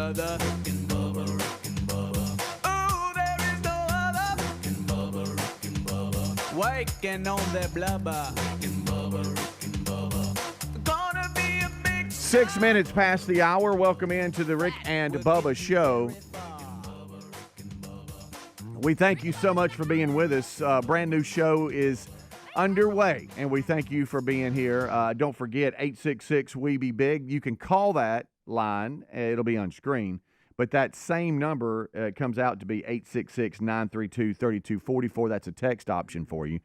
other. Rick and Bubba, Rick and Bubba. Oh, there is no other. Rick and Bubba, Rick and Bubba. Waking on their blubber. Rick and Bubba, Rick and Bubba. Gonna be a big 6 minutes past the hour. Welcome into the Rick and Bubba show. We thank you so much for being with us. Brand new show is underway, and we thank you for being here. Don't forget, 866-WE-BE-BIG. You can call that line. It'll be on screen. But that same number comes out to be 866-932-3244. That's a text option for you.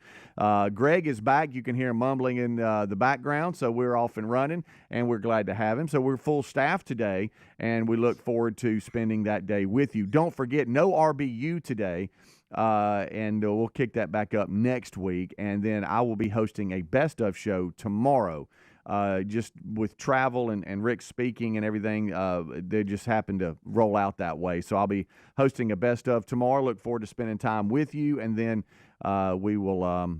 Greg is back. You can hear him mumbling in the background, so we're off and running, and we're glad to have him. So we're full staff today, and we look forward to spending that day with you. Don't forget, no RBU today, and we'll kick that back up next week. And then I will be hosting a Best Of show tomorrow. Just with travel and Rick speaking and everything, they just happened to roll out that way. So I'll be hosting a Best Of tomorrow. Look forward to spending time with you, and then we will,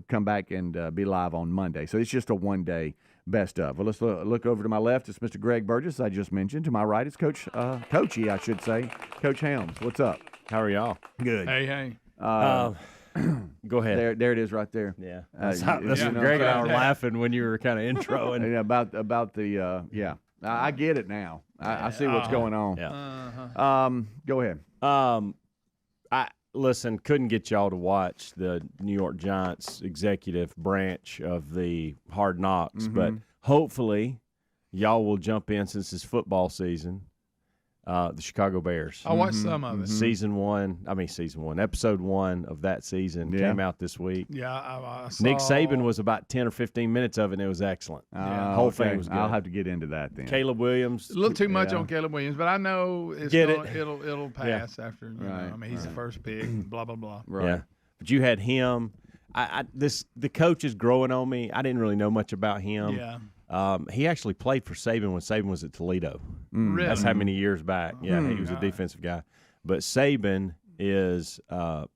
come back and be live on Monday. So it's just a one-day Best Of. Well, let's look over to my left. It's Mr. Greg Burgess, I just mentioned. To my right, it's Coachy, I should say, Coach Helms. What's up? How are y'all? Good. Hey. Go ahead. There it is right there. Yeah. Greg and I were laughing when you were kind of introing. Yeah, about the I get it now. I see what's going on. Yeah. Go ahead. I listen, couldn't get y'all to watch the New York Giants executive branch of the Hard Knocks, but hopefully y'all will jump in since it's football season. The Chicago Bears. I watched some of it. Episode 1 of that season came out this week. Yeah, I saw. Nick Saban was about 10 or 15 minutes of it, and it was excellent. The whole thing was good. I'll have to get into that then. Caleb Williams. A little too much on Caleb Williams, but I know it'll pass after. Right. I mean, he's the first pick. Blah blah blah. Right. Yeah, but you had him. The coach is growing on me. I didn't really know much about him. Yeah. He actually played for Saban when Saban was at Toledo. Really? That's how many years back. Yeah, he was a defensive guy. But Saban is a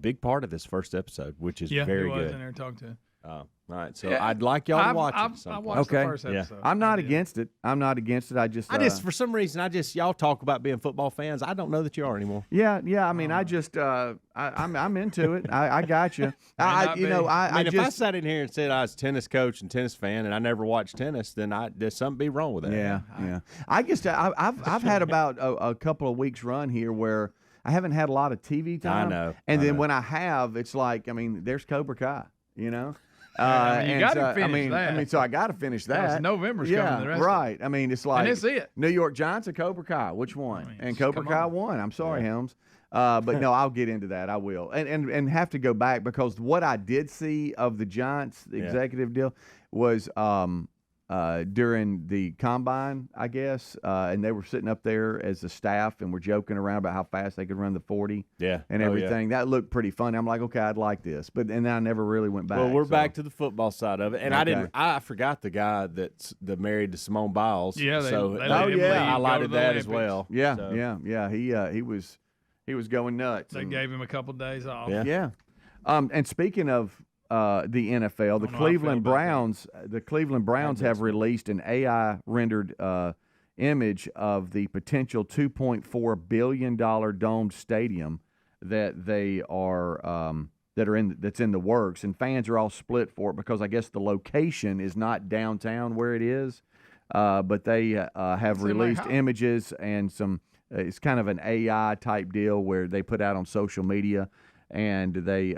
big part of this first episode, which is very he was good. in there talking to. All right, so I'd like y'all to watch it. I watched the first Okay. episode. I'm not against it. I just For some reason, y'all talk about being football fans. I don't know that you are anymore. Yeah. I mean, I'm into it. I got you. If I sat in here and said I was a tennis coach and tennis fan and I never watched tennis, then there's something be wrong with that. Yeah. I've had about a couple of weeks run here where I haven't had a lot of TV time. I know. And then when I have, it's like, there's Cobra Kai, you know? You got to finish that. So I got to finish that. November's coming. The rest right. It's like, and it's it. New York Giants or Cobra Kai? Which one? And Cobra Kai won. I'm sorry, Helms. But no, I'll get into that. I will. And have to go back because what I did see of the Giants executive deal was during the combine, I guess, and they were sitting up there as the staff and were joking around about how fast they could run the 40 and everything. That looked pretty funny. I'm like, okay, I'd like this. But then I never really went back. Well, we're back to the football side of it. And I forgot the guy that's married to Simone Biles. Yeah, they I highlighted that as well. Yeah, so. He was going nuts. They gave him a couple days off. Yeah. And speaking of the NFL, the Cleveland Browns have released an AI rendered image of the potential $2.4 billion domed stadium that that's in the works, and fans are all split for it because I guess the location is not downtown where it is, but they have released images and some. It's kind of an AI type deal where they put out on social media, and they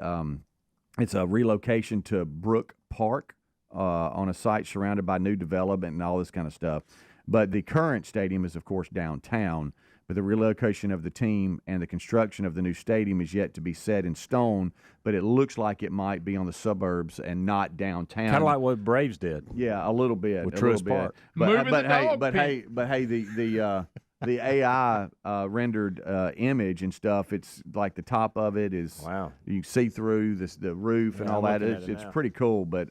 it's a relocation to Brook Park on a site surrounded by new development and all this kind of stuff. But the current stadium is, of course, downtown. But the relocation of the team and the construction of the new stadium is yet to be set in stone. But it looks like it might be on the suburbs and not downtown. Kind of like what Braves did. Yeah, a little bit. With Truist Park. But hey, the AI rendered image and stuff, it's like the top of it is you can see through the roof and all that. It's pretty cool, but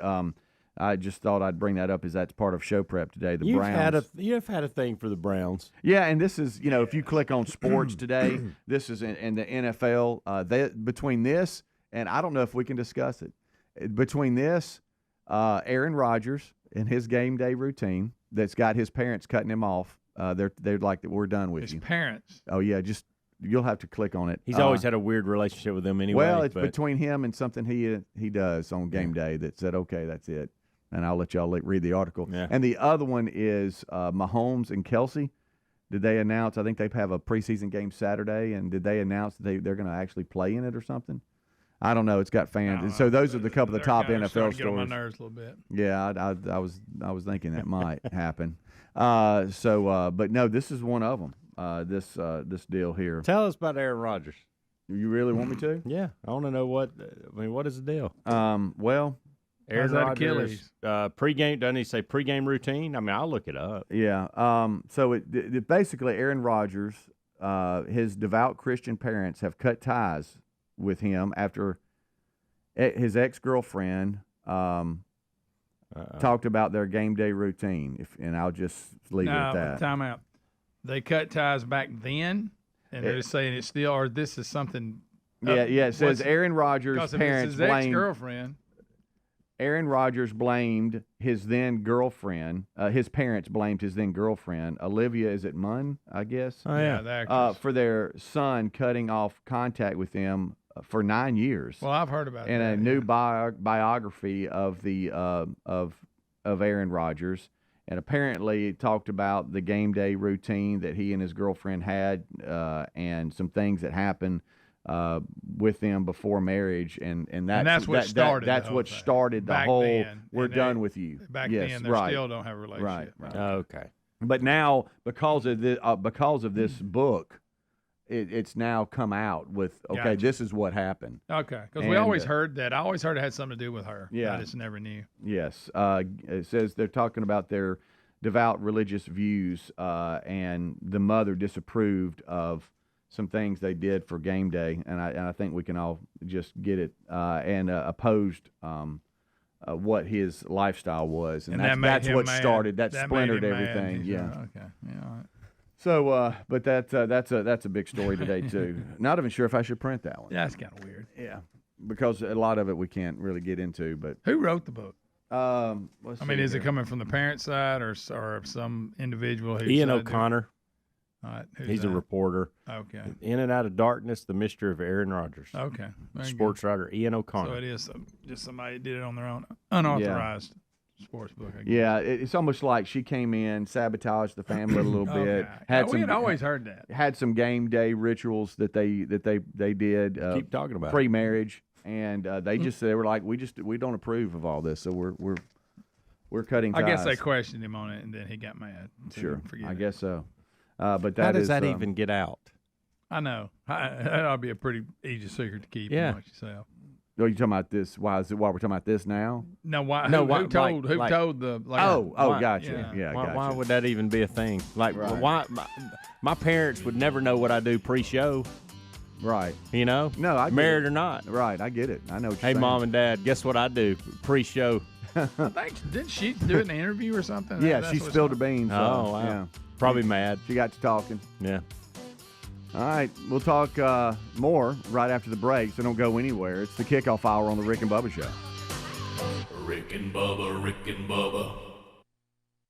I just thought I'd bring that up as that's part of show prep today. The Browns. You've had a thing for the Browns. Yeah, and this is, if you click on sports today, this is in the NFL. Between this, and I don't know if we can discuss it, between this, Aaron Rodgers and his game day routine that's got his parents cutting him off They're like, we're done with His you. parents. Oh yeah, just you'll have to click on it. He's always had a weird relationship with them anyway. Well, it's between him and something he does on game day that said, okay, that's it. And I'll let y'all read the article. Yeah. And the other one is Mahomes and Kelsey. Did they announce? I think they have a preseason game Saturday, and did they announce that they're going to actually play in it or something? I don't know. It's got fans. So those are the couple of the top NFL stories. Get on my nerves a little bit. Yeah, I was thinking that might happen. But no, this is one of them. This deal here. Tell us about Aaron Rodgers. You really want me to? Yeah, I want to know what is the deal? Well, Aaron that Rodgers, Achilles? Pregame. Doesn't he say pregame routine? I mean, I'll look it up. yeah. So it basically Aaron Rodgers, his devout Christian parents have cut ties with him after his ex-girlfriend talked about their game day routine. And I'll just leave it at that. Time out. They cut ties back then, and they're just saying it's still, or this is something. Yeah. It says Aaron Rodgers' parents his blamed. ex-girlfriend. Aaron Rodgers blamed his then girlfriend. His parents blamed his then girlfriend, Olivia. Is it Munn? I guess. Oh yeah. The actress. For their son cutting off contact with them for 9 years. Well, I've heard about in that. a new biography of the of Aaron Rodgers, and apparently it talked about the game day routine that he and his girlfriend had, and some things that happened with them before marriage, and that's what started. That's what started the back whole. Then. We're done with you. Back yes, then, they right. still don't have a relationship. Right. Okay. But now, because of this book, it's now come out with Gotcha. this is what happened. Okay, because we always heard that. I always heard it had something to do with her. Yeah. I just never knew. Yes, it says they're talking about their devout religious views, and the mother disapproved of some things they did for game day, and I think we can all just get it, and opposed what his lifestyle was, and that's what started. That splintered everything. Yeah. Okay. Yeah. All right. So, but that's a big story today too. Not even sure if I should print that one. Yeah, that's kind of weird. Yeah, because a lot of it we can't really get into. But Who wrote the book? let's I mean, see is here. it coming from the parent side or some individual? Who Ian decided to- O'Connor. All right, who's He's a that? reporter. Okay. In and Out of Darkness: The Mystery of Aaron Rodgers. Okay. Very Sports good. writer Ian So O'Connor. it is just somebody did it on their own, unauthorized sports book. I guess. Yeah, it's almost like she came in, sabotaged the family a little bit. Okay. We had always heard that. Had some game day rituals that they did. Keep talking about it. pre-marriage, and they were like, we don't approve of all this, so we're cutting ties. I guess they questioned him on it, and then he got mad. So Sure, forget I it. guess so. But How does is, that even get out? I know. That'll be a pretty easy secret to keep. Yeah. Amongst yourself. Are you talking about this? Why we're talking about this now? No, why? No, who why- told? like- Who told the? Like, why- gotcha. yeah. Yeah, Why, gotcha. why would that even be a thing? Like, Right. why? My parents would never know what I do pre-show. Right. You know? No, I get married it. or not. Right, I get it. I know what you're Hey, saying. Mom and Dad, guess what I do pre-show? I think, didn't she do an interview or something? Yeah, That's she what spilled the it's- beans. Oh, wow. Yeah. Probably mad. She got to talking. Yeah. All right, we'll talk more right after the break, so don't go anywhere. It's the Kickoff Hour on the Rick and Bubba Show. Rick and Bubba, Rick and Bubba.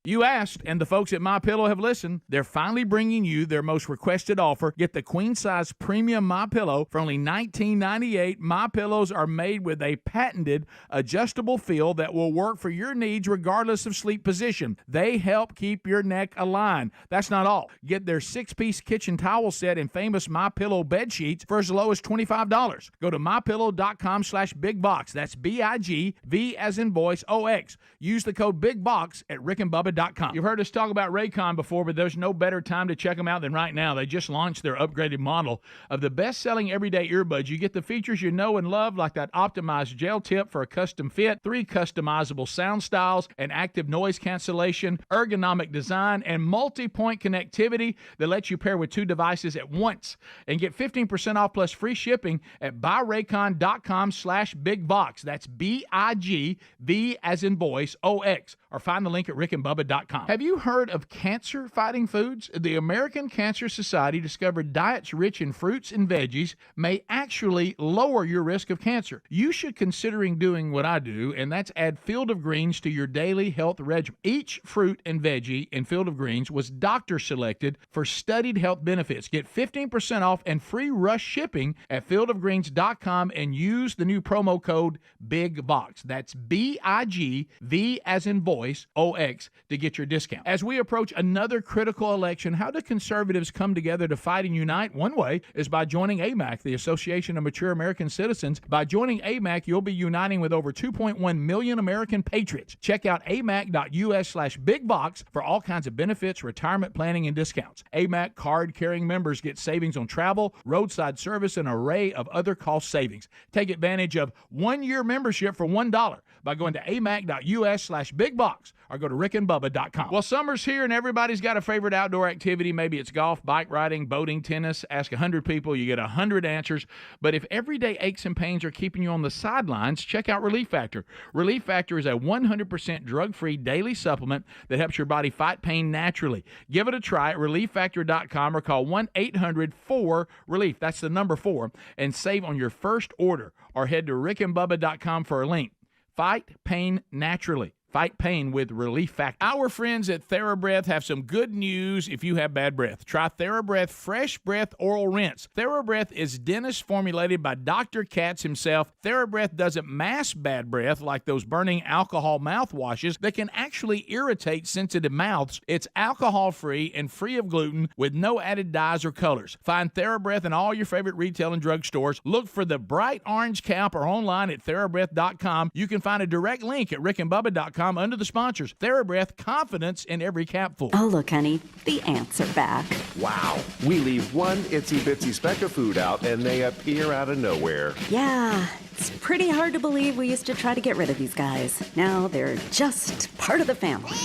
You asked, and the folks at MyPillow have listened. They're finally bringing you their most requested offer. Get the queen-size premium MyPillow for only $19.98. MyPillows are made with a patented adjustable feel that will work for your needs regardless of sleep position. They help keep your neck aligned. That's not all. Get their 6-piece kitchen towel set and famous MyPillow bed sheets for as low as $25. Go to MyPillow.com/BigBox. That's BIGV as in voice OX. Use the code BIGBOX at rickandbubba.com. You've heard us talk about Raycon before, but there's no better time to check them out than right now. They just launched their upgraded model of the best-selling everyday earbuds. You get the features you know and love, like that optimized gel tip for a custom fit, 3 customizable sound styles, and active noise cancellation, ergonomic design, and multi-point connectivity that lets you pair with 2 devices at once. And get 15% off plus free shipping at buyraycon.com/bigbox. That's BIGV as in voice OX. Or find the link at rickandbubba.com. rickandbubba.com. Have you heard of cancer-fighting foods? The American Cancer Society discovered diets rich in fruits and veggies may actually lower your risk of cancer. You should considering doing what I do, and that's add Field of Greens to your daily health regimen. Each fruit and veggie in Field of Greens was doctor selected for studied health benefits. Get 15% off and free rush shipping at fieldofgreens.com and use the new promo code BIGVOX. That's BIG, V as in voice, OX, to get your discount. As we approach another critical election, how do conservatives come together to fight and unite? One way is by joining AMAC, the Association of Mature American Citizens. By joining AMAC, you'll be uniting with over 2.1 million American patriots. Check out amac.us/bigbox for all kinds of benefits, retirement planning, and discounts. AMAC card-carrying members get savings on travel, roadside service, and an array of other cost savings. Take advantage of one-year membership for $1 by going to amac.us/bigbox or go to rickandbubba.com. Well, summer's here and everybody's got a favorite outdoor activity. Maybe it's golf, bike riding, boating, tennis. Ask 100 people, you get 100 answers. But if everyday aches and pains are keeping you on the sidelines, check out Relief Factor. Relief Factor is a 100% drug-free daily supplement that helps your body fight pain naturally. Give it a try at relieffactor.com or call 1-800-4-RELIEF. That's the number 4, and save on your first order, or head to rickandbubba.com for a link. Fight pain naturally. Fight pain with Relief Factor. Our friends at TheraBreath have some good news if you have bad breath. Try TheraBreath Fresh Breath Oral Rinse. TheraBreath is dentist formulated by Dr. Katz himself. TheraBreath doesn't mask bad breath like those burning alcohol mouthwashes that can actually irritate sensitive mouths. It's alcohol-free and free of gluten with no added dyes or colors. Find TheraBreath in all your favorite retail and drug stores. Look for the bright orange cap or online at TheraBreath.com. You can find a direct link at rickandbubba.com under the sponsors. TheraBreath, confidence in every capful. Oh, look, honey, the ants are back. Wow. We leave one itsy-bitsy speck of food out, and they appear out of nowhere. Yeah, it's pretty hard to believe we used to try to get rid of these guys. Now they're just part of the family.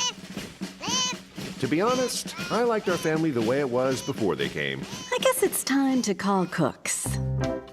To be honest, I liked our family the way it was before they came. I guess it's time to call Cooks.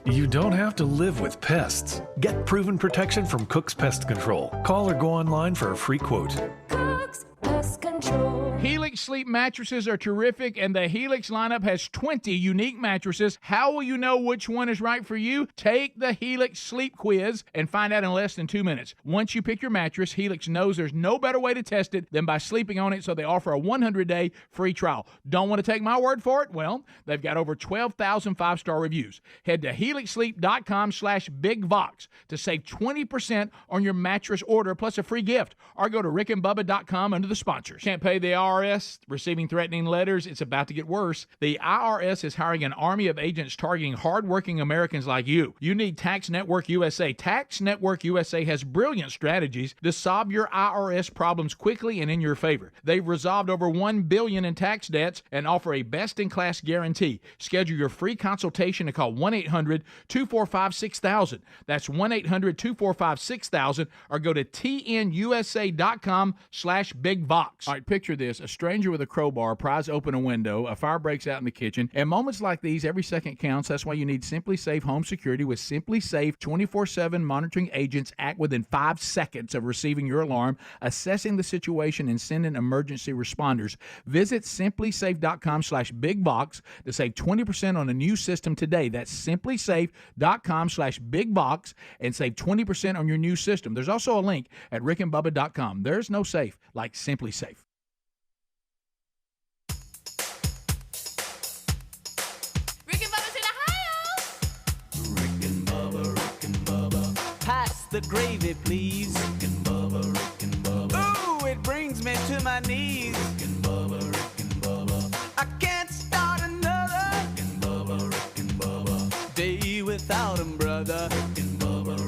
You don't have to live with pests. Get proven protection from Cook's Pest Control. Call or go online for a free quote. Cook's Pest Control. Helix Sleep mattresses are terrific, and the Helix lineup has 20 unique mattresses. How will you know which one is right for you? Take the Helix Sleep Quiz and find out in less than 2 minutes. Once you pick your mattress, Helix knows there's no better way to test it than by sleeping on it, so they offer a 100-day free trial. Don't want to take my word for it? Well, they've got over 12,000 five-star reviews. Head to helixsleep.com/bigvox to save 20% on your mattress order plus a free gift, or go to rickandbubba.com under the sponsors. Can't pay the IRS, receiving threatening letters. It's about to get worse. The IRS is hiring an army of agents targeting hardworking Americans like you. You need Tax Network USA. Tax Network USA has brilliant strategies to solve your IRS problems quickly and in your favor. They've resolved over $1 billion in tax debts and offer a best-in-class guarantee. Schedule your free consultation and call 1-800-245-6000. That's 1-800-245-6000, or go to tnusa.com/bigvox. All right, picture this. A stranger with a crowbar pries open a window, a fire breaks out in the kitchen. At moments like these, every second counts. That's why you need Simply Safe Home Security. With Simply Safe 24/7 monitoring agents act within 5 seconds of receiving your alarm, assessing the situation, and sending emergency responders. Visit simplysafe.com/bigbox to save 20% on a new system today. That's simplysafe.com/bigbox and save 20% on your new system. There's also a link at rickandbubba.com. There's no safe like Simply Safe. Rick and Bubba's in Ohio. Rick and Bubba. Pass the gravy, please. Rick and Bubba. Ooh, it brings me to my knees. Rick and Bubba. I can't start another. Rick and Bubba. Day without him, brother. Rick and Bubba.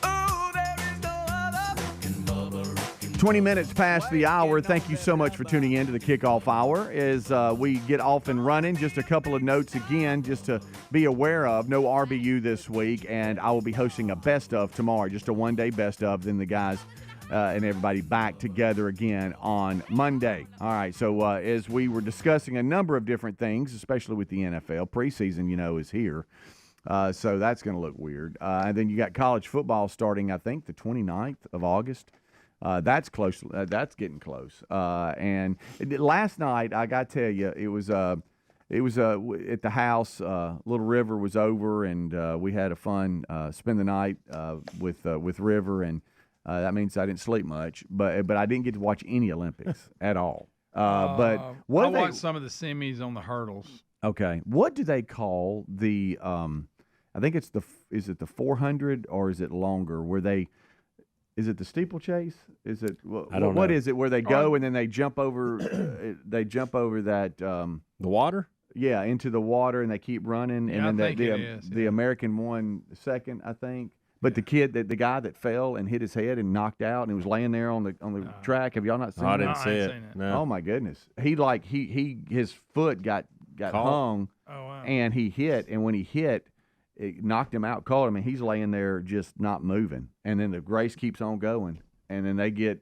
Ooh, there is no other. Rick and Bubba. 20 minutes past the hour. Thank you so much for tuning in to the Kickoff Hour. As we get off and running, just a couple of notes again, just to be aware of. No RBU this week, and I will be hosting a best of tomorrow, just a one-day best of. Then the guys and everybody back together again on Monday. All right, so as we were discussing a number of different things, especially with the NFL, preseason, is here. So that's going to look weird. And then you got college football starting, I think, the 29th of August. That's close. That's getting close. And last night, I got to tell you, it was at the house. Little River was over, and we had a fun spend the night with River, and that means I didn't sleep much, but I didn't get to watch any Olympics at all. But I what watched some of the semis on the hurdles. Okay, what do they call the? I think it's is it the 400 or is it longer? Where they? Is it the steeplechase? Is it I don't know. What is it where they go and then they jump over? They jump over that the water. Yeah, into the water and they keep running, Yeah, and I then think the American won second, I think. But the guy that fell and hit his head and knocked out and was laying there on the track. Have y'all not seen I that? didn't see it. seen it. No. Oh my goodness! He his foot got hung, and he hit, and when he hit, it knocked him out, caught him, and he's laying there just not moving. And then the race keeps on going, and then they get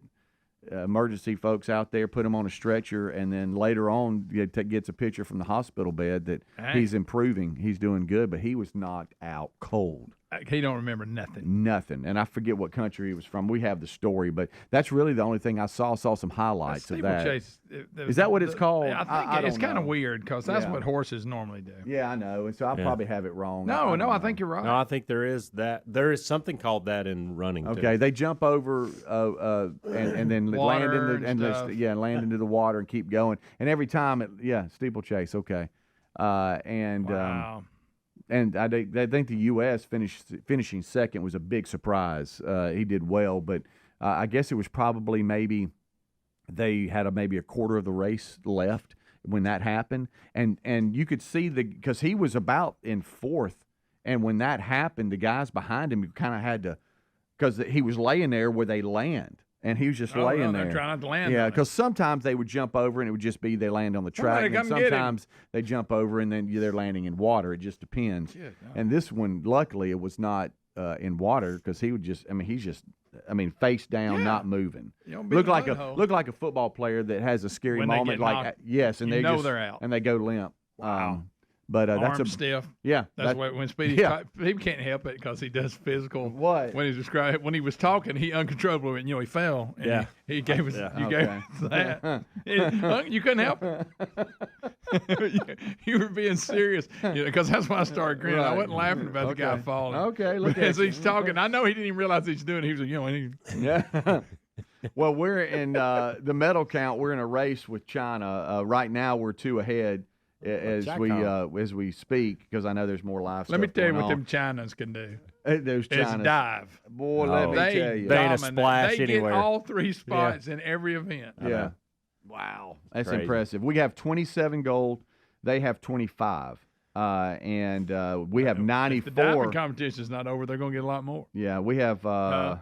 emergency folks out there, put him on a stretcher, and then later on gets a picture from the hospital bed that he's improving, he's doing good, but he was knocked out cold. He don't remember nothing. Nothing. And I forget what country he was from. We have the story, but that's really the only thing I saw. I saw some highlights of that. Is that what it's called? Yeah, I think it's kind of weird because that's what horses normally do. Yeah, I know. And so I'll probably have it wrong. No, I think you're right. No, I think there is that. There is something called that in running. Okay, they jump over and then land land into the water and keep going. And every time, steeplechase. Okay, Wow. And I think the U.S. finishing second was a big surprise. He did well, but I guess it was probably maybe they had maybe a quarter of the race left when that happened, and you could see because he was about in fourth, and when that happened, the guys behind him kind of had to, because he was laying there where they land. And he was just laying there. Trying not to land. Yeah, because sometimes they would jump over and it would just be they land on the track. And sometimes they jump over and then they're landing in water. It just depends. Shit, no. And this one, luckily, it was not in water because he would just. He's just. Face down, not moving. Look like a football player that has a scary When they moment. get knocked, yes, and they're out and they go limp. Wow. But Arms that's stiff. Yeah, that's when Speedy. He can't help it because he does physical. What? When when he was talking, he uncontrollably went. He fell. And he gave us. You gave us that. You couldn't help it. you were being serious because that's why I started grinning. Right. I wasn't laughing about the guy falling. Okay, look as at he's talking. I know he didn't even realize he's doing. He was yeah. Well, we're in the medal count. We're in a race with China. Right now, we're 2 ahead. As we speak, because I know there's more live stuff. Let me tell you going what on. them Chinas can do. Those Chinas. It's dive. Boy, let me tell you. They ain't a splash they anywhere. Get all 3 spots in every event. Yeah. Wow. That's Crazy. impressive. We have 27 gold. They have 25. And we have 94. If the diving competition's not over, they're going to get a lot more. Yeah, we have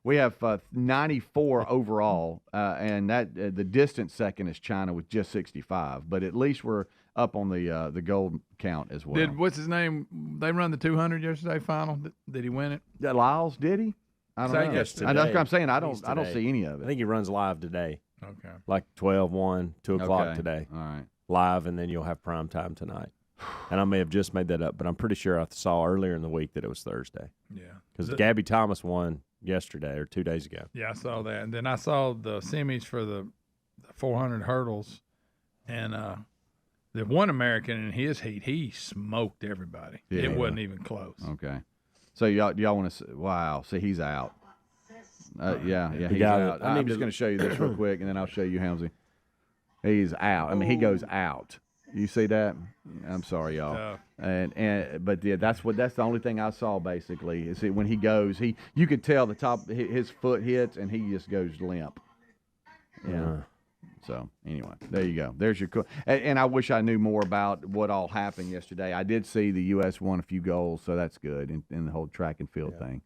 we have 94 overall, and that the distant second is China with just 65. But at least we're up on the gold count as well. What's his name? They run the 200 yesterday final. Did he win it? Lyles, did he? I don't know. That's what I'm saying. I don't see any of it. I think he runs live today. Okay. Like 12, 1, 2 o'clock today. All right. Live, and then you'll have prime time tonight. And I may have just made that up, but I'm pretty sure I saw earlier in the week that it was Thursday. Yeah. Because Gabby Thomas won yesterday or 2 days ago. Yeah, I saw that. And then I saw the semis for the 400 hurdles. And the one American in his heat, he smoked everybody. Yeah. It wasn't even close. Okay. So y'all want to – wow. See, he's out. He's got out. it. I'm just going to show you this real quick, and then I'll show you Helmsy. He's out. He goes out. You see that? I'm sorry, y'all. But that's the only thing I saw basically. Is when he goes, you could tell the top his foot hits and he just goes limp. Yeah. So anyway, there you go. There's your and I wish I knew more about what all happened yesterday. I did see the U.S. won a few goals, so that's good in the whole track and field thing.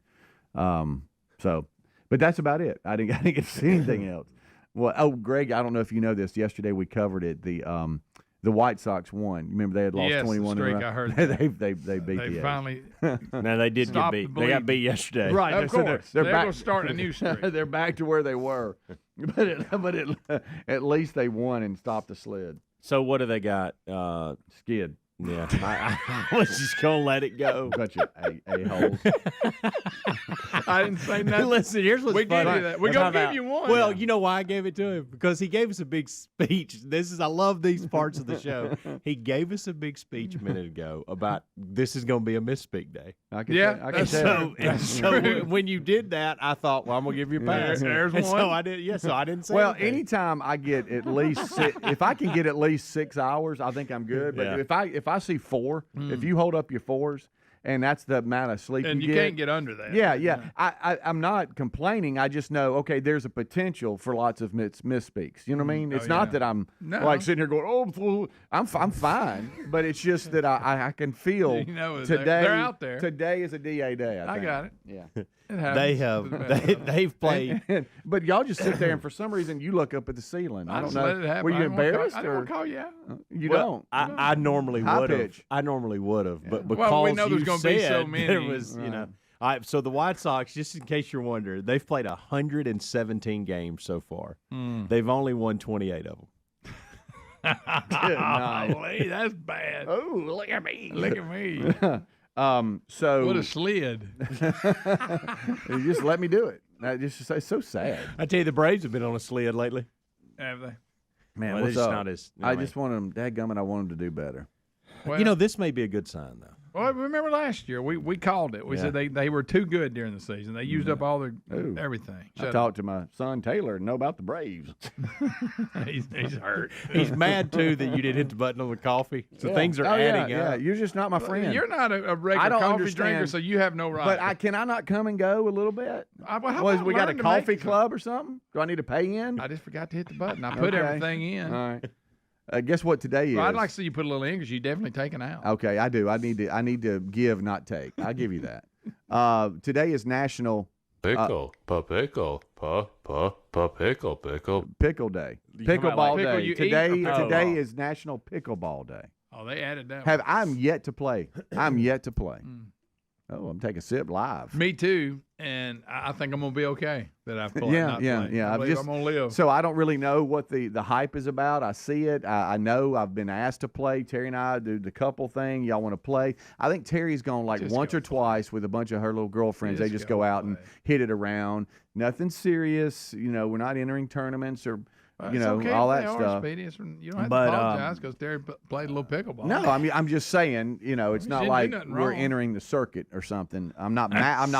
But that's about it. I didn't get to see anything else. Well, Greg, I don't know if you know this. Yesterday we covered it. The White Sox won. You remember they had lost 21 streak, in a row? I heard they beat they finally No, they did get beat. They got beat yesterday. Right. Of course. They're going to start a new streak. They're back to where they were. But at least they won and stopped the sled. So what do they got? Skid. Yeah, I was just gonna let it go. Bunch of a-holes. I didn't say nothing. Listen, here's what's we funny. give you that. We're gonna give you one. Well, you know why I gave it to him? Because he gave us a big speech. I love these parts of the show. He gave us a big speech a minute ago about this is going to be a misspeak day. I can tell. So when you did that, I thought, well, I'm going to give you a pass. There's And one. So I did. Yeah, so I didn't say. Well, anything. anytime I get at least if I can get at least 6 hours, I think I'm good. But if I see 4, if you hold up your 4s, and that's the amount of sleep and you can't get under that. Yeah. I'm not complaining. I just know, okay, there's a potential for lots of misspeaks. You know what I mean? It's not that I'm like sitting here going, oh, I'm fine. But it's just that I can feel today. They're out there. Today is a DA day. I think. got it. Yeah. They've played. But y'all just sit there, and for some reason, you look up at the ceiling. I don't just let it know. happen. Were you embarrassed? I didn't call you out. You Well, don't. I normally High would have. pitch. I normally would have, but because Well, we know you there's gonna be so said many. there was, you know. All right, so the White Sox, just in case you're wondering, they've played 117 games so far. They've only won 28 of them. Golly, that's bad. Oh, look at me. Look at me. So What a slid. you just let me do it. It's so sad. I tell you, the Braves have been on a sled lately. Have they? Man, Well, what's it's up? not as- I just want them, dadgummit, I want them to do better. Well, You know, this may be a good sign, though. well, remember last year we called it. We said they were too good during the season. They used up all their everything. I talked to my son Taylor and know about the Braves. He's hurt. He's mad, too, that you didn't hit the button on the coffee. So things are adding Yeah, up. you're just not my friend. You're not a regular I don't coffee understand. drinker, so you have no right. But can I not come and go a little bit? How about We got a learn to coffee make- club or something? Do I need to pay in? I just forgot to hit the button. I put Okay. everything in. All right. Guess what today is? Well, I'd like to see you put a little in because you definitely taken out. Okay, I do. I need to give, not take. I'll give you that. Today is National Pickle, pickle, pickle. Pickle Day. You talking about Pickleball like pickle Day. you eat Today or pickleball? is National Pickleball Day. Oh, they added that. I'm yet to play. I'm yet to play. Oh, I'm taking a sip live. Me too, and I think I'm gonna be okay that I've played. Yeah. I believe I'm gonna live. So I don't really know what the hype is about. I see it. I know I've been asked to play. Terry and I do the couple thing. Y'all want to play? I think Terry's gone like Just once go or twice with a bunch of her little girlfriends. They just go out and play. hit it around. Nothing serious. We're not entering tournaments or It's okay all if that they are, stuff. Speedy. You don't have But, to apologize because Terry played a little pickleball. No, I'm just saying, it's not didn't do like nothing we're wrong. entering the circuit or something. I'm not mad.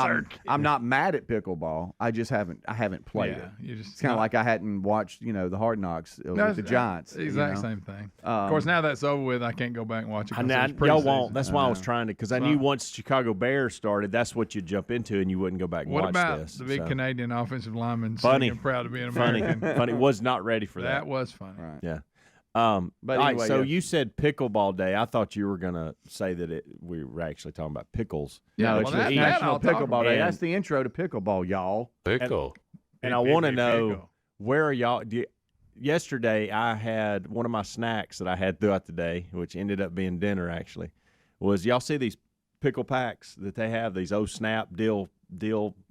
I'm not mad at pickleball. I just haven't played Yeah, it. you just It's kind of like I hadn't watched, the Hard Knocks with the Giants. Exact same thing. Of course, now that's over with. I can't go back and watch it. 'cause it was Y'all preseason. won't. That's why I was trying to, because I knew once Chicago Bears started, that's what you'd jump into, and you wouldn't go back and What watch about this. the big so. Canadian offensive lineman Funny. singing proud to be an Funny, American? funny. Was not ready for that. That was funny. Right. Yeah. But All right, anyway, so yeah. you said pickleball day. I thought you were gonna say that we were actually talking about pickles. Yeah, No, well, it's that- just that National I'll talk Pickleball Day. about. That's the intro to pickleball, y'all. Pickle. And I want to know where are y'all? Yesterday, I had one of my snacks that I had throughout the day, which ended up being dinner. Actually, was y'all see these pickle packs that they have? These snap dill.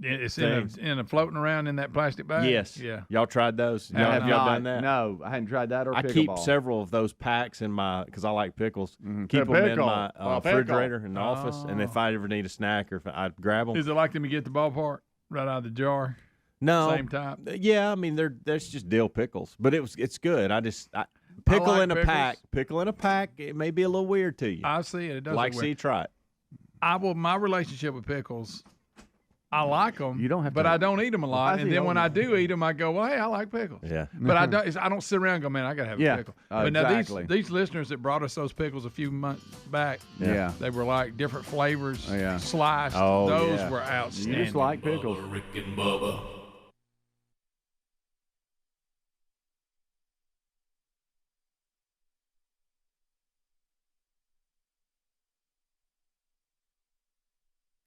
It's things. in a floating around in that plastic bag. Yes. Yeah. Y'all tried those? I Have have y'all not. done that? No, I hadn't tried that or I pickleball. keep several of those packs in my because I like pickles. Keep them in Pickle. my Pickle. refrigerator in the office, and if I ever need a snack or if I'd grab them. Is it like them you get at the ballpark right out of the jar? No, Same type. Yeah, I mean there's just dill pickles, but it's good. Pickle like in a pickles. pack. Pickle in a pack. It may be a little weird to you. I see it. It does. Like, look see, weird. try it. My relationship with pickles. I like them. You don't have but to- I don't eat them a lot. I And see then when all I the- do eat them, I go, well, hey, I like pickles. Yeah. But I don't sit around and go, man, I gotta have Yeah, a pickle. But now exactly. these listeners that brought us those pickles a few months back, Yeah. they were like different flavors, Yeah. sliced. Oh, those yeah. were You outstanding. just like pickles. Rick and Bubba.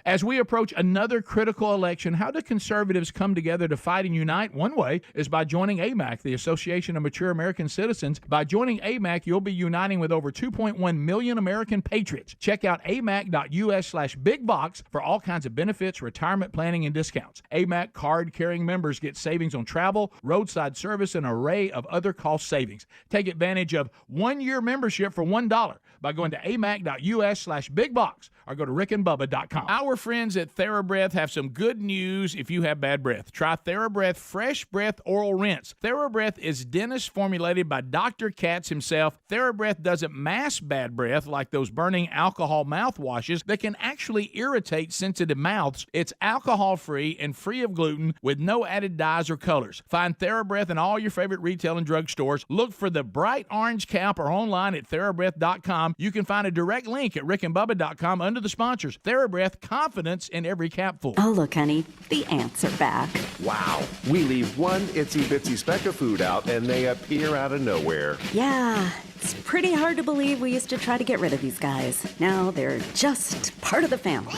As we approach another critical election, how do conservatives come together to fight and unite? One way is by joining AMAC, the Association of Mature American Citizens. By joining AMAC, you'll be uniting with over 2.1 million American patriots. Check out amac.us/bigbox for all kinds of benefits, retirement planning, and discounts. AMAC card-carrying members get savings on travel, roadside service, and an array of other cost savings. Take advantage of one-year membership for $1 by going to amac.us/bigbox or go to rickandbubba.com. Our friends at TheraBreath have some good news if you have bad breath. Try TheraBreath Fresh Breath Oral Rinse. TheraBreath is dentist formulated by Dr. Katz himself. TheraBreath doesn't mask bad breath like those burning alcohol mouthwashes that can actually irritate sensitive mouths. It's alcohol-free and free of gluten with no added dyes or colors. Find TheraBreath in all your favorite retail and drug stores. Look for the bright orange cap or online at TheraBreath.com. You can find a direct link at rickandbubba.com under the sponsors. TheraBreath, confidence in every capful. Oh, look, honey, the ants are back. Wow. We leave one itsy bitsy speck of food out and they appear out of nowhere. Yeah, it's pretty hard to believe we used to try to get rid of these guys. Now they're just part of the family.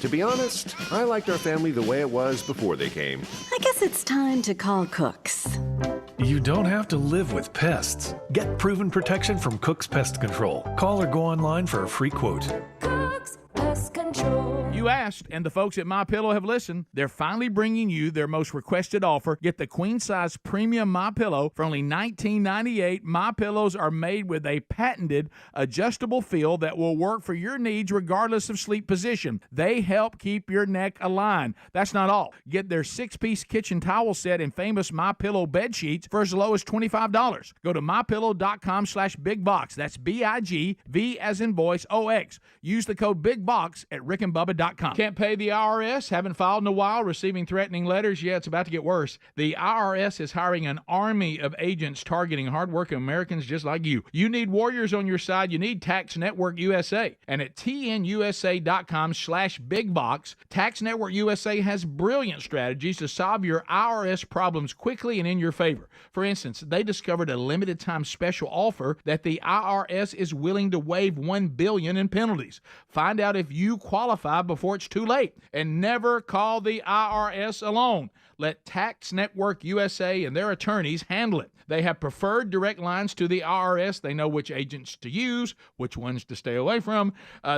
To be honest, I liked our family the way it was before they came. I guess it's time to call Cooks. You don't have to live with pests. Get proven protection from Cook's Pest Control. Call or go online for a free quote. Cook's Pest Control. You asked, and the folks at MyPillow have listened. They're finally bringing you their most requested offer. Get the queen-size premium MyPillow for only $19.98. MyPillows are made with a patented adjustable feel that will work for your needs regardless of sleep position. They help keep your neck aligned. That's not all. Get their 6-piece kitchen towel set and famous MyPillow bed sheets for as low as $25. Go to mypillow.com/bigbox. That's BIGV as in voice OX. Use the code BIGBOX at rickandbubba.com. Can't pay the IRS? Haven't filed in a while? Receiving threatening letters? Yeah, it's about to get worse. The IRS is hiring an army of agents targeting hardworking Americans just like you. You need warriors on your side. You need Tax Network USA. And at tnusa.com/bigbox, Tax Network USA has brilliant strategies to solve your IRS problems quickly and in your favor. For instance, they discovered a limited time special offer that the IRS is willing to waive $1 billion in penalties. Find out if you qualify before it's too late, and never call the IRS alone. Let Tax Network USA and their attorneys handle it. They have preferred direct lines to the IRS. They know which agents to use, which ones to stay away from.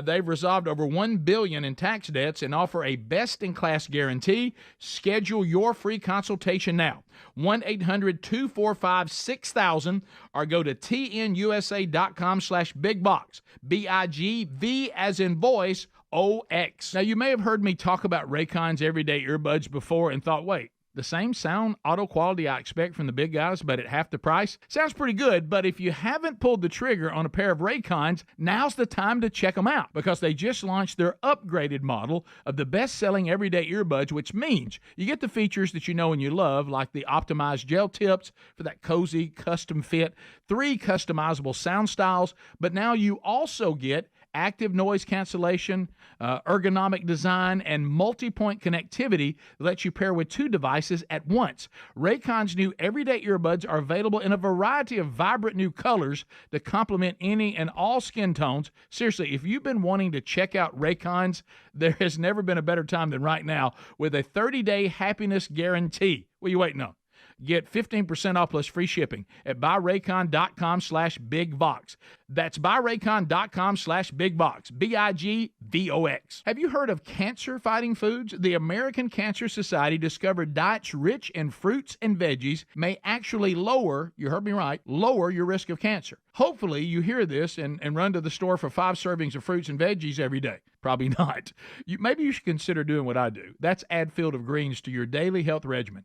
They've resolved over $1 billion in tax debts and offer a best-in-class guarantee. Schedule your free consultation now. 1-800-245-6000 or go to tnusa.com/bigbox. BIGV as in voice OX. Now, you may have heard me talk about Raycon's everyday earbuds before and thought, wait, the same sound auto quality I expect from the big guys, but at half the price? Sounds pretty good, but if you haven't pulled the trigger on a pair of Raycons, now's the time to check them out because they just launched their upgraded model of the best-selling everyday earbuds, which means you get the features that you know and you love, like the optimized gel tips for that cozy custom fit, 3 customizable sound styles, but now you also get active noise cancellation, ergonomic design, and multi-point connectivity that lets you pair with 2 devices at once. Raycon's new everyday earbuds are available in a variety of vibrant new colors to complement any and all skin tones. Seriously, if you've been wanting to check out Raycon's, there has never been a better time than right now with a 30-day happiness guarantee. What are you waiting on? Get 15% off plus free shipping at buyraycon.com/bigbox. That's buyraycon.com/bigbox. BIGVOX. Have you heard of cancer-fighting foods? The American Cancer Society discovered diets rich in fruits and veggies may actually lower, you heard me right, lower your risk of cancer. Hopefully you hear this and run to the store for 5 servings of fruits and veggies every day. Probably not. Maybe you should consider doing what I do. That's add Field of Greens to your daily health regimen.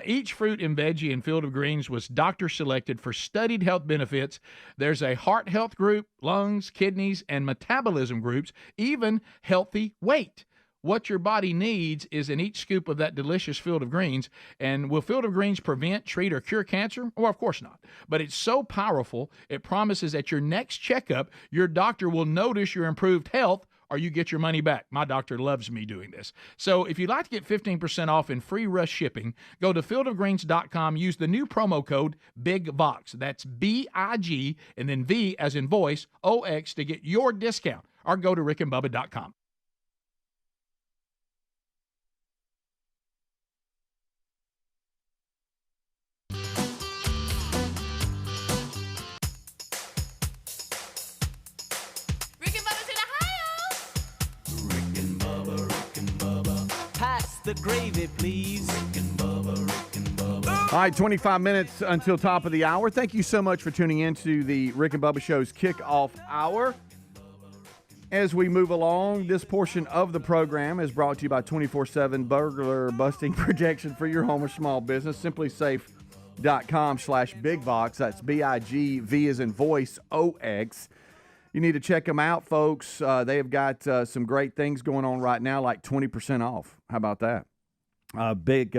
Each fruit and veggie in Field of Greens was doctor selected for studied health benefits. There's a heart health group, lungs, kidneys, and metabolism groups, even healthy weight. What your body needs is in each scoop of that delicious Field of Greens. And will Field of Greens prevent, treat, or cure cancer? Well, of course not. But it's so powerful, it promises at your next checkup, your doctor will notice your improved health or you get your money back. My doctor loves me doing this. So if you'd like to get 15% off and free rush shipping, go to fieldofgreens.com, use the new promo code BIGVOX. That's BIG and then V as in voice, OX to get your discount. Or go to rickandbubba.com. the gravy, please. Rick and Bubba, Rick and Bubba. All right, 25 minutes until top of the hour. Thank you so much for tuning in to the Rick and Bubba Show's Kickoff Hour. As we move along, this portion of the program is brought to you by 24/7 burglar busting protection for your home or small business. SimplySafe.com/BigVox. That's BIGV as in voice OX. You need to check them out, folks. They have got some great things going on right now, like 20% off. How about that? Big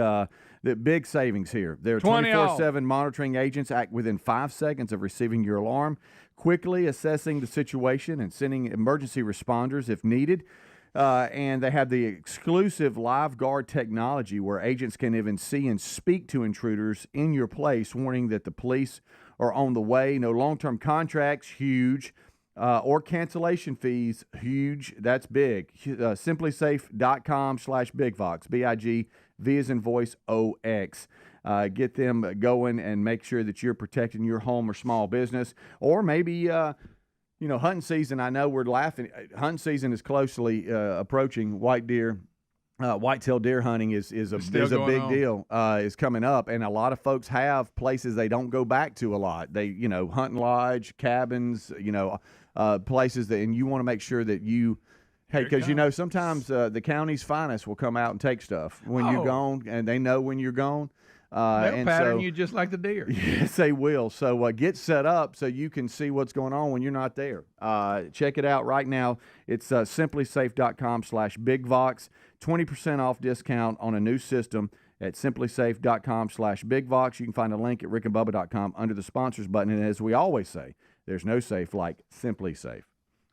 savings here. They're 24/7 monitoring agents act within 5 seconds of receiving your alarm, quickly assessing the situation and sending emergency responders if needed. And they have the exclusive live guard technology where agents can even see and speak to intruders in your place, warning that the police are on the way. No long-term contracts, huge, or cancellation fees, huge. That's big. SimplySafe.com/BigVox, BIGV as in voice OX. Get them going and make sure that you're protecting your home or small business. Or maybe, hunting season, I know we're laughing. Hunting season is closely approaching. Whitetail deer hunting is a big deal, is coming up. And a lot of folks have places they don't go back to a lot. They, hunting lodge, cabins, places that, and you want to make sure that you, hey, because, sometimes the county's finest will come out and take stuff when you're gone, and they know when you're gone. They'll pattern you just like the deer. Yes, they will. So get set up so you can see what's going on when you're not there. Check it out right now. It's SimplySafe.com/BigVox. 20% off discount on a new system at SimplySafe.com/BigVox. You can find a link at rickandbubba.com under the sponsors button. And as we always say, there's no safe like Simply Safe.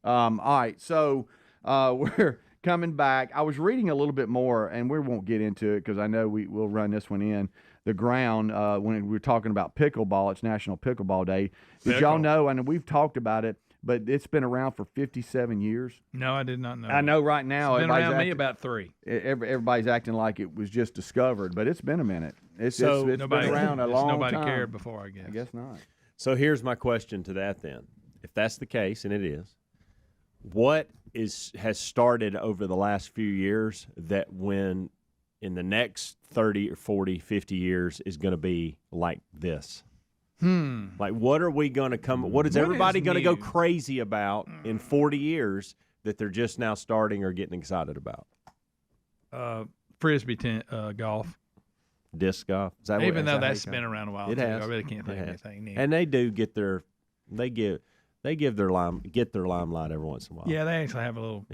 All right, so we're coming back. I was reading a little bit more, and we won't get into it because I know we'll run this one in the ground when we're talking about pickleball. It's National Pickleball Day. Did y'all know, and we've talked about it, but it's been around for 57 years. No, I did not know. I know right now. It's been around me about 3. Everybody's acting like it was just discovered, but it's been a minute. It's been around a long time. Nobody cared before, I guess. I guess not. So here's my question to that then. If that's the case, and it is, what has started over the last few years that when in the next 30 or 40, 50 years is going to be like this? Like, what are we going to come? What is everybody going to go crazy about in 40 years that they're just now starting or getting excited about? Frisbee golf. Disc golf. Is that Even though that's been around a while, it has. I really can't think of anything new. And they do get their get their limelight every once in a while. Yeah, they actually have a little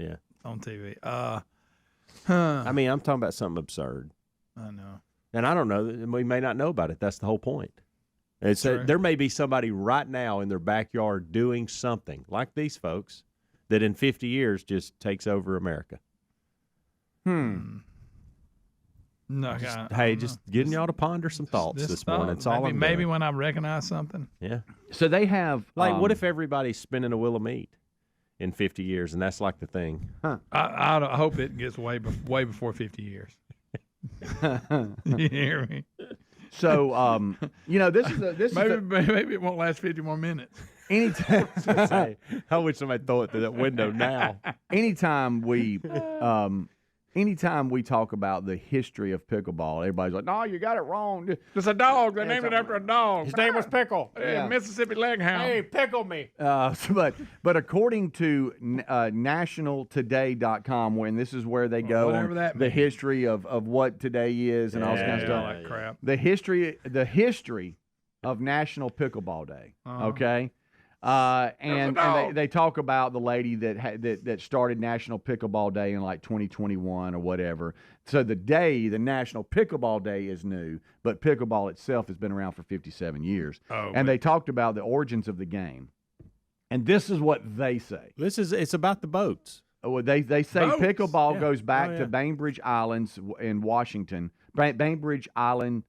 on TV. I mean, I'm talking about something absurd. I know. And I don't know. We may not know about it. That's the whole point. It's there may be somebody right now in their backyard doing something like these folks that in 50 years just takes over America. No, just getting y'all to ponder some thoughts this morning. That's all I'm doing. Maybe when I recognize something. Yeah. So they have what if everybody's spinning a wheel of meat in 50 years, and that's like the thing? Huh. I hope it gets way before 50 years. You hear me? So, maybe it won't last 50 more minutes. Anytime, I wish somebody throw it through that window now. Anytime we talk about the history of pickleball, everybody's like, "No, you got it wrong." It's a dog. They named it after a dog. His name was Pickle. Mississippi Leghound. Hey, pickle me. But according to nationaltoday.com, when this is where they go on the history of what today is and all this kind of stuff. Like crap. The history of National Pickleball Day. Okay. And they talk about the lady that started National Pickleball Day in like 2021 or whatever. So the National Pickleball Day is new, but pickleball itself has been around for 57 years. They talked about the origins of the game. And this is what they say. It's about the boats. They say boats. Pickleball goes back to Bainbridge Islands in Washington. Bainbridge Islands,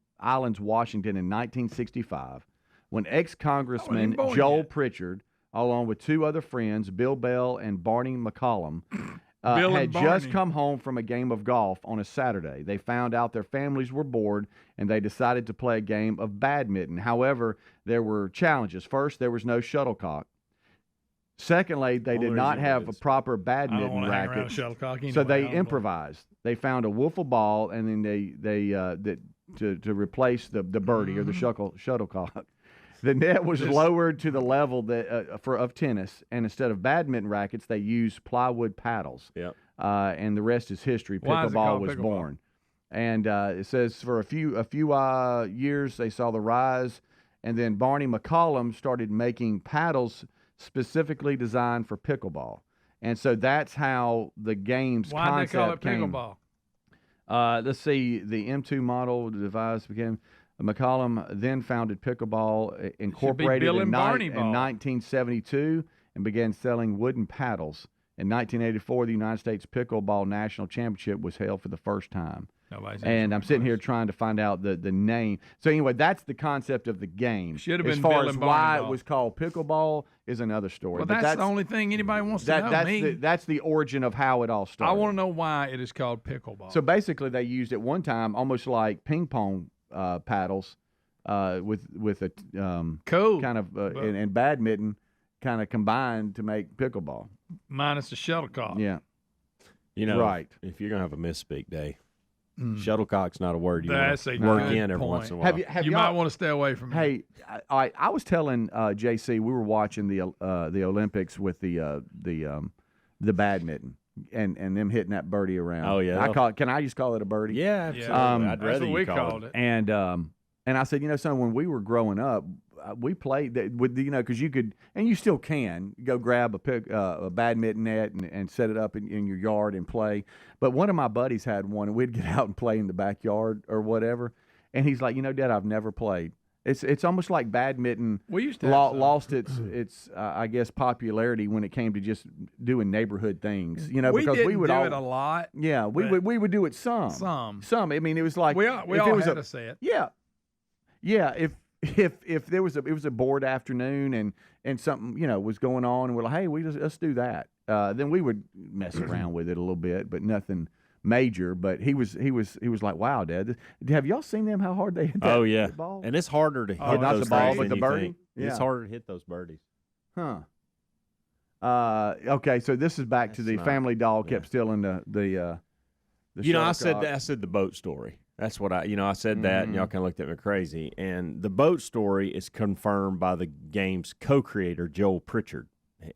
Washington in 1965. When ex-Congressman Joel Pritchard, along with 2 other friends, Bill Bell and Barney McCollum, had just come home from a game of golf on a Saturday. They found out their families were bored, and they decided to play a game of badminton. However, there were challenges. First, there was no shuttlecock. Secondly, they did not have a proper badminton racket, so they improvised. They found a wiffle ball, and then to replace the birdie or the shuttlecock. The net was lowered to the level that of tennis, and instead of badminton rackets, they used plywood paddles. Yep. And the rest is history. Pickleball was born. And it says for a few years they saw the rise, and then Barney McCollum started making paddles specifically designed for pickleball. And so that's how the game's concept came. Why did they came. call it pickleball? Let's see. The M2 model device became. McCollum then founded Pickleball, incorporated in 1972, and began selling wooden paddles. In 1984, the United States Pickleball National Championship was held for the first time. And I'm sitting here trying to find out the name. So anyway, that's the concept of the game. Should have been as far Bill as and why Barney it was called pickleball is another story. Well, but that's the only thing anybody wants to know. That's the origin of how it all started. I want to know why it is called pickleball. So basically, they used at one time almost like ping pong paddles with a kind of and badminton kind of combined to make pickleball. Minus the shuttlecock. Yeah. You know, right. If you're going to have a misspeak day, shuttlecock's not a word you That's want a to work good in every point. once in a while. You might want to stay away from it. Hey, I was telling JC, we were watching the Olympics with the badminton and them hitting that birdie around. Oh, yeah. Can I just call it a birdie? Yeah, absolutely. I'd rather you call it. And I said, son, when we were growing up, we played that with because you could, and you still can go grab a badminton net and set it up in your yard and play. But one of my buddies had one, and we'd get out and play in the backyard or whatever. And he's like, Dad, I've never played. It's almost like badminton we used to lost its I guess popularity when it came to just doing neighborhood things. Because we would do it a lot. Yeah, we would do it some. I mean, it was like we all had to say it. Yeah. Yeah, if there was it was a bored afternoon and something was going on and we're like, hey, let's do that. Then we would mess around with it a little bit, but nothing major. But he was like, wow, Dad, have y'all seen them how hard they hit that ball? And it's harder to hit not those the ball, things but than the you birdie. think. Yeah. It's harder to hit those birdies. Huh. Okay, so this is back to the family dog kept stealing the I said the boat story. That's what I said that, and y'all kind of looked at me crazy. And the boat story is confirmed by the game's co-creator, Joel Pritchard.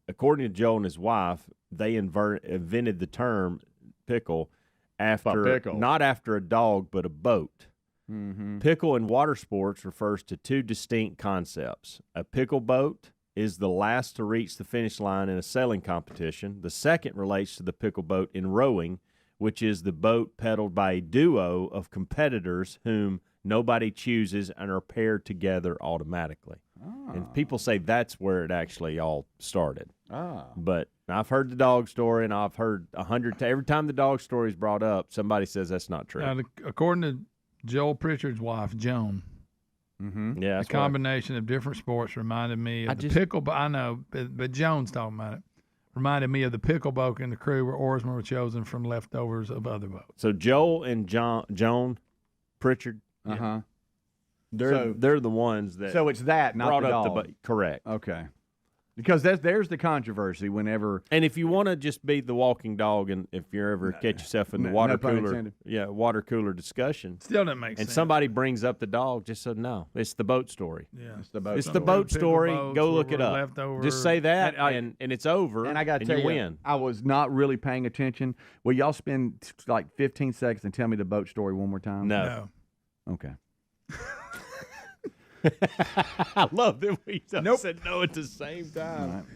According to Joel and his wife, they invented the term pickle not after a dog, but a boat. Mm-hmm. Pickle in water sports refers to two distinct concepts. A pickle boat is the last to reach the finish line in a sailing competition. The second relates to the pickle boat in rowing, which is the boat pedaled by a duo of competitors whom nobody chooses and are paired together automatically. And people say that's where it actually all started. But I've heard the dog story, and I've heard 100 every time the dog story is brought up, somebody says that's not true. Now, according to Joel Pritchard's wife, Joan, yeah, the combination of different sports reminded me of the pickle. I know, but Joan's talking about it. Reminded me of the pickle boat and the crew where oarsmen were chosen from leftovers of other boats. So Joel and Joan Pritchard, they're the ones that. So it's that, not brought the up dog. Correct. Okay. Because there's the controversy whenever. And if you want to just be the walking dog, and if you ever catch yourself in the water cooler discussion, still doesn't make sense. And somebody brings up the dog, just so no, it's the boat story. Yeah, it's the boat. It's the boat story. Go look it up. Just say that, and it's over. And I got to tell you, win. I was not really paying attention. Will y'all spend like 15 seconds and tell me the boat story one more time? No. Okay. I love that we said no at the same time.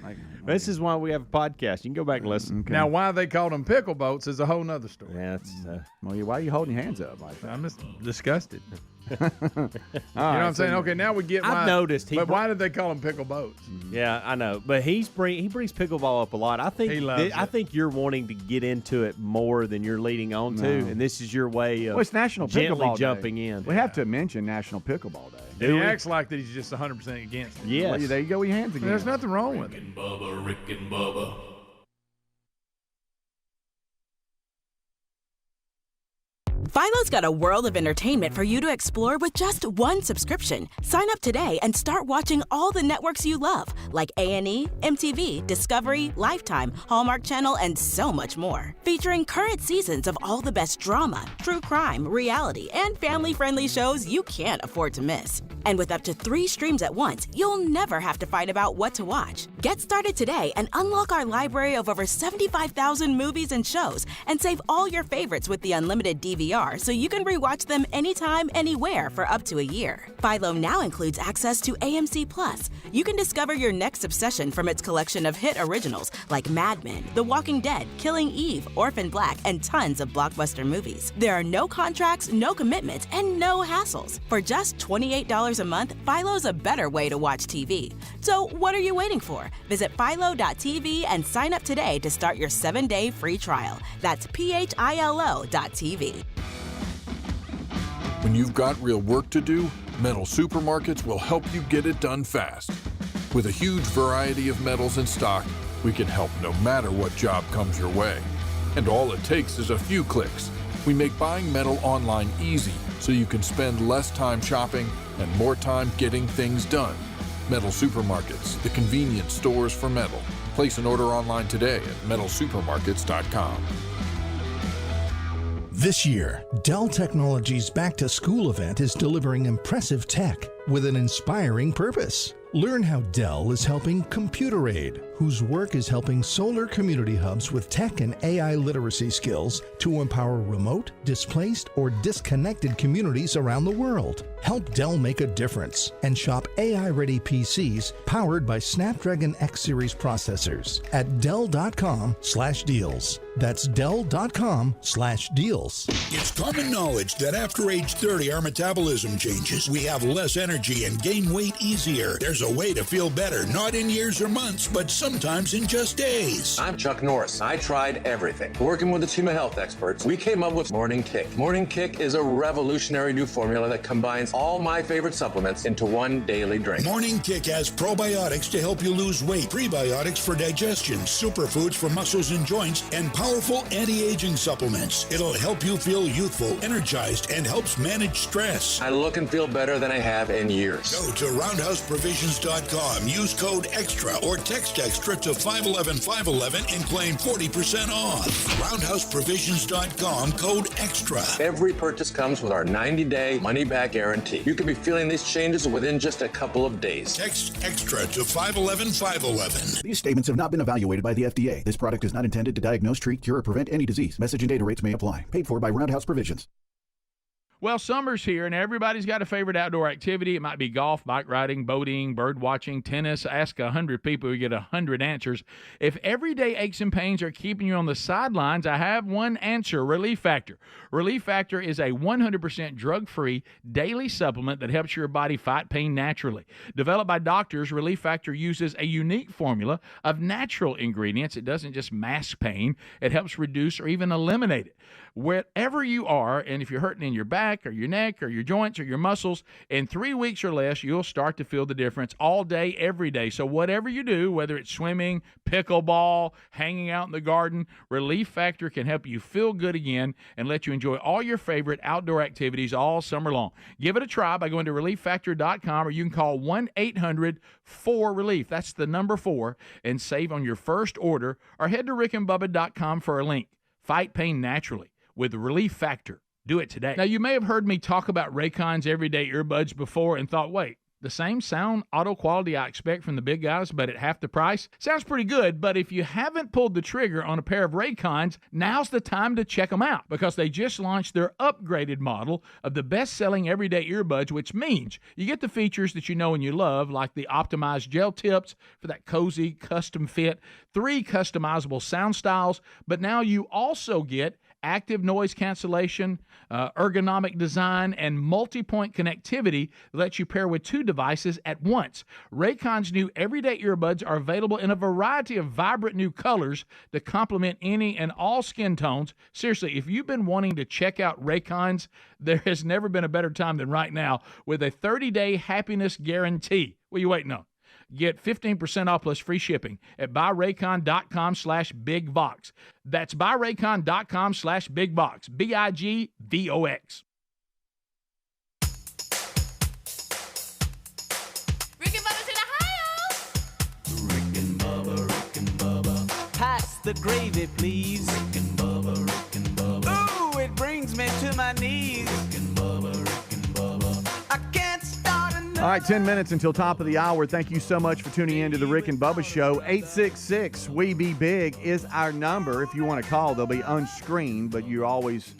This is why we have a podcast. You can go back and listen. Okay. Now, why they called them pickle boats is a whole nother story. Yeah, it's, why are you holding your hands up like that? I'm just disgusted. You know what I'm saying? Okay, now we get why. I've noticed. But why did they call them pickle boats? Yeah, I know. But he brings pickleball up a lot. I think I think you're wanting to get into it more than you're leading on to, and this is your way of it's National gently Pickleball jumping Day. in. We have to mention National Pickleball Day. He acts like that he's just 100% against it. Yes. Well, there you go with your hands again. There's nothing wrong with it. Rick and Bubba. Philo's got a world of entertainment for you to explore with just one subscription. Sign up today and start watching all the networks you love, like A&E, MTV, Discovery, Lifetime, Hallmark Channel, and so much more. Featuring current seasons of all the best drama, true crime, reality, and family-friendly shows you can't afford to miss. And with up to 3 streams at once, you'll never have to fight about what to watch. Get started today and unlock our library of over 75,000 movies and shows, and save all your favorites with the unlimited DVR so you can rewatch them anytime, anywhere for up to a year. Philo now includes access to AMC Plus. You can discover your next obsession from its collection of hit originals like Mad Men, The Walking Dead, Killing Eve, Orphan Black, and tons of blockbuster movies. There are no contracts, no commitments, and no hassles. For just $28 a month, Philo's a better way to watch TV. So what are you waiting for? Visit philo.tv and sign up today to start your 7-day free trial. That's philo.tv. When you've got real work to do, Metal Supermarkets will help you get it done fast. With a huge variety of metals in stock, we can help no matter what job comes your way. And all it takes is a few clicks. We make buying metal online easy so you can spend less time shopping and more time getting things done. Metal Supermarkets, the convenience stores for metal. Place an order online today at metalsupermarkets.com. This year, Dell Technologies Back to School event is delivering impressive tech with an inspiring purpose. Learn how Dell is helping Computer Aid, whose work is helping solar community hubs with tech and AI literacy skills to empower remote, displaced, or disconnected communities around the world. Help Dell make a difference and shop AI-ready PCs powered by Snapdragon X Series processors at Dell.com/deals. That's Dell.com/deals. It's common knowledge that after age 30, our metabolism changes. We have less energy and gain weight easier. There's a way to feel better, not in years or months, but sometimes in just days. I'm Chuck Norris. I tried everything. Working with a team of health experts, we came up with Morning Kick. Morning Kick is a revolutionary new formula that combines all my favorite supplements into one daily drink. Morning Kick has probiotics to help you lose weight, prebiotics for digestion, superfoods for muscles and joints, and powerful anti-aging supplements. It'll help you feel youthful, energized, and helps manage stress. I look and feel better than I have in years. Go to roundhouseprovisions.com, use code EXTRA or text EXTRA to 511-511 and claim 40% off. roundhouseprovisions.com, code EXTRA. Every purchase comes with our 90-day money-back guarantee. You can be feeling these changes within just a couple of days. Text EXTRA to 511-511. These statements have not been evaluated by the FDA. This product is not intended to diagnose, treat, cure, or prevent any disease. Message and data rates may apply. Paid for by Roundhouse Provisions. Well, summer's here, and everybody's got a favorite outdoor activity. It might be golf, bike riding, boating, bird watching, tennis. Ask 100 people, you get 100 answers. If everyday aches and pains are keeping you on the sidelines, I have one answer: Relief Factor. Relief Factor is a 100% drug-free daily supplement that helps your body fight pain naturally. Developed by doctors, Relief Factor uses a unique formula of natural ingredients. It doesn't just mask pain. It helps reduce or even eliminate it. Wherever you are, and if you're hurting in your back or your neck or your joints or your muscles, in 3 weeks or less, you'll start to feel the difference all day, every day. So whatever you do, whether it's swimming, pickleball, hanging out in the garden, Relief Factor can help you feel good again and let you enjoy all your favorite outdoor activities all summer long. Give it a try by going to ReliefFactor.com, or you can call 1-800-4RELIEF. That's the number 4, and save on your first order, or head to rickandbubba.com for a link. Fight pain naturally with Relief Factor. Do it today. Now, you may have heard me talk about Raycon's everyday earbuds before and thought, wait, the same sound auto quality I expect from the big guys, but at half the price? Sounds pretty good, but if you haven't pulled the trigger on a pair of Raycons, now's the time to check them out, because they just launched their upgraded model of the best-selling everyday earbuds, which means you get the features that you know and you love, like the optimized gel tips for that cozy custom fit, 3 customizable sound styles, but now you also get active noise cancellation, ergonomic design, and multi-point connectivity that lets you pair with 2 devices at once. Raycon's new everyday earbuds are available in a variety of vibrant new colors to complement any and all skin tones. Seriously, if you've been wanting to check out Raycon's, there has never been a better time than right now with a 30-day happiness guarantee. What are you waiting on? Get 15% off plus free shipping at buyraycon.com/bigvox. That's buyraycon.com/bigvox. BIGVOX. Rick and Bubba's in Ohio. Rick and Bubba. Pass the gravy, please. Rick and Bubba. Ooh, it brings me to my knees. Rick and Bubba. I can't start another. All right, 10 minutes until top of the hour. Thank you so much for tuning in to the Rick and Bubba Show. 866-WE-BE-BIG is our number. If you want to call, they'll be unscreened, but you're always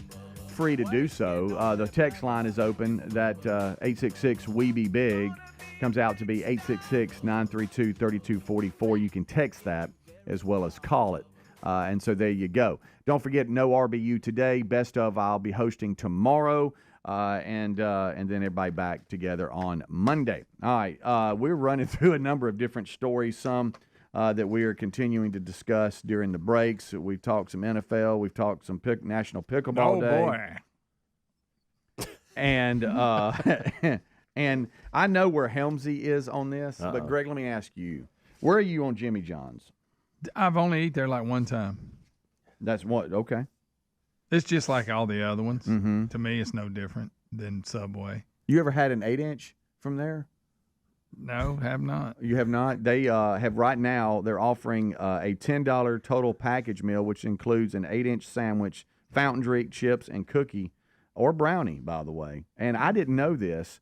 free to do so. The text line is open. That 866-WE-BE-BIG comes out to be 866-932-3244. You can text that as well as call it. And so there you go. Don't forget, no RBU today. Best of I'll be hosting tomorrow. And then everybody back together on Monday. All right, we're running through a number of different stories, some that we are continuing to discuss during the breaks. We've talked some NFL. We've talked some National Pickleball Day. Boy. And and I know where Helmsy is on this, but Greg, let me ask you, where are you on Jimmy John's? I've only eaten there like one time. That's what? Okay. It's just like all the other ones. Mm-hmm. To me, it's no different than Subway. You ever had an 8-inch from there? No, have not. You have not? They have right now, they're offering a $10 total package meal, which includes an 8-inch sandwich, fountain drink, chips, and cookie, or brownie, by the way. And I didn't know this,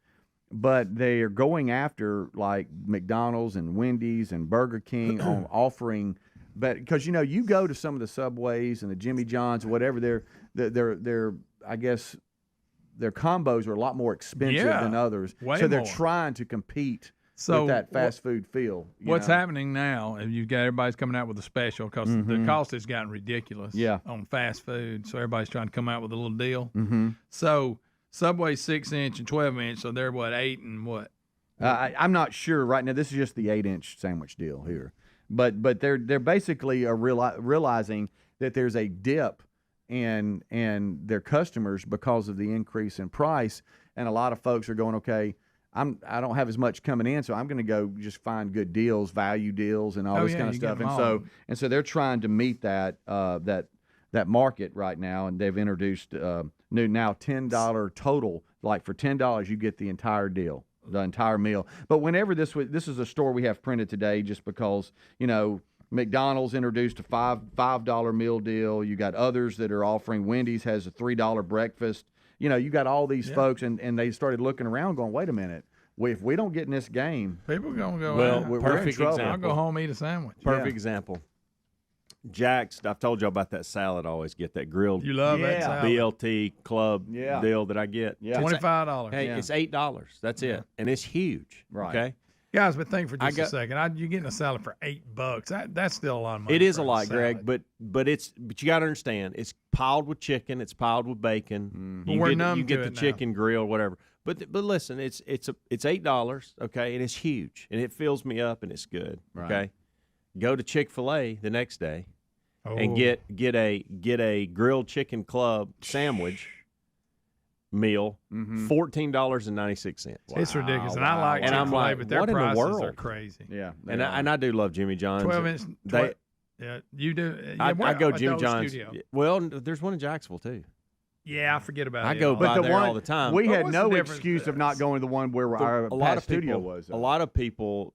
but they are going after like McDonald's and Wendy's and Burger King on offering. But because, you know, you go to some of the Subways and the Jimmy John's or whatever, they're I guess their combos are a lot more expensive than others. So they're trying to compete with that fast food feel. What's happening now, you've got everybody's coming out with a special because the cost has gotten ridiculous on fast food. So everybody's trying to come out with a little deal. Mm-hmm. So Subway's 6-inch and 12-inch, so they're what, 8 and what? I'm not sure right now. This is just the 8-inch sandwich deal here. But they're basically realizing that there's a dip in their customers because of the increase in price, and a lot of folks are going, okay, I don't have as much coming in, so I'm going to go just find good deals, value deals, and all this kind of stuff. And so they're trying to meet that market right now, and they've introduced new now $10 total. Like for $10, you get the entire deal. The entire meal. But whenever this is a store we have printed today just because, you know, McDonald's introduced a $5 meal deal. You got others that are offering. Wendy's has a $3 breakfast. You know, you got all these folks, and they started looking around going, wait a minute. If we don't get in this game, people are going to go, we're in trouble. I'll go home, eat a sandwich. Perfect example. Jack's, I've told you about that salad I always get, that grilled you love that salad. BLT club deal that I get. Yeah. $25. Hey, it's $8. That's it. And it's huge. Right. Okay? Guys, but think for just a second. You're getting a salad for $8. That's still a lot of money. It is a lot, Greg, but you got to understand, it's piled with chicken, it's piled with bacon. Mm-hmm. You get the chicken grill, whatever. But listen, it's $8, okay, and it's huge, and it fills me up, and it's good. Right. Okay, go to Chick-fil-A the next day. And get a grilled chicken club sandwich meal, $14.96. It's ridiculous, and I like Chick-fil-A, I'm like, but their what in the prices world? are crazy. Yeah, and I do love Jimmy John's. 12-inch. Yeah, you do. I go Jimmy Adult John's. Studio. Well, there's one in Jacksonville too. Yeah, I forget about it. I go by there all the time. We had no excuse of not going to the one where our past studio was. A lot of people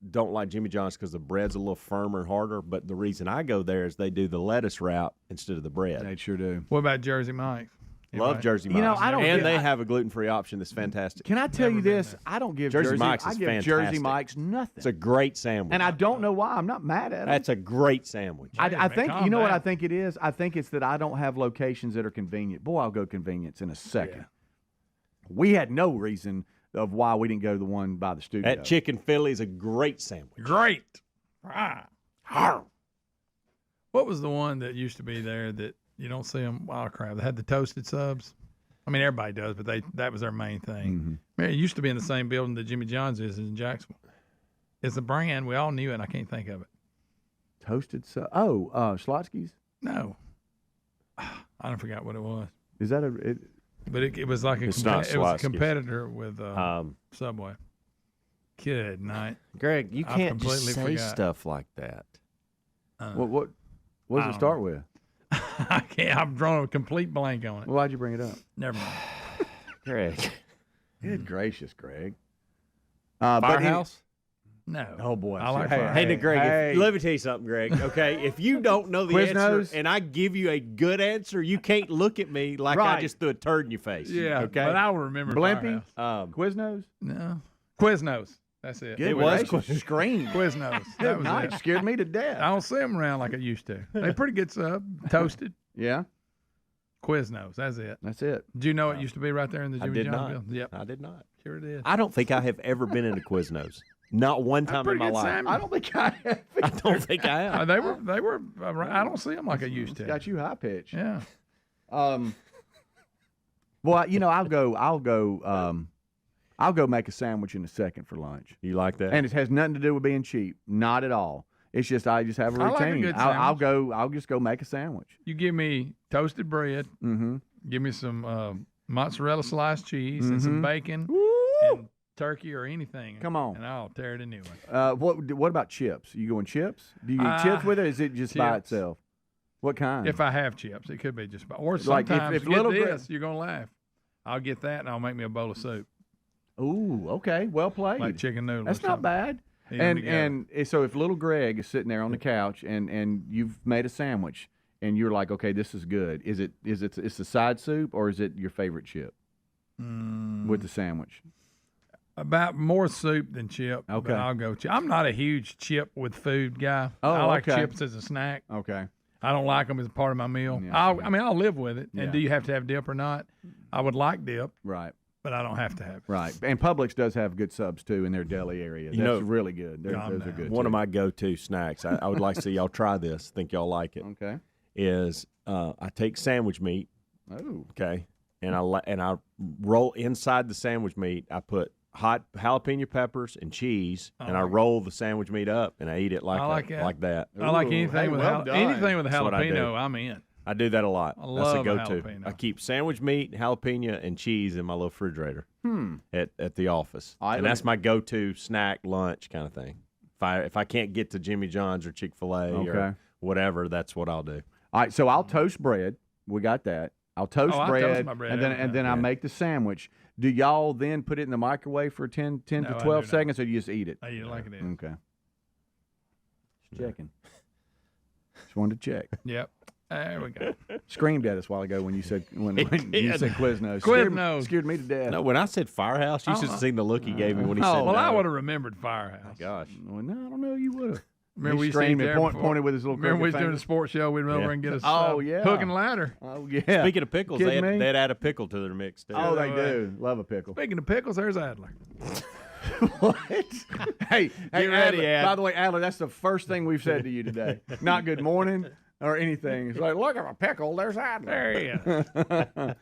don't like Jimmy John's because the bread's a little firmer and harder, but the reason I go there is they do the lettuce route instead of the bread. They sure do. What about Jersey Mike's? Love Jersey Mike's. You know, they have a gluten-free option that's fantastic. Can I tell you this? I don't give Jersey Mike's is fantastic. Jersey Mike's nothing. It's a great sandwich. And I don't know why. I'm not mad at it. That's a great sandwich. I think, you know what I think it is? I think it's that I don't have locations that are convenient. Boy, I'll go convenience in a second. Yeah. We had no reason of why we didn't go to the one by the studio. That chicken Philly is a great sandwich. Great. Ah. What was the one that used to be there that you don't see them? Oh, crap. They had the toasted subs. I mean, everybody does, but that was their main thing. Mm-hmm. Man, it used to be in the same building that Jimmy John's is in Jacksonville. It's a brand. We all knew it, and I can't think of it. Toasted sub? Oh, Schlotsky's? No. I don't forget what it was. Is that But it was like it was a competitor with Subway. Good night. Greg, you I can't just completely say forgot. stuff like that. What does it start with? I can't. I'm drawing a complete blank on it. Well, why'd you bring it up? Never mind. Greg. Good gracious, Greg. Firehouse? No. Oh, boy. I like Hey, Firehouse. Greg, let me tell you something, Greg, okay? If you don't know the answer and I give you a good answer, you can't look at me like I just threw a turd in your face. Yeah, okay? but I will remember Blimpy? Firehouse. Quiznos? No. Quiznos. That's it. It was scream. Quiznos. That was Night it. scared me to death. I don't see them around like I used to. They pretty good stuff. Toasted. Yeah. Quiznos. That's it. That's it. Did you know it used to be right there in the I Jimmy did John's not. building? Yep. I did not. Sure did. I don't think I have ever been in a Quiznos. Not one time in pretty my good life. salmon. I don't think I have. I don't think I have. They were. I don't see them like I used to. Got you high pitch. Yeah. Well, I'll go make a sandwich in a second for lunch. You like that? And it has nothing to do with being cheap. Not at all. It's just I just have a I like a routine. good I'll just go make a sandwich. You give me toasted bread. Mm-hmm. Give me some mozzarella sliced cheese and some bacon and turkey or anything. Come on. And I'll tear it a new one. What about chips? You going chips? Do you eat chips with it, or is it just by chips. itself? What kind? If I have chips, it could be just by. Or Like, sometimes if get little this, you're gonna laugh. I'll get that and I'll make me a bowl of soup. Ooh, okay, well played. Like chicken noodles. That's or not something. bad. Eat 'em And so if little Greg is sitting there on the couch and you've made a sandwich and you're like, okay, this is good. It's the side soup or is it your favorite chip with the sandwich? About more soup than chip. Okay. But I'll go chip. I'm not a huge chip with food guy. Oh, I like okay. chips as a snack. Okay. I don't like them as a part of my meal. Yeah. I'll live with it. Yeah. And do you have to have dip or not? I would like dip, Right. but I don't have to have it. Right. And Publix does have good subs too in their deli area. That's really good. Those are good. One too. of my go-to snacks, I would like to see y'all try this, think y'all like it, Okay. is I take sandwich meat, Oh. okay, and I roll inside the sandwich meat, I put hot jalapeno peppers and cheese, and I roll the sandwich meat up, and I eat it like I like that. like that. I like Ooh, anything hey, with well done. anything with a That's what I do. jalapeno. I'm in. I do that a lot. I That's a love a go-to. jalapeno. I keep sandwich meat, jalapeno, and cheese in my little refrigerator at the office, and that's my go-to snack lunch kind of thing. If I can't get to Jimmy John's or Chick-fil-A or whatever, that's what I'll do. All right, so I'll toast bread. We got that. I'll toast I bread, toast my bread and then every I make the sandwich. Do y'all then put it in the microwave for 10 No, to I 12 do seconds, or do you just eat it? I eat it like it is. Okay. Just checking. Just wanted to check. Yep. There we go. Screamed at us a while ago when you said when you said Quiznos. Quiznos. Scared me to death. No, when I said Firehouse, you should have seen the look he gave me when he said Well, no. I would have remembered Firehouse. Gosh. Well, no, I don't know. You would have. Remember we screamed seen and there pointed with his little. Remember we was crooked doing a finger? sports show. We'd run over and get us yeah. hook and ladder. Oh yeah. Speaking of pickles, Kidding me? they'd add a pickle to their mix too. Oh, they do. Love a pickle. Speaking of pickles, there's Adler. What? Hey, ready, Adler, Ad. by the way, Adler, that's the first thing we've said to you today. Not good morning or anything. It's like, look at a pickle. There's Adler. There he is.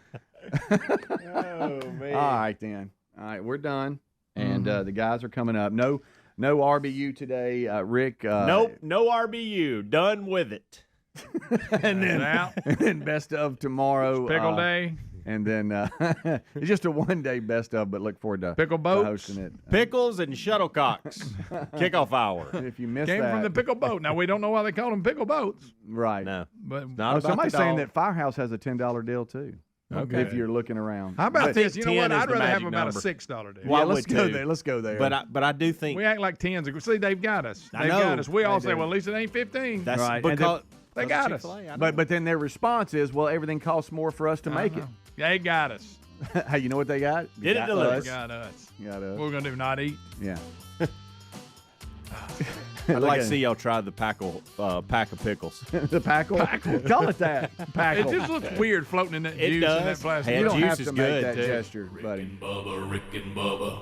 Oh man. All right, then. All right, we're done. And the guys are coming up. No RBU today. Rick. Nope, no RBU. Done with it. And then out. And then best of tomorrow. Pickle day. And then it's just a one-day best of, but look forward to Pickle boats. hosting it. Pickles and shuttlecocks. Kickoff hour. If you missed Came that, from the pickle boat. Now, we don't know why they call them pickle boats. right? No. But Not about Somebody's the saying dog. that Firehouse has a $10 deal too. Okay. If you're looking around. how about But- this? You know 10 what? is I'd the rather have magic about number. a $6 deal. Well, I let's would go too. there. Let's go there. But I do think We act like 10s. See, they've got us. I They've know. got us. We all They say, do. well, at least it ain't 15. that's Right. And because They got us. Chick-fil-A, I know. but then their response is, well, everything costs more for us to make it. They got us. Hey, you know what they got? Did it Got deliver. us. Got us. Got us. What we're going to do, not eat? Yeah. I'd like to at see y'all try the pack of pickles. the packle. Call it that. It Packle. just looks weird floating in that It juice does. in that plastic. Hey, You don't juice have is to make good, that too. gesture, buddy. Bubba, Rick and Bubba.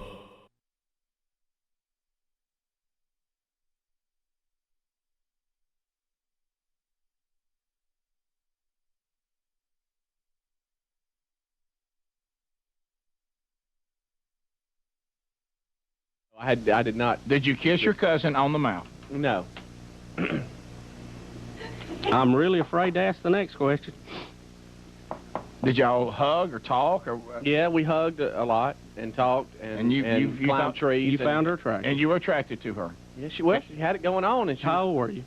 I did not. Did you kiss your cousin on the mouth? No. I'm really afraid to ask the next question. Did y'all hug or talk or? Yeah, we hugged a lot. and talked and you climbed trees. You found her attractive. And you were attracted to her. Yeah, she had it going on. And how old were you?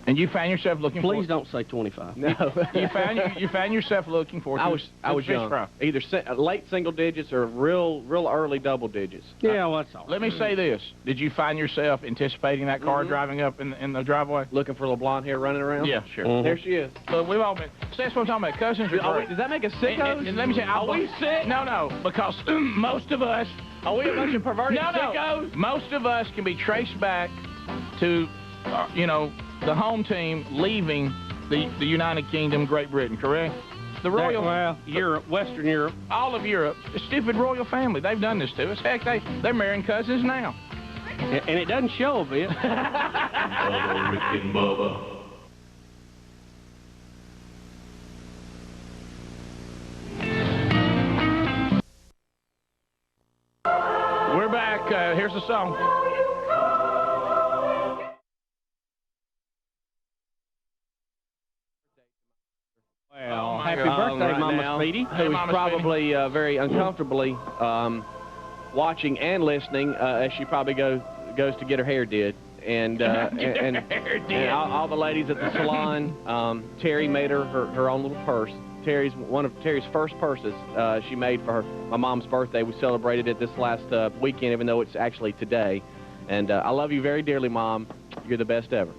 And you found yourself looking for... Please don't say 25. No. you found yourself looking for... I was young. Either late single digits or real early double digits. Yeah, well, that's all. Let me say this. Did you find yourself anticipating that car driving up in the driveway? Looking for a little blonde hair running around? Yeah, sure. There she is. So we've all been... See, that's what I'm talking about. Cousins are great. Does that make us sickos? And let me say, are we sick? No, because most of us... Are we a bunch of perverted sickos? No. Most of us can be traced back to, the home team leaving the United Kingdom, Great Britain, correct? The royal... Well, Europe, Western Europe. All of Europe. The stupid royal family. They've done this to us. Heck, they're marrying cousins now. And it doesn't show a bit. Bubba, Rick and Bubba. We're back. Here's the song. Well, happy birthday, Mama Speedy. Who is probably very uncomfortably watching and listening as she probably goes to get her hair did. And all the ladies at the salon, Terry made her own little purse. One of Terry's first purses she made for my mom's birthday. We celebrated it this last weekend, even though it's actually today. And I love you very dearly, Mom. You're the best ever.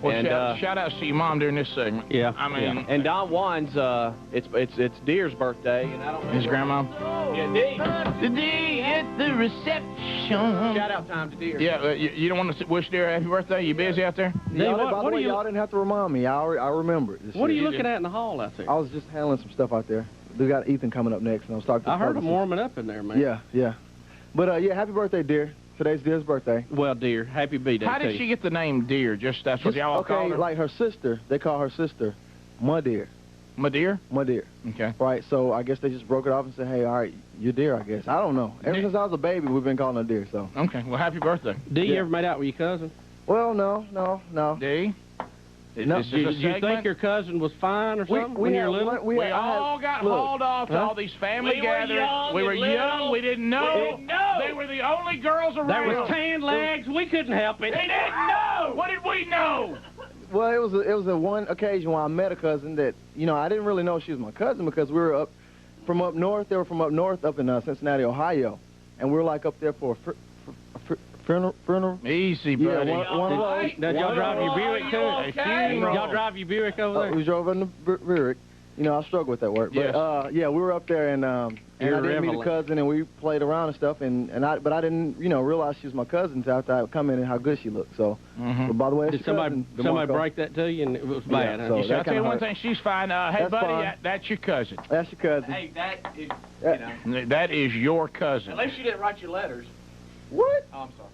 Well, and shout out to your mom during this segment. Yeah, I mean, yeah. And Don Juan's it's Deer's birthday, and I don't know his grandma. Yeah, D. D at the reception. Shout out time to Deer. Yeah, you don't want to wish Deer a happy birthday? You busy out there? By the way, y'all didn't have to remind me. I remember it. What are you looking at in the hall out there? I was just handling some stuff out there. We got Ethan coming up next, and I was talking to I heard him warming up in there, man. Yeah. But yeah, happy birthday, Deer. Today's Deer's birthday. Well, Deer, happy B-Day. How did she get the name Deer? Just that's what y'all call her? Okay, like her sister. They call her sister Ma Deer. Ma Deer? Ma Deer. Okay. Right, so I guess they just broke it off and said, hey, all right, you're Deer, I guess. I don't know. Ever since I was a baby, we've been calling her Deer, so. Okay, well, happy birthday. D, you ever made out with your cousin? Well, no. D? No. Did you think your cousin was fine or something when you were little? We all got hauled off to all these family gatherings. We were young. We didn't know. They were the only girls around. There was tan legs. We couldn't help it. They didn't know. What did we know? Well, it was a one occasion when I met a cousin that, I didn't really know she was my cousin because we were from up north. They were from up north up in Cincinnati, Ohio. And we were like up there for a funeral. Easy, buddy. Yeah, Did y'all drive your Buick too? Okay. Y'all drive your Buick over there? We drove in the Buick. I struggle with that word. But yeah, we were up there and I didn't meet a cousin and we played around and stuff but I didn't realize she was my cousin until after I come in and how good she looked. So, but by the way, did somebody break that to you and it was bad? Yeah, huh? so I'll tell you one thing. She's fine. Hey, buddy, that's your cousin. That's your cousin. Hey, that is that is your cousin. At least you didn't write your letters. What? Oh, I'm sorry.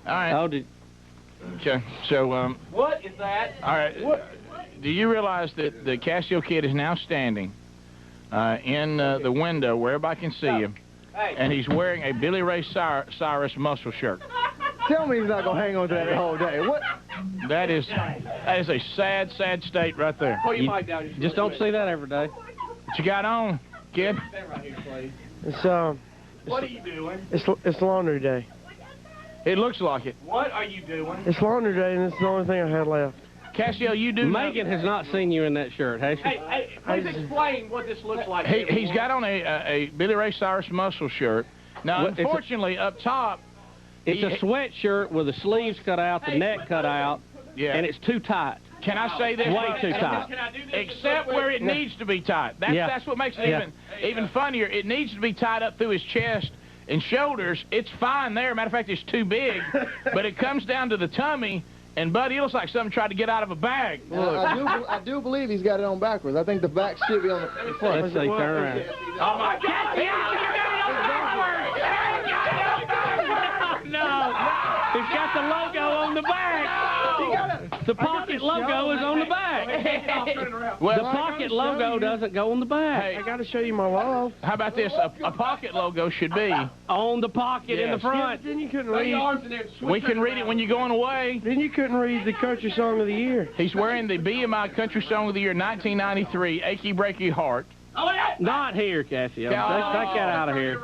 All right. Oh, did. Okay. So What is that? All right. What? Do you realize that the Casio kid is now standing in the window where everybody can see him, and he's wearing a Billy Ray Cyrus muscle shirt? Tell me he's not gonna hang on to that the whole day. What? That is a sad state right there. Pull your mic down. Just don't see that every day. What you got on, kid? Stand right here, please. It's What are you doing? It's laundry day. It looks like it. What are you doing? It's laundry day, and it's the only thing I had left. Casio, you do. Megan has not seen you in that shirt, has she? Hey, please explain what this looks like. He's got on a Billy Ray Cyrus muscle shirt. Now, unfortunately, up top, it's a sweatshirt with the sleeves cut out, the neck cut out, and it's too tight. Can I say this? Way too tight. Except where it needs to be tight. That's what makes it even funnier. It needs to be tied up through his chest and shoulders. It's fine there. Matter of fact, it's too big. But it comes down to the tummy, and Buddy, it looks like something tried to get out of a bag. I do believe he's got it on backwards. I think the back should be on the front. Let's see, turn around. Oh, my God! No! It's got the logo on the back! The pocket logo is on the back! Well, the pocket logo doesn't go on the back. Hey, I got to show you my wall. How about this? A pocket logo should be on the pocket in the front. Then you couldn't read. We can read it when you're going away. Then you couldn't read the country song of the year. He's wearing the BMI Country Song of the Year 1993, Achy Breaky Heart. Not here, Cassio. Take that out of here.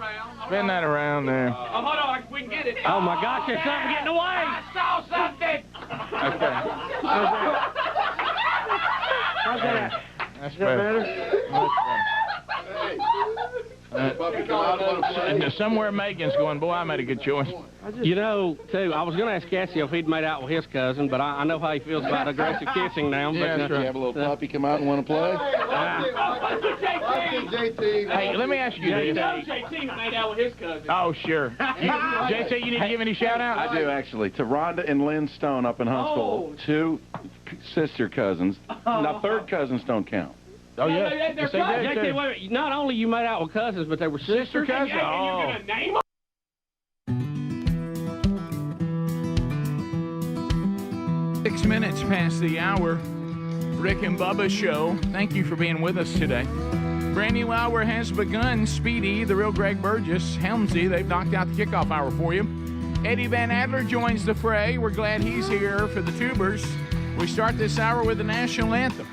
Spin that around there. Oh, hold on. We can get it. Oh, my gosh. There's something getting away. I saw something. Okay. How's that? That's better. Somewhere Megan's going, boy, I made a good choice. You know, too, I was going to ask Cassio if he'd made out with his cousin, but I know how he feels about aggressive kissing now. Yeah, but, that's right. You have a little puppy come out and want to play? Hey, let me ask you this. JT made out with his cousin. Oh, sure. JT, you need to give any shout-outs? I do, actually. To Rhonda and Lynn Stone up in Huntsville. 2 sister cousins. Now, third cousins don't count. Oh, yeah. They're Yes, they did, JT, too. wait a minute. Not only you made out with cousins, but they were sisters. cousins. Oh. 6 minutes past the hour. Rick and Bubba show. Thank you for being with us today. Brand new hour has begun. Speedy, the real Greg Burgess, Helmsy, they've knocked out the kickoff hour for you. Eddie Van Adler joins the fray. We're glad he's here for the tubers. We start this hour with the national anthem.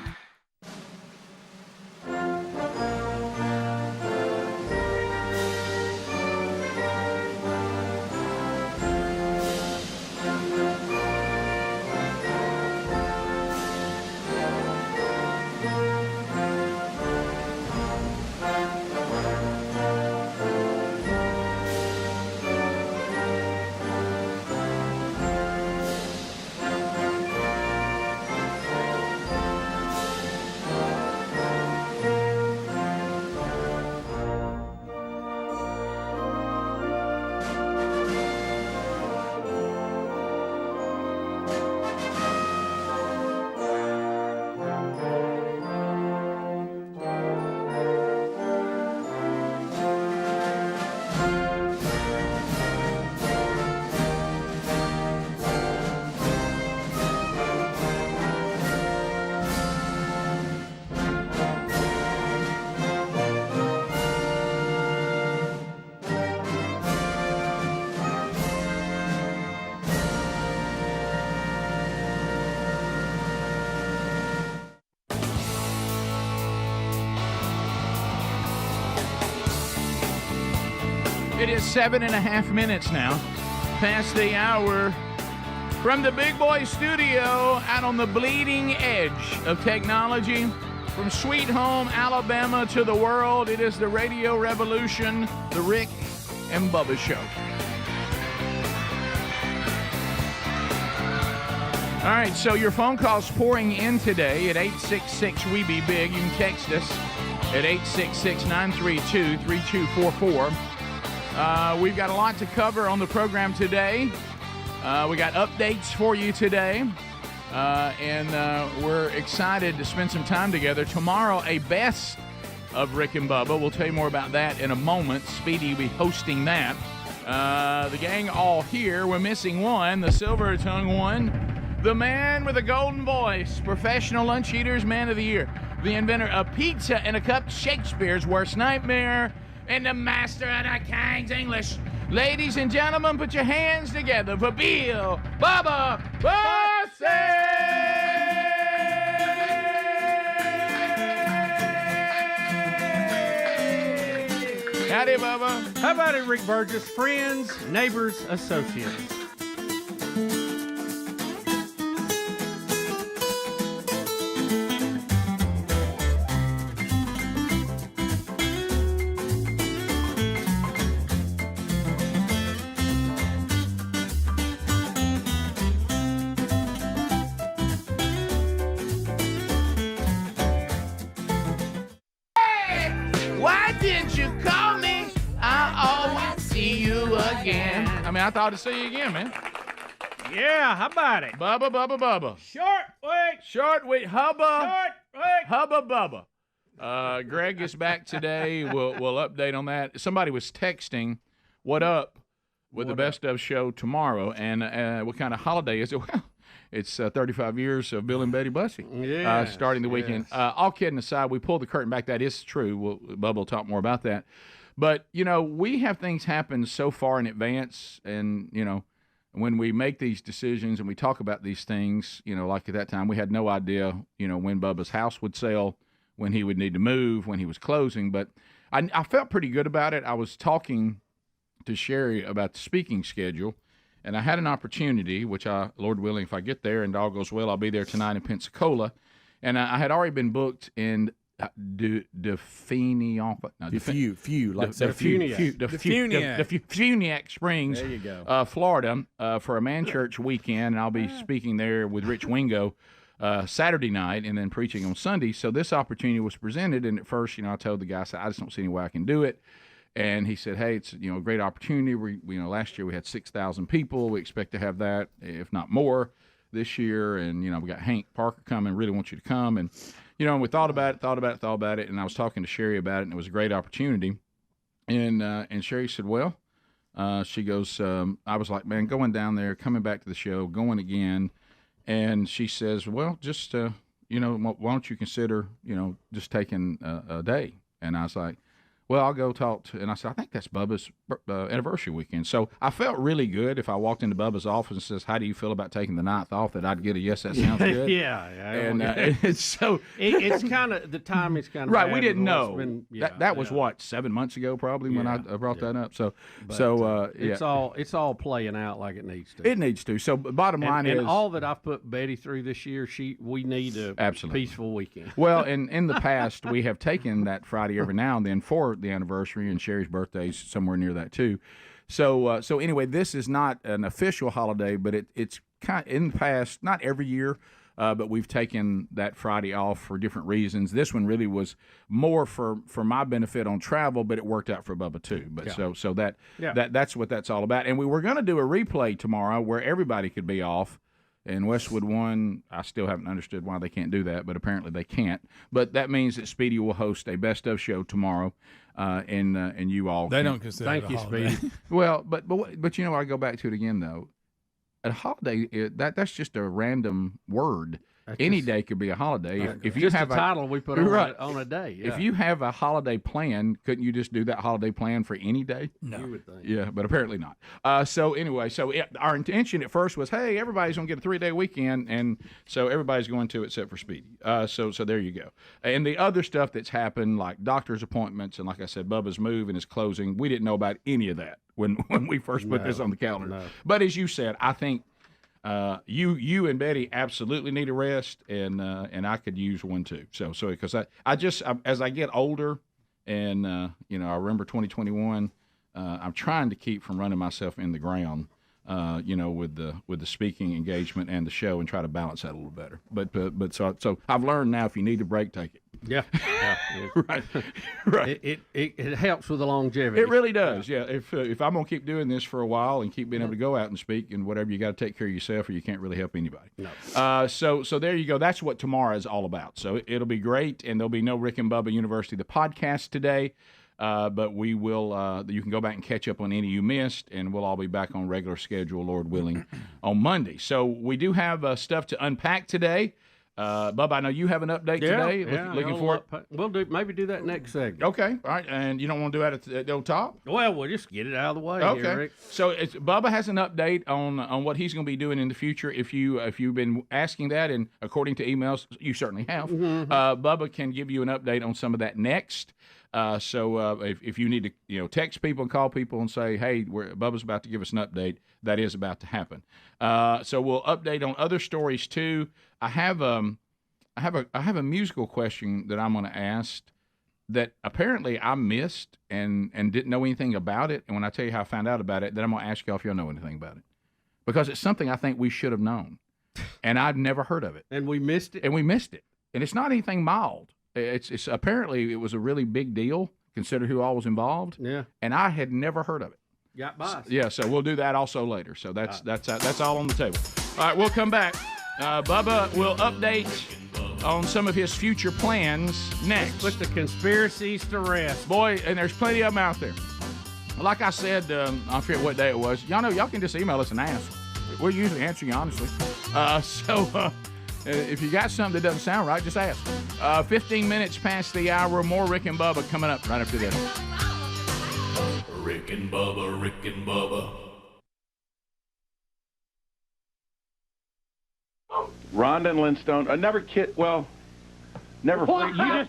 It is 7.5 minutes now past the hour from the Big Boy Studio out on the bleeding edge of technology. From Sweet Home, Alabama to the world, it is the radio revolution, the Rick and Bubba Show. All right, so your phone calls pouring in today at 866-WE-BE-BIG. You can text us at 866-932-3244. We've got a lot to cover on the program today. We got updates for you today, and we're excited to spend some time together. Tomorrow, a best of Rick and Bubba. We'll tell you more about that in a moment. Speedy will be hosting that. The gang all here. We're missing one, the silver-tongued one, the man with a golden voice, professional lunch eaters, man of the year, the inventor of pizza and a cup, Shakespeare's worst nightmare, and the master of the King's English. Ladies and gentlemen, put your hands together for Bill Bubba Bussey! Howdy, Bubba. How about it, Rick Burgess? Friends, neighbors, associates. Why didn't you call me? I always see you again. I mean, I thought I'd see you again, man. Yeah, how about it? Bubba, Bubba, Bubba. Short week. Short week. Hubba. Short week. Hubba, Bubba. Greg is back today. We'll update on that. Somebody was texting, what up, with the Best of show tomorrow. And what kind of holiday is it? Well, it's 35 years of Bill and Betty Bussey starting the weekend. All kidding aside, we pulled the curtain back. That is true. Bubba will talk more about that. But, you know, we have things happen so far in advance. And, you know, when we make these decisions and we talk about these things, you know, like at that time, we had no idea, you know, when Bubba's house would sell. when he would need to move, when he was closing. But I felt pretty good about it. I was talking to Sherry about the speaking schedule, and I had an opportunity, which Lord willing, if I get there and all goes well, I'll be there tonight in Pensacola. And I had already been booked in the Funiac Springs, there you go. Florida, for a man church weekend, and I'll be speaking there with Rich Wingo Saturday night and then preaching on Sunday. So this opportunity was presented, and at first, I told the guy, I said, I just don't see any way I can do it. And he said, hey, it's a great opportunity. Last year we had 6,000 people. We expect to have that, if not more, this year. And we got Hank Parker coming. Really want you to come. And and we thought about it. And I was talking to Sherry about it, and it was a great opportunity. And Sherry said, well, she goes, I was like, man, going down there, coming back to the show, going again. And she says, well, just why don't you consider just taking a day? And I was like, well, I'll go talk to, and I said, I think that's Bubba's anniversary weekend. So I felt really good if I walked into Bubba's office and says, how do you feel about taking the 9th off, that I'd get a yes, that sounds good. Yeah. And it's so. It's kind of, the time is kind of. Right, we didn't know. That was yeah. what, 7 months ago probably when I brought that up. So, it's all playing out like it needs to. It needs to. So bottom line is. And all that I've put Betty through this year, we need a peaceful weekend. Well, and in the past, we have taken that Friday every now and then for the anniversary, and Sherry's birthday's somewhere near that too. So anyway, this is not an official holiday, but it's kind of in the past, not every year, but we've taken that Friday off for different reasons. This one really was more for my benefit on travel, but it worked out for Bubba too. But so that's what that's all about. And we were going to do a replay tomorrow where everybody could be off. And Westwood One, I still haven't understood why they can't do that, but apparently they can't. But that means that Speedy will host a best of show tomorrow, and you all. They don't consider. Thank you, Speedy. Well, but I go back to it again though. A holiday that's just a random word. Any day could be a holiday. If you have a title we put on a day. Yeah. If you have a holiday plan, couldn't you just do that holiday plan for any day? No. You would think. Yeah, but apparently not. So anyway, our intention at first was, hey, everybody's going to get a 3-day weekend, and so everybody's going to except for Speedy. So there you go. And the other stuff that's happened, like doctor's appointments, and like I said, Bubba's move and his closing, we didn't know about any of that when we first put this on the calendar. No. But as you said, I think you and Betty absolutely need a rest, and I could use one too. So because I just as I get older, and I remember 2021, I'm trying to keep from running myself in the ground, with the speaking engagement and the show, and try to balance that a little better. But so I've learned now, if you need a break, take it. Yeah. Right. It helps with the longevity. It really does. Yeah. If I'm gonna keep doing this for a while and keep being able to go out and speak and whatever, you got to take care of yourself, or you can't really help anybody. No. So there you go. That's what tomorrow is all about. So it'll be great, and there'll be no Rick and Bubba University the podcast today. But we will. You can go back and catch up on any you missed, and we'll all be back on regular schedule, Lord willing, on Monday. So we do have stuff to unpack today. Bubba, I know you have an update today. Looking forward. We'll do that next segment. Okay, all right. And you don't want to do that at the top? Well, we'll just get it out of the way. Okay. Here, Rick. So Bubba has an update on what he's going to be doing in the future. If you've been asking that, and according to emails, you certainly have. Mm-hmm. Bubba can give you an update on some of that next. So if you need to text people and call people and say, hey, Bubba's about to give us an update, that is about to happen. So we'll update on other stories too. I have a musical question that I'm going to ask that apparently I missed and didn't know anything about it. And when I tell you how I found out about it, then I'm going to ask y'all if y'all know anything about it, because it's something I think we should have known, and I'd never heard of it. And we missed it. And it's not anything mild. It's apparently it was a really big deal, consider who all was involved. Yeah. And I had never heard of it. Got by. Yeah, so we'll do that also later. So that's all on the table. All right, we'll come back. Bubba will update on some of his future plans next. Put the conspiracies to rest. Boy, and there's plenty of them out there. Like I said, I forget what day it was. Y'all can just email us and ask. We'll usually answer you honestly. If you got something that doesn't sound right, just ask. 15 minutes past the hour. More Rick and Bubba coming up right after this. Rick and Bubba, Rick and Bubba. Rhonda and Lindstone, another kid. Well, Never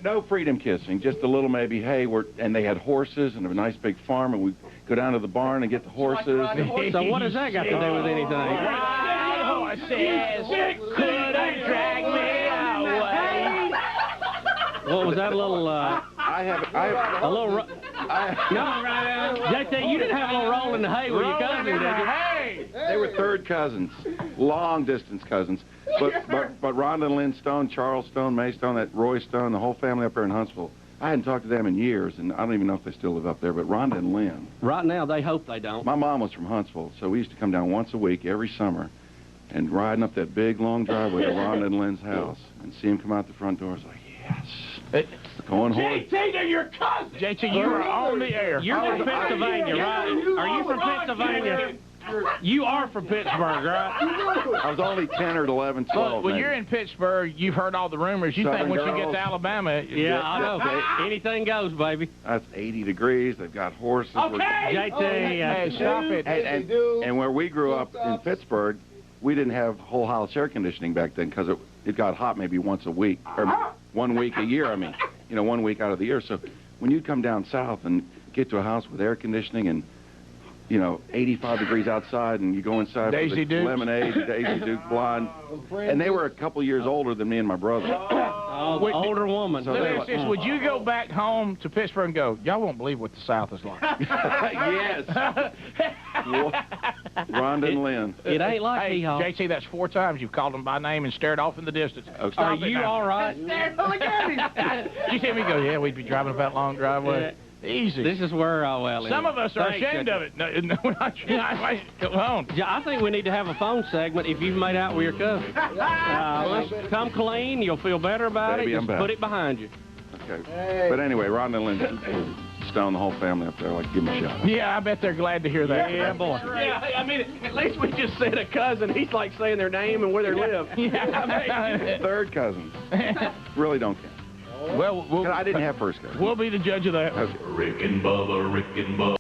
no freedom kissing, just a little maybe, hey, and they had horses and a nice big farm, and we'd go down to the barn and get the horses. So what does that got to do with anything? Horses couldn't drag me away. What was that a little, I have a little, no, JT, you didn't have a little roll in the hay with your cousin, did you? Hey! They were third cousins, long distance cousins. But Rhonda and Lynn Stone, Charles Stone, May Stone, that Roy Stone, the whole family up there in Huntsville, I hadn't talked to them in years, and I don't even know if they still live up there, but Rhonda and Lynn. Right now, they hope they don't. My mom was from Huntsville, so we used to come down once a week every summer and riding up that big, long driveway to Rhonda and Lynn's house and see them come out the front door. I was like, yes. Going home. JT, they're your cousins. JT, you are on the air. You're from Pennsylvania, right? Are you from Pennsylvania? You are from Pittsburgh, right? I was only 10 or 11, 12. Look, when you're in Pittsburgh, you've heard all the rumors. You think once you get to Alabama... Yeah, I know. Anything goes, baby. That's 80 degrees. They've got horses. Okay! JT, hey, stop it. And where we grew up in Pittsburgh, we didn't have whole house air conditioning back then because it got hot maybe once a week, or 1 week a year, I mean. 1 week out of the year. So when you'd come down south and get to a house with air conditioning and 85 degrees outside, and you go inside Daisy with Dukes. Lemonade, Daisy Duke blonde, and they were a couple years older than me and my brother. Older woman. So would you go back home to Pittsburgh and go, y'all won't believe what the South is like? Yes. Rhonda and Lynn. It ain't like hey, Hee-Haw. JT, that's 4 times you've called them by name and stared off in the distance. Okay. Are you all right? You see me go, yeah, we'd be driving up that long driveway. Yeah. Easy. This is where some of us are ashamed of it. No, we're not. Come on. I think we need to have a phone segment if you've made out with your cousin. Come clean. You'll feel better about Baby, it. I'm Just back. put it behind you. Okay. Hey. But anyway, Rhonda and Lynn Stone, the whole family up there, like, give them a shout. Yeah, I bet they're glad to hear that. Yeah, boy. Yeah, I mean, at least we just said a cousin. He's like saying their name and where they live. Yeah. Third cousins. Really don't care. Well, I didn't have first cousins. We'll be the judge of that. Okay. Rick and Bubba.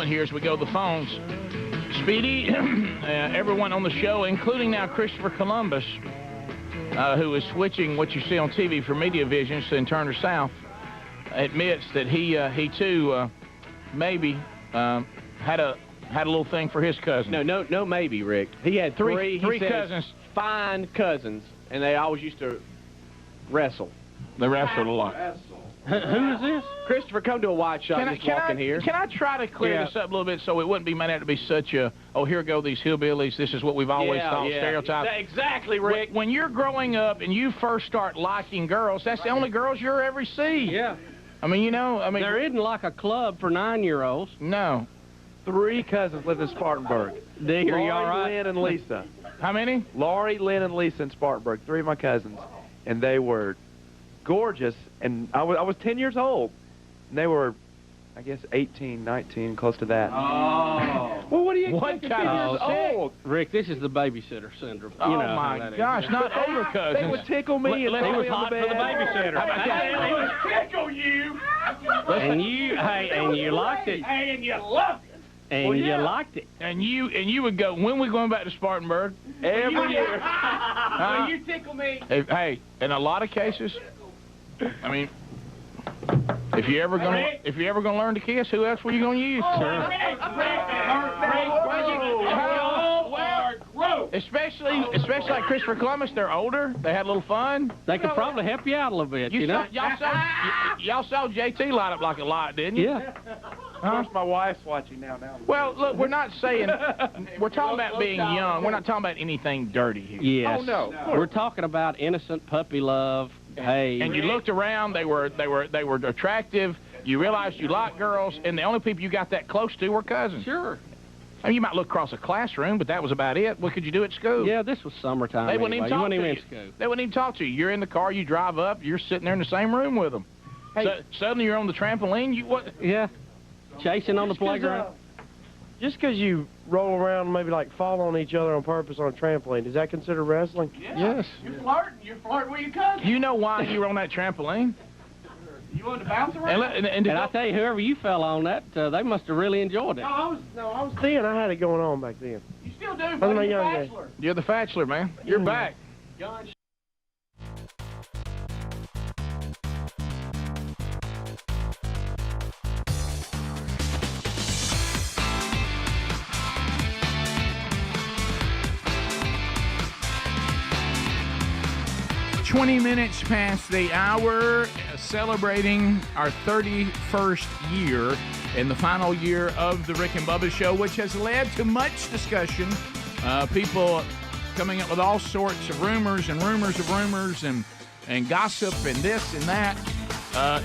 Here as we go to the phones. Speedy, everyone on the show, including now Christopher Columbus, who is switching what you see on TV for Media Visions in Turner South, admits that he too maybe had a little thing for his cousin. No, maybe, Rick. He had three cousins, fine cousins, and they always used to wrestle. They wrestled a lot. Who is this? Christopher, come to a wide shot just walking here. Can I try to clear this up a little bit so it wouldn't be made out to be such a, oh, here go these hillbillies, this is what we've always thought, stereotypes. Exactly, Rick. When you're growing up and you first start liking girls, that's the only girls you'll ever see. Yeah. I mean, there isn't like a club for 9-year-olds. No. 3 cousins live in Spartanburg. Are you all right? Lynn, and Lisa. How many? Laurie, Lynn, and Lisa in Spartanburg. 3 of my cousins. And they were gorgeous. And I was 10 years old. And they were, I guess, 18, 19, close to that. Oh. Well, what do you What think? kind of old? Rick, this is the babysitter syndrome. Oh, you know my gosh, not older cousins. They would tickle me and let he me was on hot the for the bed. babysitter. He would tickle you. And you liked it. And you loved it. And you liked it. And you would go, when we going back to Spartanburg? Every year. Will you tickle me? Hey, in a lot of cases, I mean, if you ever gonna learn to kiss, who else were you gonna use? Especially like Christopher Columbus, they're older. They had a little fun. They could probably help you out a little bit, you know? Y'all saw JT light up like a light, didn't you? Yeah. Huh? My wife's watching now. Well, look, we're not saying, we're talking about being young. We're not talking about anything dirty here. Yes. Oh, no. We're talking about innocent puppy love. Hey. And you looked around, they were attractive. You realized you liked girls, and the only people you got that close to were cousins. Sure. I mean, you might look across a classroom, but that was about it. What could you do at school? Yeah, this was summertime. They wouldn't even talk to you. in school. They wouldn't even talk to you. You're in the car, you drive up, you're sitting there in the same room with them. Hey. So, suddenly you're on the trampoline. Yeah. Chasing on the playground. Just because you roll around and maybe like fall on each other on purpose on a trampoline, is that considered wrestling? Yes. You're flirting with your cousin. You know why you were on that trampoline? You wanted to bounce around? And I tell you, whoever you fell on that, they must have really enjoyed it. I was then. I had it going on back then. You still do, I was but my you're young days. bachelor. You're the bachelor, man. You're back. John. 20 minutes past the hour, celebrating our 31st year in the final year of the Rick and Bubba Show, which has led to much discussion. People coming up with all sorts of rumors and gossip and this and that.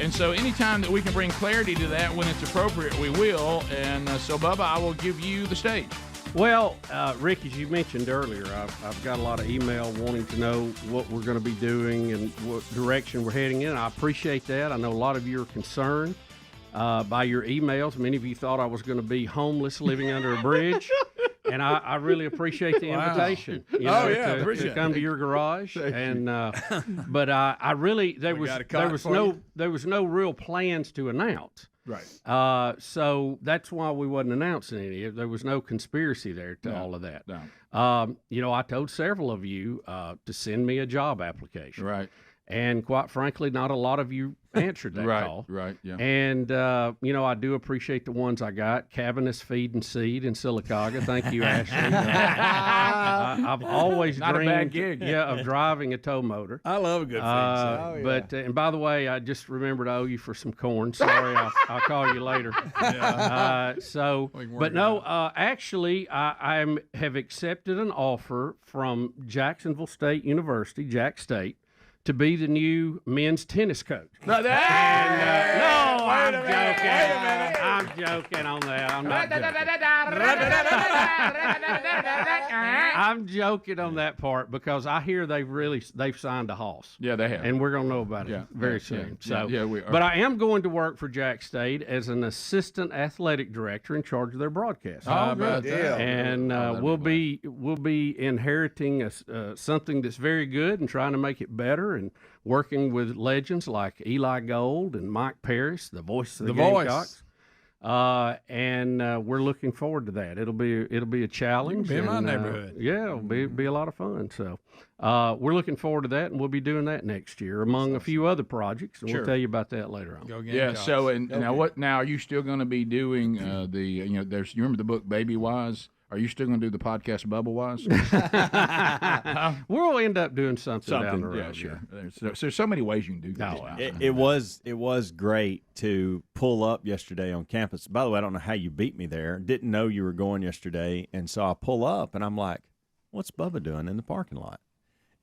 And so anytime that we can bring clarity to that when it's appropriate, we will. And so, Bubba, I will give you the stage. Well, Rick, as you mentioned earlier, I've got a lot of email wanting to know what we're going to be doing and what direction we're heading in. I appreciate that. I know a lot of you are concerned by your emails. Many of you thought I was going to be homeless living under a bridge. And I really appreciate the invitation. To come to your garage. And but I really there was no real plans to announce. Right. So that's why we wasn't announcing any. There was no conspiracy there to all of that. No. I told several of you to send me a job application. Right. And quite frankly, not a lot of you answered that call. Right, yeah. And, I do appreciate the ones I got. Cavernous Feed and Seed in Sylacauga. Thank you, Ashley. I've always not dreamed a bad gig. of driving a tow motor. I love a good feed. But and by the way, I just remembered I owe you for some corn. Sorry, I'll call you later. Actually, I have accepted an offer from Jacksonville State University, Jack State, to be the new men's tennis coach. I'm joking on that. I'm not I'm joking on that part because I hear they've signed a hoss. Yeah, they have. And we're going to know about it very soon. We are. But I am going to work for Jack State as an assistant athletic director in charge of their broadcast. And we'll be inheriting something that's very good and trying to make it better and working with legends like Eli Gold and Mike Parrish, the voice of the Gamecocks. And we're looking forward to that. It'll be a challenge. Be in my neighborhood. It'll be a lot of fun. So we're looking forward to that, and we'll be doing that next year among a few other projects. And we'll tell you about that later on. Yeah. So now are you still going to be doing you remember the book Baby Wise? Are you still going to do the podcast Bubba Wise? We'll end up doing something down the road. Yeah, sure. There's so many ways you can do that. It was great to pull up yesterday on campus. By the way, I don't know how you beat me there. Didn't know you were going yesterday, and so I pull up, and I'm like, "What's Bubba doing in the parking lot?"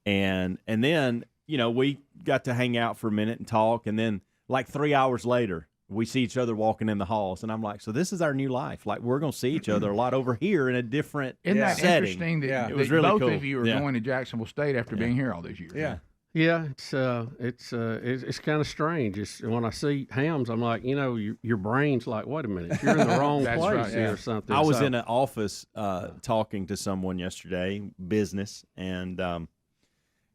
And then we got to hang out for a minute and talk, and then like 3 hours later, we see each other walking in the halls, and I'm like, so this is our new life. Like, we're going to see each other a lot over here in a different Isn't that setting. interesting that, it was really both cool. of you are going to Jacksonville State after being here all these years? Yeah, it's kind of strange. When I see Helms, I'm like, your brain's like, wait a minute, you're in the wrong place here or something. I was in an office talking to someone yesterday, business, and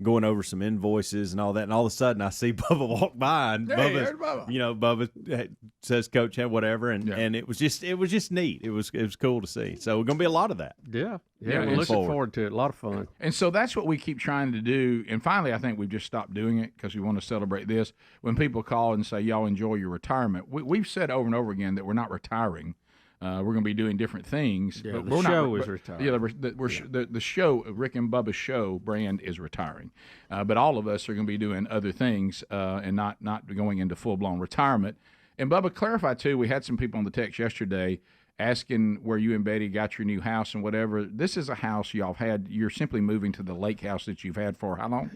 going over some invoices and all that, and all of a sudden I see Bubba walk by, and Bubba says Coach had whatever, and it was just neat. It was cool to see. So we're gonna be a lot of that. Yeah, we're looking forward to it. A lot of fun. And so that's what we keep trying to do. And finally, I think we've just stopped doing it because we want to celebrate this. When people call and say y'all enjoy your retirement, we've said over and over again that we're not retiring. We're going to be doing different things. Yeah, but the show is retiring. Yeah, the show, Rick and Bubba's show brand is retiring. But all of us are going to be doing other things and not going into full-blown retirement. And Bubba, clarify, too, we had some people on the text yesterday asking where you and Betty got your new house and whatever. This is a house y'all had. You're simply moving to the lake house that you've had for how long?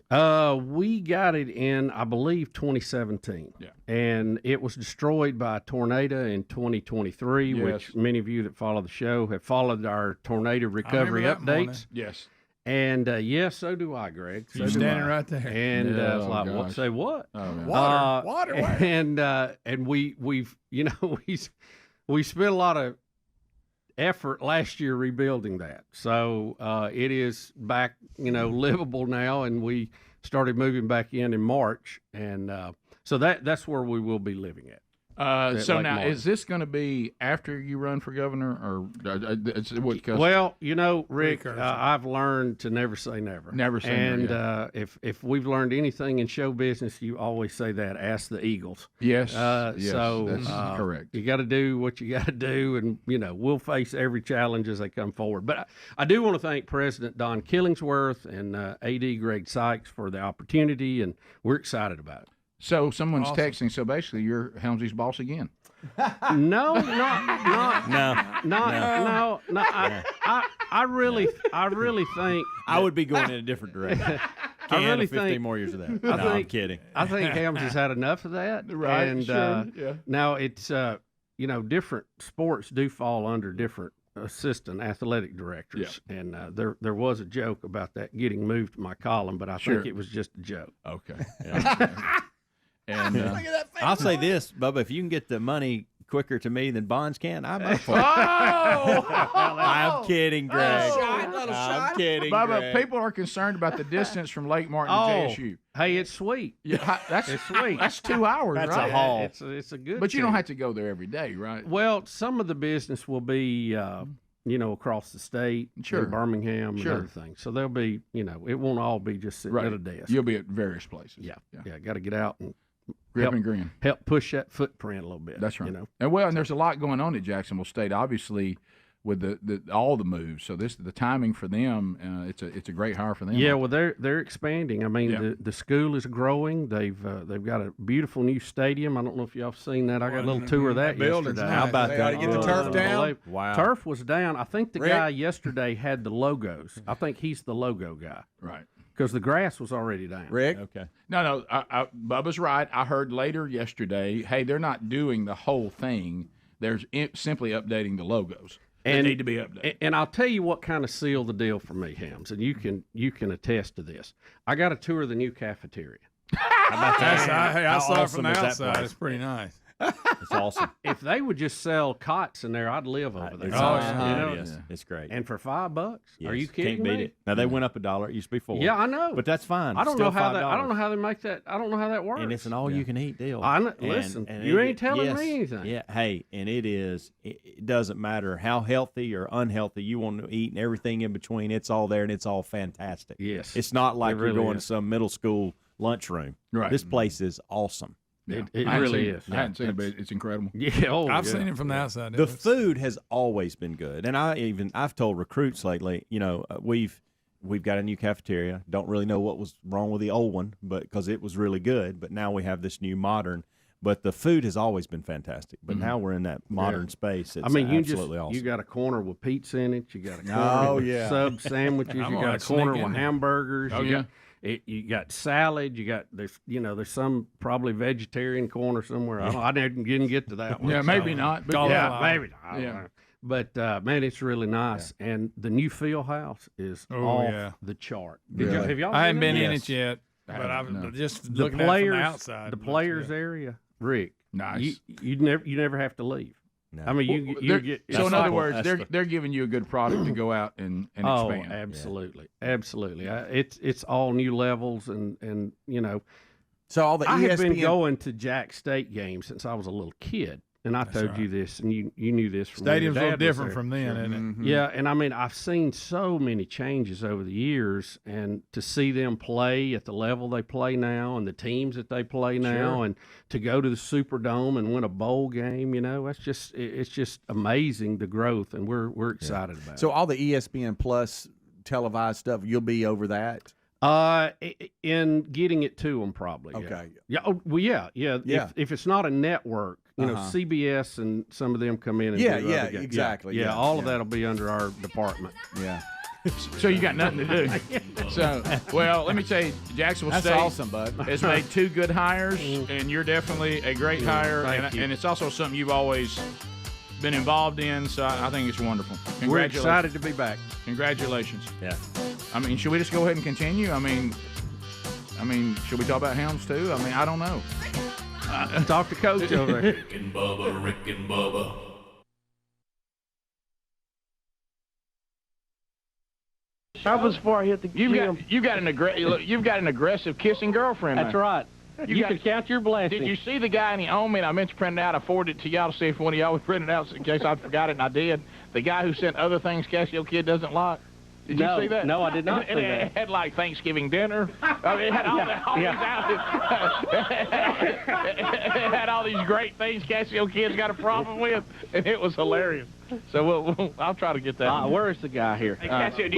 We got it in, I believe, 2017. Yeah. And it was destroyed by a tornado in 2023, which many of you that follow the show have followed our tornado recovery updates. Yes. And so do I, Greg. You're standing right there. And it's like, what? Say what? Water. And we've we spent a lot of effort last year rebuilding that. So it is back, livable now, and we started moving back in March, and so that's where we will be living at. So Lake now, Martin. is this going to be after you run for governor, or it's what? Well, Rick, I've learned to never say never. Never say never. And if we've learned anything in show business, you always say that. Ask the Eagles. Yes. Yes, So that's correct. You got to do what you got to do, and we'll face every challenge as they come forward. But I do want to thank President Don Killingsworth and AD Greg Sykes for the opportunity, and we're excited about it. So someone's texting. So basically, you're Helmsy's boss again. No. I really think I would be going in a different direction. I really 15 think more years of that. I'm kidding. I think Helmsy's had enough of that. Right. And Sure. now it's different sports do fall under different assistant athletic directors, and there was a joke about that getting moved to my column, but I think it was just a joke. Okay. And I'll say this, Bubba, if you can get the money quicker to me than Bonds can, I'm up for it. I'm kidding, Greg. I'm kidding, Bubba, Greg. people are concerned about the distance from Lake Martin to JSU. Hey, it's sweet. Yeah, It's sweet. That's 2 hours, That's right? a haul. It's a good. But you thing. don't have to go there every day, right? Well, some of the business will be, across the state, Sure. in Birmingham, Sure. and other things. So there'll be, it won't all be just sitting Right. at a desk. You'll be at various places. Yeah. Got to get out and Grip and grin. help push that footprint a little bit. That's right. And there's a lot going on at Jacksonville State, obviously, with the all the moves. So the timing for them, it's a great hire for them. Yeah, well, they're expanding. I mean, the school is growing. They've got a beautiful new stadium. I don't know if y'all have seen that. I got a little tour of that building's yesterday. nice. How about They that? ought to get the turf down. Wow. Turf was down. I think the Rick? guy yesterday had the logos. I think he's the logo guy. Right. Because the grass was already down. Rick? Okay. No, Bubba's right. I heard later yesterday, hey, they're not doing the whole thing. They're simply updating the logos. They need to be updated. And I'll tell you what kind of sealed the deal for me, Helms, and you can attest to this. I got a tour of the new cafeteria. How about that? I saw it awesome from the is that outside. place? It's pretty nice. It's awesome. If they would just sell cots in there, I'd live over there. It's Oh, awesome. yeah. It is. It's great. And for $5, Yes. are you kidding Can't beat me? it. Now they went up $1. It used to be $4. Yeah, I know. But that's fine. I don't Still know how $5. that. I don't know how they make that. I don't know how that works. And it's an all-you-can-eat deal. I know, listen, you ain't telling me anything. Yeah, hey, and it doesn't matter how healthy or unhealthy you want to eat and everything in between. It's all there, and it's all fantastic. Yes. It's not like It you're really going is. to some middle school lunchroom. Right. This place is awesome. Yeah. It I hadn't really seen is. I hadn't seen it, but it's incredible. Yeah, I've seen it from the outside. The food has always been good, and I've told recruits lately, we've got a new cafeteria. Don't really know what was wrong with the old one, but because it was really good. But now we have this new modern. But the food has always been fantastic. But now we're in that modern space. It's absolutely awesome. You got a corner with pizza in it. You got a corner with sub sandwiches. You got a corner with hamburgers. Oh, yeah. You got salad. You got there's some probably vegetarian corner somewhere. I didn't get to that one. Yeah, maybe not. But Yeah, maybe not. Yeah. But man, it's really nice, and the new field house is off the chart. Have y'all? I haven't been seen in it? it yet, but I've No. just The looking at it players, from the outside. the players area, Rick. Nice. You never have to leave. No. I mean, you get. So in other words, that's they're giving you a good product to go out and expand. Absolutely, absolutely. It's all new levels, and So all the I have been ESPN going to Jack State games since I was a little kid, and I told you this, and you knew this. From when your Stadium's a little dad was different there. from then, isn't it? Mm-hmm. Yeah, and I mean, I've seen so many changes over the years, and to see them play at the level they play now, and the teams that they play now, and to go to the Superdome and win a bowl game, it's just amazing the growth, and we're excited about it. So all the ESPN Plus televised stuff, you'll be over that. In getting it to them, probably. Okay. Yeah. Oh, well, yeah. Yeah. If it's not a network, CBS and some of them come in and do other games. exactly. Yeah, all of that'll be under our department. Yeah. So you got nothing to do. So, well, let me tell you, Jacksonville That's State awesome, bud. has made 2 good hires, and you're definitely a great hire, Thank you. and it's also something you've always been involved in, so I think it's wonderful. We're Congratulations. excited to be back. Congratulations. Yeah. I mean, should we just go ahead and continue? I mean, should we talk about Helms too? I mean, I don't know. Talk to Coach over there. Rick and Bubba. How was before I hit the gym? You've got an aggressive kissing girlfriend. That's now. right. You can count your blessings. Did you see the guy, and he owned me, and I meant to print it out. I forwarded it to y'all to see if one of y'all would print it out in case I forgot it, and I did. The guy who sent other things Casio Kid doesn't like. Did you see that? No, I did not see that. It had like Thanksgiving dinner. I mean, it had it had all these great things Casio Kid's got a problem with, and it was hilarious. So I'll try to get that. Where's the guy here? Hey, Casio,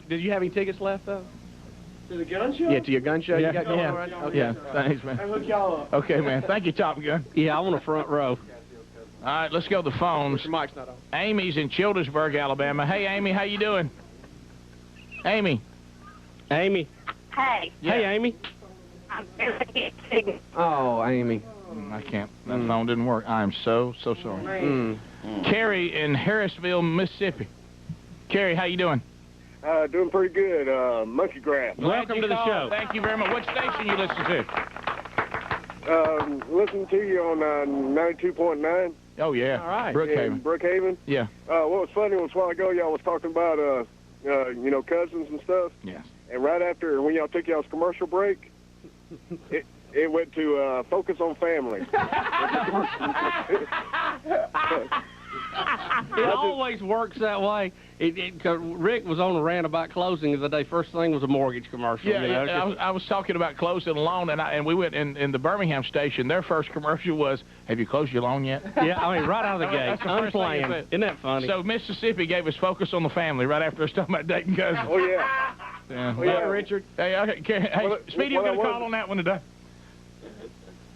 did you have any tickets left, though? To the gun show? Yeah, to your gun show? Yeah, You got going right now? Okay. Yeah, thanks, man. I'll hook y'all up. Okay, man. Thank you, Top Gun. Yeah, I want a front row. All right, let's go to the phones. Your mic's not on. Amy's in Childersburg, Alabama. Hey, Amy, how you doing? Amy. Amy. Hey. Yeah. Hey, Amy. Oh, Amy. I can't. That phone didn't work. I am so sorry. Carrie in Harrisville, Mississippi. Carrie, how you doing? Doing pretty good. Monkey Grass. Welcome to the show. Thank you very much. What station you listen to? Listening to you on 92.9. Oh, yeah. All right. Brookhaven. Brookhaven. Yeah. What was funny was a while ago y'all was talking about, cousins and stuff. Yes. And right after, when y'all took y'all's commercial break, it went to focus on family. It always works that way. 'Cause Rick was on a rant about closing the day. First thing was a mortgage commercial. Yeah, you know? I was talking about closing a loan, and we went in the Birmingham station. Their first commercial was, "Have you closed your loan yet?" Yeah, I mean, right out of the gate. That's the first thing it Unplanned. said. Isn't that funny? So Mississippi gave us focus on the family right after us talking about dating cousins. Oh, yeah. Yeah. Oh, yeah. Richard. Hey, okay. Hey, Speedy, what you I got a call wanted- on that one today?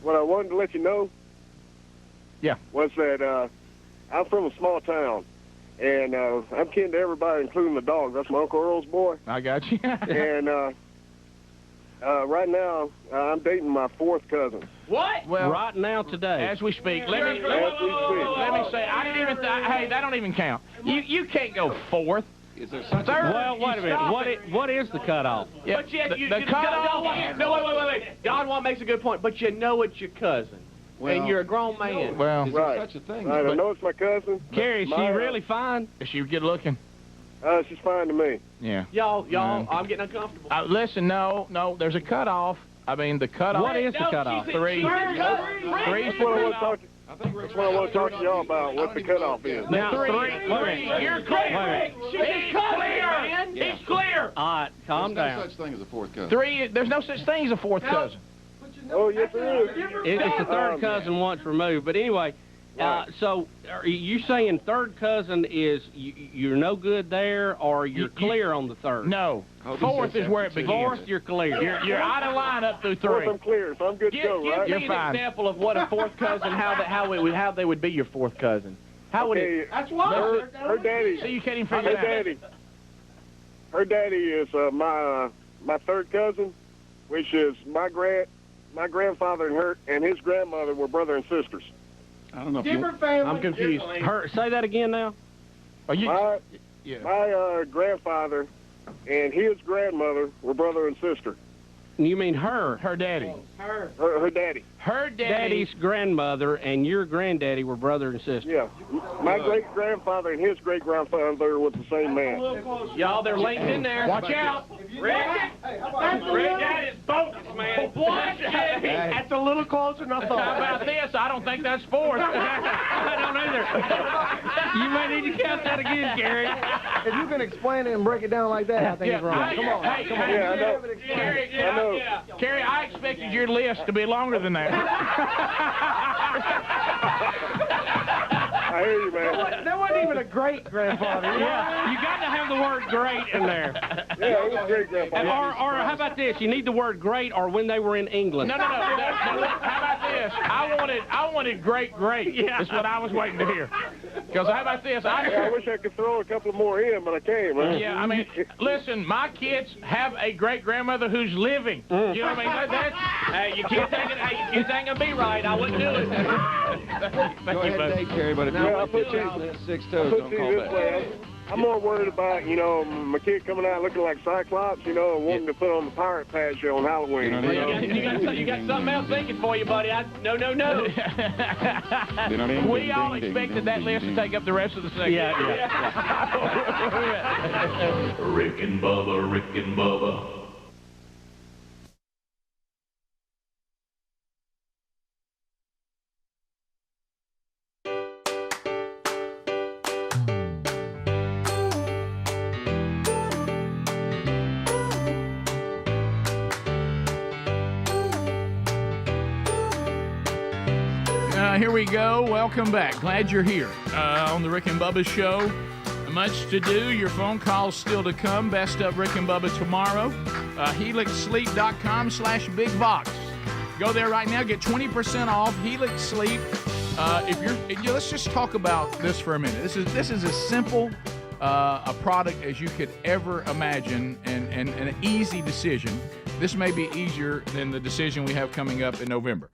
What I wanted to let you know was that I'm from a small town, and I'm kin to everybody, including the dog. That's my Uncle Earl's boy. I got you. And right now, I'm dating my fourth cousin. What? Well, right now, today. As we speak. Let me say, I didn't even hey, that don't even count. You can't go fourth. Is there such Third? Well, wait a minute. What is the cutoff? Yeah, But yet, the cutoff. No, wait. Don Juan makes a good point, but you know it's your cousin. And you're a grown man. Well, Is there such a thing? Right, I know it's my cousin. Carrie, is she really fine? Is she good looking? She's fine to me. Yeah. Y'all, I'm getting uncomfortable. Listen, no, there's a cutoff. I mean, the cutoff. What is the cutoff? Three's That's what I want to talk to. That's what I want to talk to y'all about. What the cutoff is. Now, three. Wait. You're clear. It's clear. It's clear. All right, calm There's down. no such thing as a fourth cousin. Three. There's no such thing as a fourth cousin. Oh, yes, there is. It's the third cousin once removed. But anyway, so are you saying third cousin is you're no good there, or you're clear on the third? No. Fourth is where it begins. Fourth, you're clear. You're out of line up through three. Fourth, I'm clear, so I'm good to go, right? Give me an example of what a fourth cousin, how they would be your fourth cousin. How would it? That's why her daddy. So you can't even figure it out. Her daddy is my third cousin, which is my grandfather and his grandmother were brother and sisters. I don't know if Different family. I'm confused. Say that again now. My grandfather and his grandmother were brother and sister. You mean her? Her daddy. Her daddy. Her daddy's grandmother and your granddaddy were brother and sister. Yeah. My great-grandfather and his great-grandfather were the same man. Y'all, they're linked in there. Watch out. Rick, that is bogus, man. That's a little closer than I thought. How about this? I don't think that's fourth. I don't either. You may need to count that again, Gary. If you can explain it and break it down like that, I think it's wrong. Come on. Hey, Come on. Yeah, I know. Carrie, I expected your list to be longer than that. I hear you, man. That wasn't even a great-grandfather. Yeah, you got to have the word great in there. Yeah, it was great-grandfather. Or how about this? You need the word great or when they were in England. No. How about this? I wanted great. Yeah. That's what I was waiting to hear. Because how about this? I wish I could throw a couple more in, but I can't, man. Yeah, I mean, listen, my kids have a great-grandmother who's living. You know what I mean? Hey, you can't take it. Hey, you ain't gonna be right. I wouldn't do it. Go ahead and date Carrie, but if I'll you're put you 6 toes, don't call this back. way. I'm more worried about, my kid coming out looking like Cyclops, and wanting to put on the pirate patch on Halloween. You got something else thinking for you, buddy. No. We all expected that list to take up the rest of the segment. Yeah. Rick and Bubba, Rick and Bubba. here we go. Welcome back. Glad you're here on the Rick and Bubba Show. Much to do. Your phone calls still to come. Best of Rick and Bubba tomorrow. HelixSleep.com/BigVox. Go there right now. Get 20% off Helix Sleep. Let's just talk about this for a minute. This is as simple a product as you could ever imagine, and an easy decision. This may be easier than the decision we have coming up in November.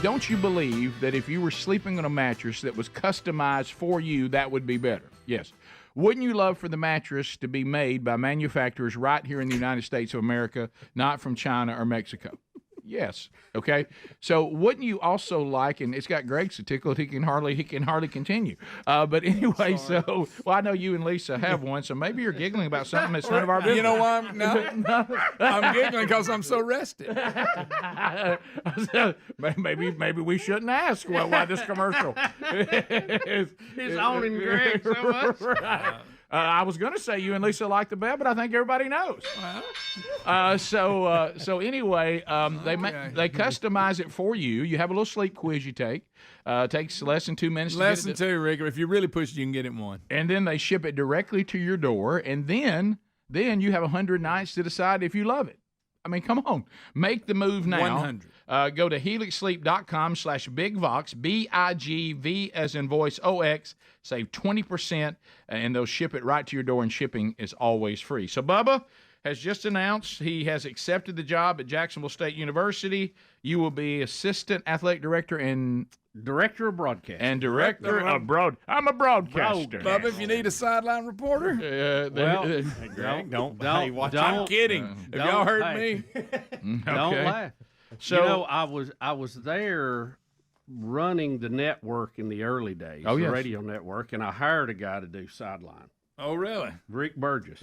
Don't you believe that if you were sleeping on a mattress that was customized for you, that would be better? Yes. Wouldn't you love for the mattress to be made by manufacturers right here in the United States of America, not from China or Mexico? Yes. Okay. So wouldn't you also like, and it's got Greg so tickled he can hardly continue. But anyway, I know you and Lisa have one, so maybe you're giggling about something that's none of our business. You know why? I'm giggling because I'm so rested. maybe we shouldn't ask why this commercial is owning Greg so much. I was going to say you and Lisa like the bed, but I think everybody knows. So anyway, they customize it for you. You have a little sleep quiz you take. Takes less than 2 minutes. Less than 2, Rick. If you really push it, you can get it in 1. And then they ship it directly to your door, and then you have 100 nights to decide if you love it. I mean, come on. Make the move now. 100. Go to HelixSleep.com/BigVox, BIGV as in voice, OX. Save 20%, and they'll ship it right to your door, and shipping is always free. So Bubba has just announced he has accepted the job at Jacksonville State University. You will be assistant athletic director and director of broadcast. And director of I'm a broadcaster. Bubba, if you need a sideline reporter. Greg, don't. I'm kidding. Have y'all heard me? Don't laugh. So I was there running the network in the early days, the radio network, and I hired a guy to do sideline. Oh, really? Rick Burgess.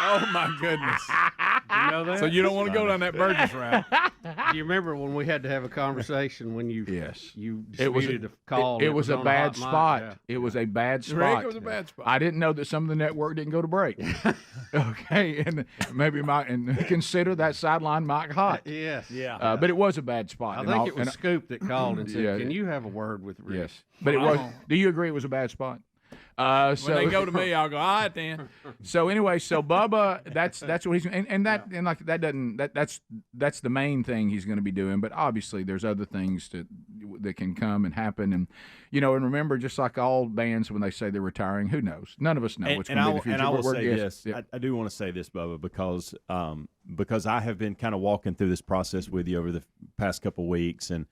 Oh, my goodness. You know that? So you don't want to go down that Burgess route. Do you remember when we had to have a conversation when you disputed a call? It was a bad spot. Yeah. It was a bad spot. Rick, it was a bad spot. I didn't know that some of the network didn't go to break. Okay, and maybe consider that sideline mic hot. Yes. Yeah. But it was a bad spot. I think it was Scoop that called and said, "Can you have a word with Rick?" Yes. But it was. Do you agree it was a bad spot? When they go to me, I'll go, all right then. So anyway, Bubba, that's what he's that's the main thing he's going to be doing. But obviously, there's other things that can come and happen, and and remember, just like all bands when they say they're retiring, who knows? None of us know what's going to be the future. And I will say this: I do want to say this, Bubba, because I have been kind of walking through this process with you over the past couple weeks, and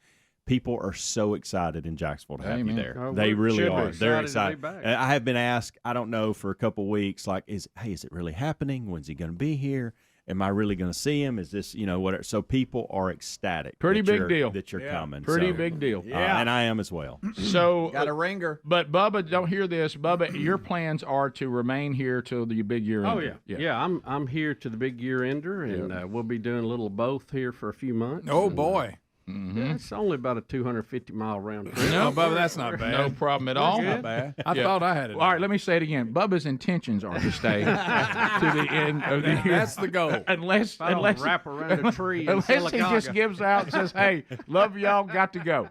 people are so excited in Jacksonville to have you there. Oh, they really are. They're excited. excited. I have been asked, I don't know, for a couple of weeks, like, is it really happening? When's he going to be here? Am I really going to see him? Is this, whatever? So people are ecstatic. Pretty big deal. That you're coming. Pretty big deal. And I am as well. So got a ringer. But Bubba, don't hear this. Bubba, your plans are to remain here till the big year ender. Oh, yeah. I'm here to the big year ender, and we'll be doing a little both here for a few months. Oh, boy. Mm-hmm. It's only about a 250-mile round trip. No, Bubba, that's not bad. No problem at all. Not bad. I thought I had it. All right, let me say it again. Bubba's intentions are to stay to the end of the year. That's the goal. Unless wrap around a tree. Unless he just gives out and says, "Hey, love y'all, got to go,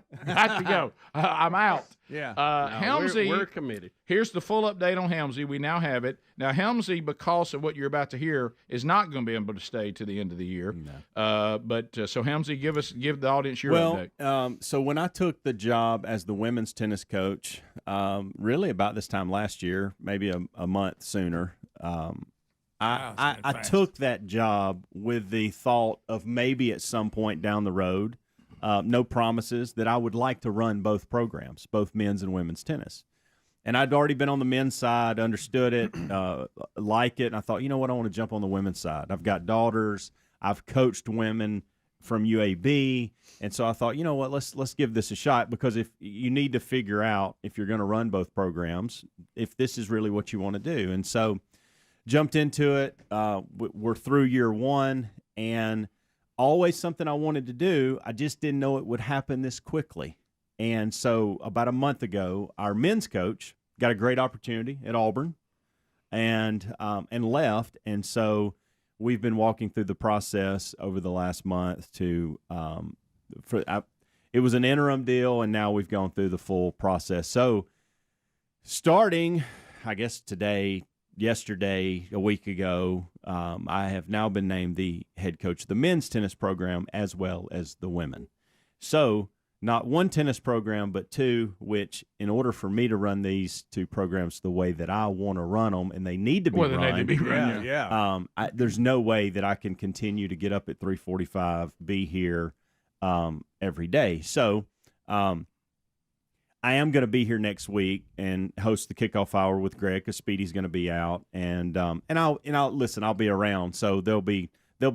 I'm out." Yeah. Helmsy, we're committed. Here's the full update on Helmsy. We now have it. Now, Helmsy, because of what you're about to hear, is not going to be able to stay to the end of the year. No. So Helmsy, give the audience your update. So when I took the job as the women's tennis coach, really about this time last year, maybe a month sooner, I took that job with the thought of maybe at some point down the road, no promises, that I would like to run both programs, both men's and women's tennis. And I'd already been on the men's side, understood it, like it. And I thought, you know what, I want to jump on the women's side. I've got daughters. I've coached women from UAB. And so I thought, you know what, let's give this a shot, because if you need to figure out, if you're going to run both programs, if this is really what you want to do. And so jumped into it. We're through year one, and always something I wanted to do. I just didn't know it would happen this quickly. And so about a month ago, our men's coach got a great opportunity at Auburn and left. And so we've been walking through the process over the last month to it was an interim deal, and now we've gone through the full process. So starting, I guess yesterday, a week ago, I have now been named the head coach of the men's tennis program as well as the women. So not one tennis program, but two, which in order for me to run these two programs the way that I want to run them, and they need to be run. They need to be run, yeah. There's no way that I can continue to get up at 3:45, be here every day. So I am going to be here next week and host the kickoff hour with Greg because Speedy's going to be out, and I'll listen. I'll be around, so there'll be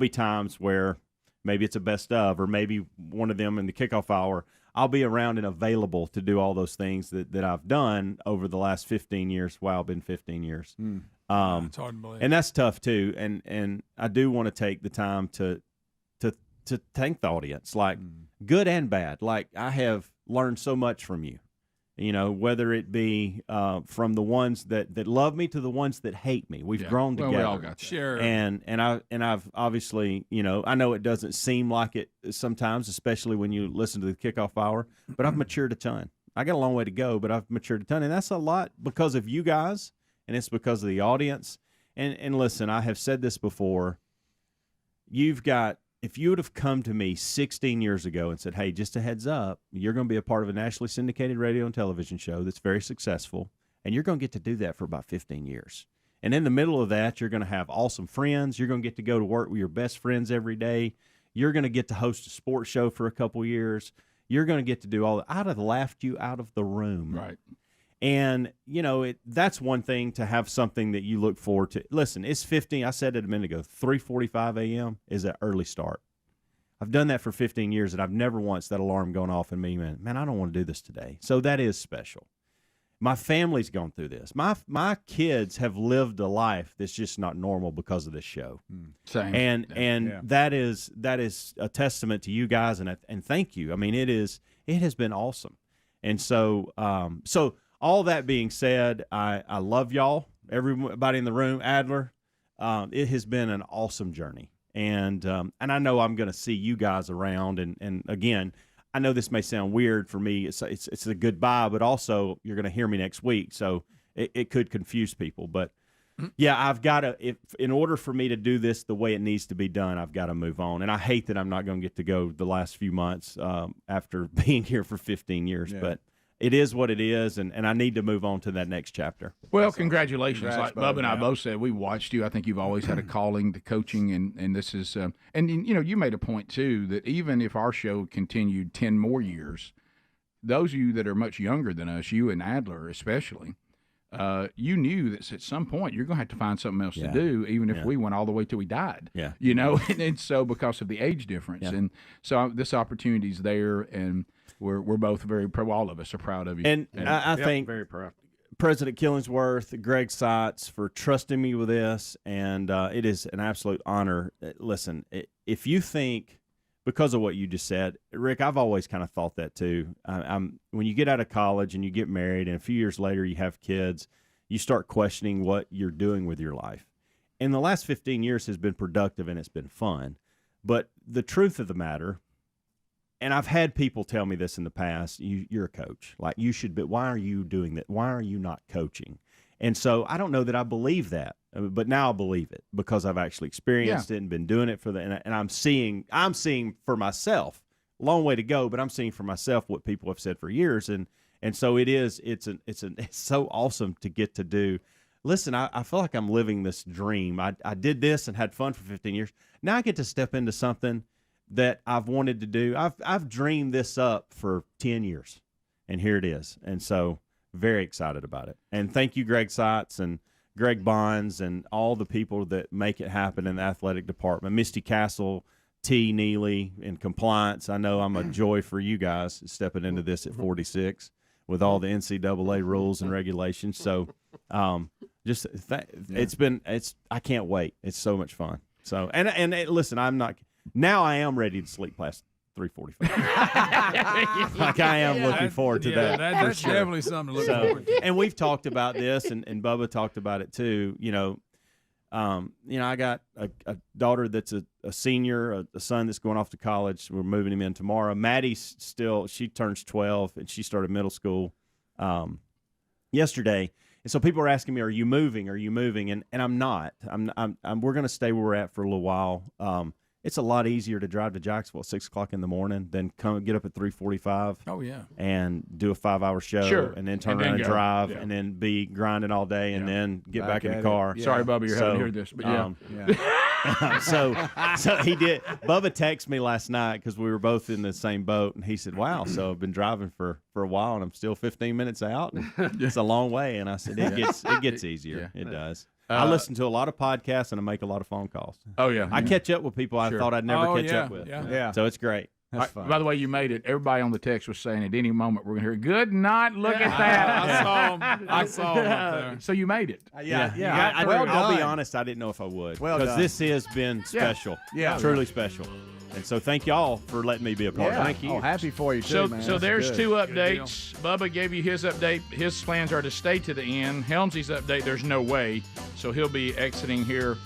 times where maybe it's a best of, or maybe one of them in the kickoff hour. I'll be around and available to do all those things that I've done over the last 15 years. Wow, it's been 15 years. It's hard to believe. And that's tough too. And I do want to take the time to thank the audience, like good and bad. Like I have learned so much from you. You know, whether it be from the ones that love me to the ones that hate me, we've grown together. We all got that. Sure. And I've obviously, you know, I know it doesn't seem like it sometimes, especially when you listen to the kickoff hour, but I've matured a ton. I got a long way to go, but I've matured a ton, and that's a lot because of you guys, and it's because of the audience. And listen, I have said this before. If you would have come to me 16 years ago and said, hey, just a heads up, you're going to be a part of a nationally syndicated radio and television show that's very successful, and you're going to get to do that for about 15 years. And in the middle of that, you're going to have awesome friends. You're going to get to go to work with your best friends every day. You're going to get to host a sports show for a couple years. You're going to get to do all that. I'd have laughed you out of the room. Right. And, you know, that's one thing to have something that you look forward to. Listen, it's 15. I said it a minute ago, 3:45 a.m. is an early start. I've done that for 15 years, and I've never once that alarm gone off in me, man, I don't want to do this today. So that is special. My family's gone through this. My kids have lived a life that's just not normal because of this show. Same. And that is a testament to you guys, and thank you. I mean, it has been awesome. And so all that being said, I love y'all, everybody in the room, Adler. It has been an awesome journey, and I know I'm going to see you guys around. And again, I know this may sound weird for me. It's a goodbye, but also you're going to hear me next week, so it could confuse people. But yeah, I've got to. In order for me to do this the way it needs to be done, I've got to move on. And I hate that I'm not going to get to go the last few months after being here for 15 years, but. It is what it is, and I need to move on to that next chapter. Well, congratulations. Congrats, like Bubba and I yeah. both said, we watched you. I think you've always had a calling to coaching, and this is and you know, you made a point too that even if our show continued 10 more years, those of you that are much younger than us, you and Adler especially, you knew that at some point you're going to have to find something else to do, even if we went all the way till we died. Yeah. You know, and so because of the age difference, and so this opportunity's there, and we're both very proud. All of us are proud of you. And I think very proud. President Killingsworth, Greg Seitz for trusting me with this, and it is an absolute honor. Listen, if you think, because of what you just said, Rick, I've always kind of thought that too. When you get out of college and you get married, and a few years later you have kids, you start questioning what you're doing with your life. And the last 15 years has been productive and it's been fun. But the truth of the matter, and I've had people tell me this in the past, you're a coach. Like, you should be, why are you doing that? Why are you not coaching? And so I don't know that I believe that, but now I believe it because I've actually experienced it and been doing it and I'm seeing for myself, long way to go, but I'm seeing for myself what people have said for years. And so it's so awesome to get to do. Listen, I feel like I'm living this dream. I did this and had fun for 15 years. Now I get to step into something that I've wanted to do. I've dreamed this up for 10 years, and here it is. And so very excited about it. And thank you, Greg Seitz and Greg Bonds and all the people that make it happen in the athletic department. Misty Castle, T. Neely in compliance. I know I'm a joy for you guys stepping into this at 46 with all the NCAA rules and regulations. So I can't wait. It's so much fun. So, and listen, I am ready to sleep past 3:45. Like, I am looking forward to that. That's definitely something to look forward to. And we've talked about this, and Bubba talked about it too. You know, I got a daughter that's a senior, a son that's going off to college. We're moving him in tomorrow. Maddie's she turns 12, and she started middle school yesterday. And so people are asking me, "Are you moving? Are you moving?" And I'm not. We're going to stay where we're at for a little while. It's a lot easier to drive to Jacksonville at 6 o'clock in the morning than get up at 3:45. Oh yeah, and do a 5-hour show, and then turn around and drive, and then be grinding all day, and then get back in the car. Yeah. Sorry, Bubba, you're having to hear this, but so he did. Bubba texted me last night because we were both in the same boat, and he said, "Wow, so I've been driving for a while, and I'm still 15 minutes out. And it's a long way." And I said, "It gets easier. It does." I listen to a lot of podcasts and I make a lot of phone calls. Oh yeah, I catch up with people I thought I'd never catch up with. Yeah. So it's great. That's fun. By the way, you made it. Everybody on the text was saying at any moment we're going to hear good night. Look at that. I saw him up there. So you made it. I'll be honest. I didn't know if I would. Because this has been special. Yeah. Truly special. And so thank y'all for letting me be a part of it. Thank you. Oh, happy for you too, man. So there's two updates. Bubba gave you his update. His plans are to stay to the end. Helmsy's update, there's no way. So he'll be exiting here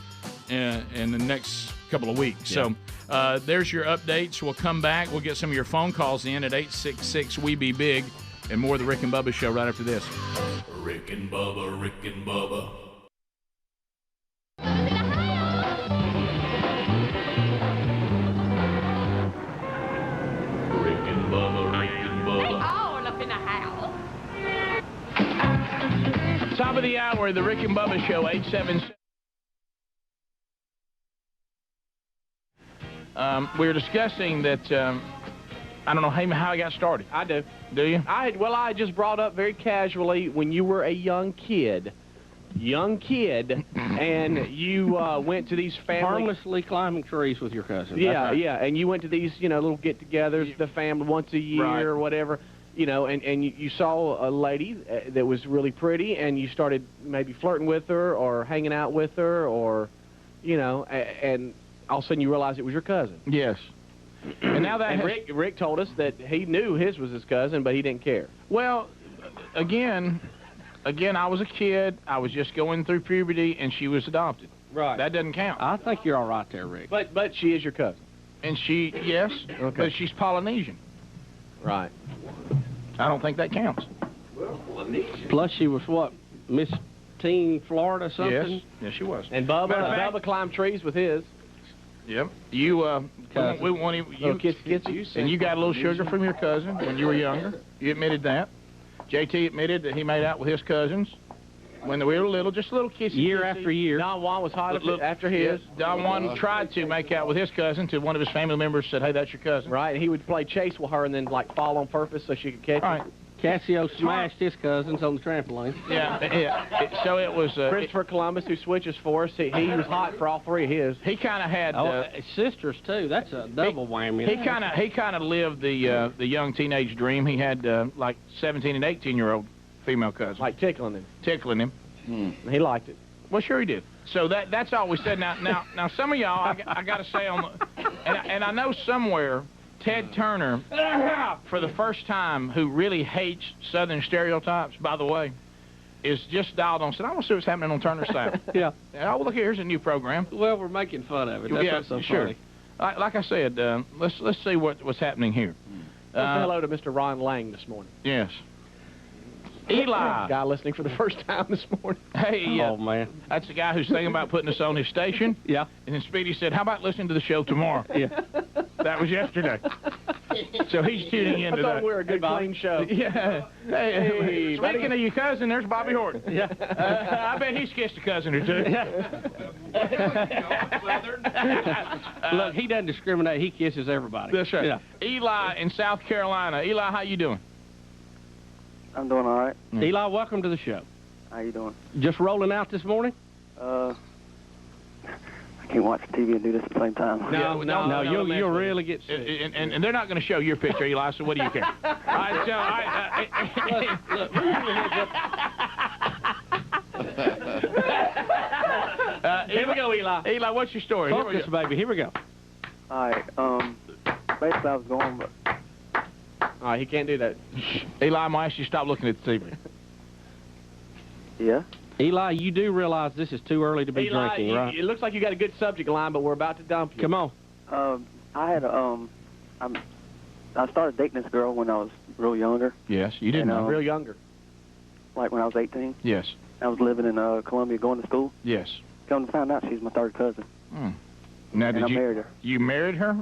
in the next couple of weeks. Yeah. So there's your updates. We'll come back. We'll get some of your phone calls in at 866-WE-BE-BIG and more of the Rick and Bubba Show right after this. Rick and Bubba, Rick and Bubba. Rick and Bubba, Rick and Bubba. All up in the house. Top of the hour, the Rick and Bubba Show, 877. We were discussing that, I don't know how I got started. I do. Do you? I just brought up very casually when you were a young kid, and you went to these family... Harmlessly climbing trees with your cousin. Yeah, and you went to these, little get-togethers, the family once a year or whatever, and you saw a lady that was really pretty, and you started maybe flirting with her or hanging out with her or, and all of a sudden you realized it was your cousin. Yes. And now that Rick told us that he knew his was his cousin, but he didn't care. Well, again, I was a kid. I was just going through puberty, and she was adopted. Right. That doesn't count. I think you're all right there, Rick. But she is your cousin. And yes, but she's Polynesian. Right. I don't think that counts. Well, Polynesian. Plus, she was what, Miss Teen Florida something? Yes, she was. And Bubba climbed trees with his. Yep. You, we want you, and you got a little sugar from your cousin when you were younger. You admitted that. JT admitted that he made out with his cousins when they were little, just a little kissy. Year after year. Don Juan was hot after his. Don Juan tried to make out with his cousin till one of his family members said, "Hey, that's your cousin." Right, and he would play chase with her and then fall on purpose so she could catch him. Right. Cassio smashed his cousins on the trampoline. Yeah. So it was Christopher Columbus, who switches for us. He was hot for all three of his. He kind of had sisters too. That's a double whammy. He kind of lived the young teenage dream. He had like 17 and 18-year-old female cousins. Like tickling him. He liked it. Well, sure he did. So that's all we said. Now some of y'all, I got to say and I know somewhere. Ted Turner, for the first time, who really hates Southern stereotypes, by the way, is just dialed on. Said, "I want to see what's happening on Turner's side." Yeah. Oh, look, here's a new program. Well, we're making fun of it. That's what's so sure. funny. Like I said, let's see what's happening here. Let's say hello to Mr. Ron Lang this morning. Yes. Eli. Guy listening for the first time this morning. Hey, oh, man. That's the guy who's thinking about putting us on his station. Yeah. And then Speedy said, "How about listening to the show tomorrow?" Yeah. That was yesterday. So he's tuning in today. I thought we were a good, clean show. Yeah. Hey, speaking of your cousin, there's Bobby Horton. Yeah. I bet he's kissed a cousin or two. Look, he doesn't discriminate. He kisses everybody. That's right. Yeah. Eli in South Carolina. Eli, how you doing? I'm doing all right. Eli, welcome to the show. How you doing? Just rolling out this morning? I can't watch TV and do this at the same time. No, you'll really get sick. And they're not going to show your picture, Eli, so what do you care? All right, so look. Here we go, Eli. Eli, what's your story? Focus, baby. Here we go. All right. Basically, I was going, but... All right, he can't do that. Eli, I'm going to ask you to stop looking at the TV. Yeah? Eli, you do realize this is too early to be Eli, drinking, right? It looks like you got a good subject line, but we're about to dump you. Come on. I had I started dating this girl when I was real younger. Yes, you did know. Real younger. Like when I was 18. Yes. I was living in Columbia, going to school. Yes. Come to find out, she's my third cousin. Now, And I married her. You married her?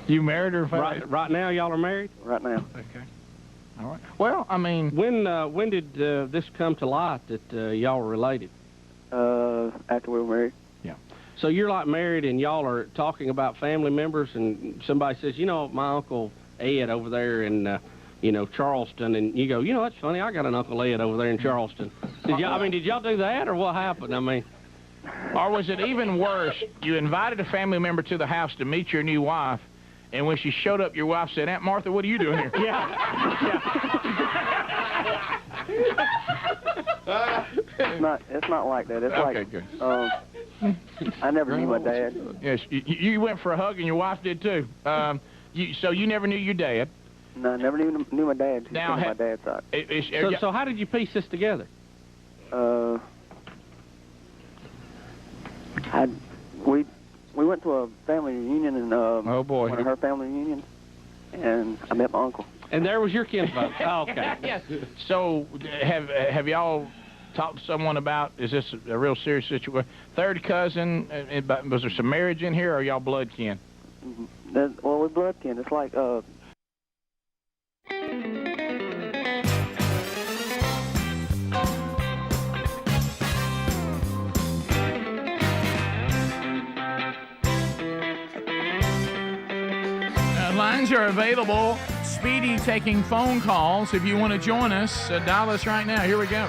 You married her? Right now, y'all are married? Right now. Okay. All right. Well, I mean, when did this come to light that y'all were related? After we were married. Yeah. So you're like married and y'all are talking about family members, and somebody says, my Uncle Ed over there in, Charleston, and you go, that's funny, I got an Uncle Ed over there in Charleston. Did y'all do that, or what happened? I mean, or was it even worse? You invited a family member to the house to meet your new wife, and when she showed up, your wife said, "Aunt Martha, what are you doing here?" It's not like that. It's okay, like, good. I never knew my dad. Yes, you went for a hug, and your wife did too. So you never knew your dad. No, I never knew my dad. Now, my dad's side. So how did you piece this together? We went to a family reunion in oh boy, one of her family reunions, and I met my uncle. And there was your kinfolk. Oh, okay. Yes. So have y'all talked to someone about, is this a real serious situation? Third cousin, was there some marriage in here, or y'all blood kin? Well, we're blood kin. It's like lines are available. Speedy taking phone calls. If you want to join us, dial us right now. Here we go.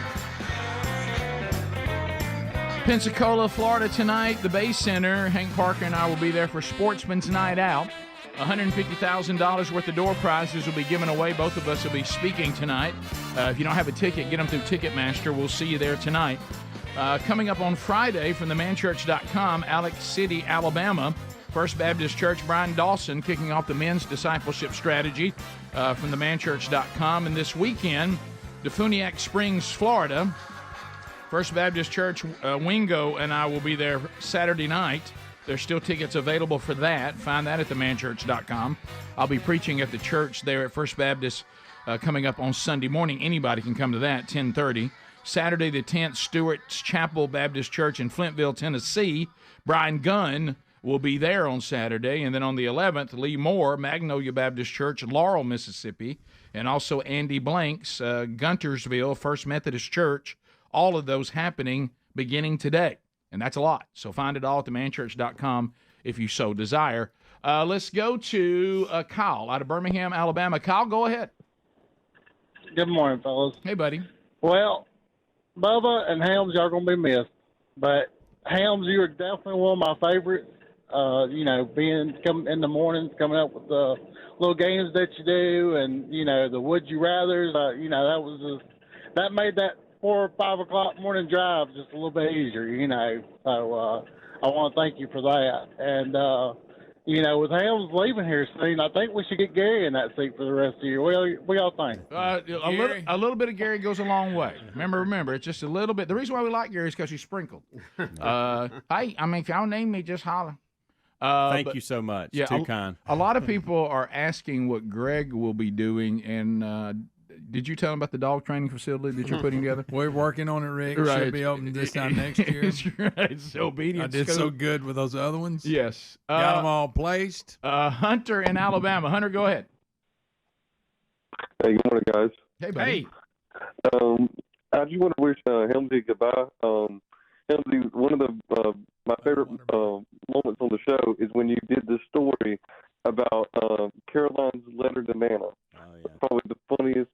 Pensacola, Florida tonight, the Bay Center. Hank Parker and I will be there for Sportsman's Night Out. $150,000 worth of door prizes will be given away. Both of us will be speaking tonight. If you don't have a ticket, get them through Ticketmaster. We'll see you there tonight. Coming up on Friday from themanchurch.com, Alex City, Alabama. First Baptist Church, Brian Dawson kicking off the men's discipleship strategy from themanchurch.com. And this weekend, Defuniak Springs, Florida. First Baptist Church, Wingo and I will be there Saturday night. There's still tickets available for that. Find that at themanchurch.com. I'll be preaching at the church there at First Baptist coming up on Sunday morning. Anybody can come to that, 10:30. Saturday the 10th, Stewart's Chapel Baptist Church in Flintville, Tennessee. Brian Gunn will be there on Saturday. And then on the 11th, Lee Moore, Magnolia Baptist Church, Laurel, Mississippi. And also Andy Blanks, Guntersville, First Methodist Church. All of those happening beginning today. And that's a lot. So find it all at themanchurch.com if you so desire. Let's go to Kyle out of Birmingham, Alabama. Kyle, go ahead. Good morning, fellas. Hey, buddy. Well, Bubba and Helms are going to be missed. But Helms, you are definitely one of my favorites. Coming in the mornings, coming up with the little games that you do, and the would you rather's. That made that 4 or 5 o'clock morning drive just a little bit easier. So I want to thank you for that. And with Helms leaving here soon, I think we should get Gary in that seat for the rest of the year. What y'all think? A little bit of Gary goes a long way. Remember, it's just a little bit. The reason why we like Gary is because he's sprinkled. Hey, if y'all need me, just holler. Thank you so much. Yeah, Too kind. A lot of people are asking what Greg will be doing, and did you tell him about the dog training facility that you're putting together? We're working on it, Rick. Right. Should be open this time next year. That's right. It's obedience. I did so good with those other ones. Yes. Got them all placed. Hunter in Alabama. Hunter, go ahead. Hey, good morning, guys. Hey, buddy. I just want to wish Helmsy goodbye. Helmsy, one of the my favorite moments on the show is when you did this story about Caroline's letter to Nana. Oh, yeah. Probably the funniest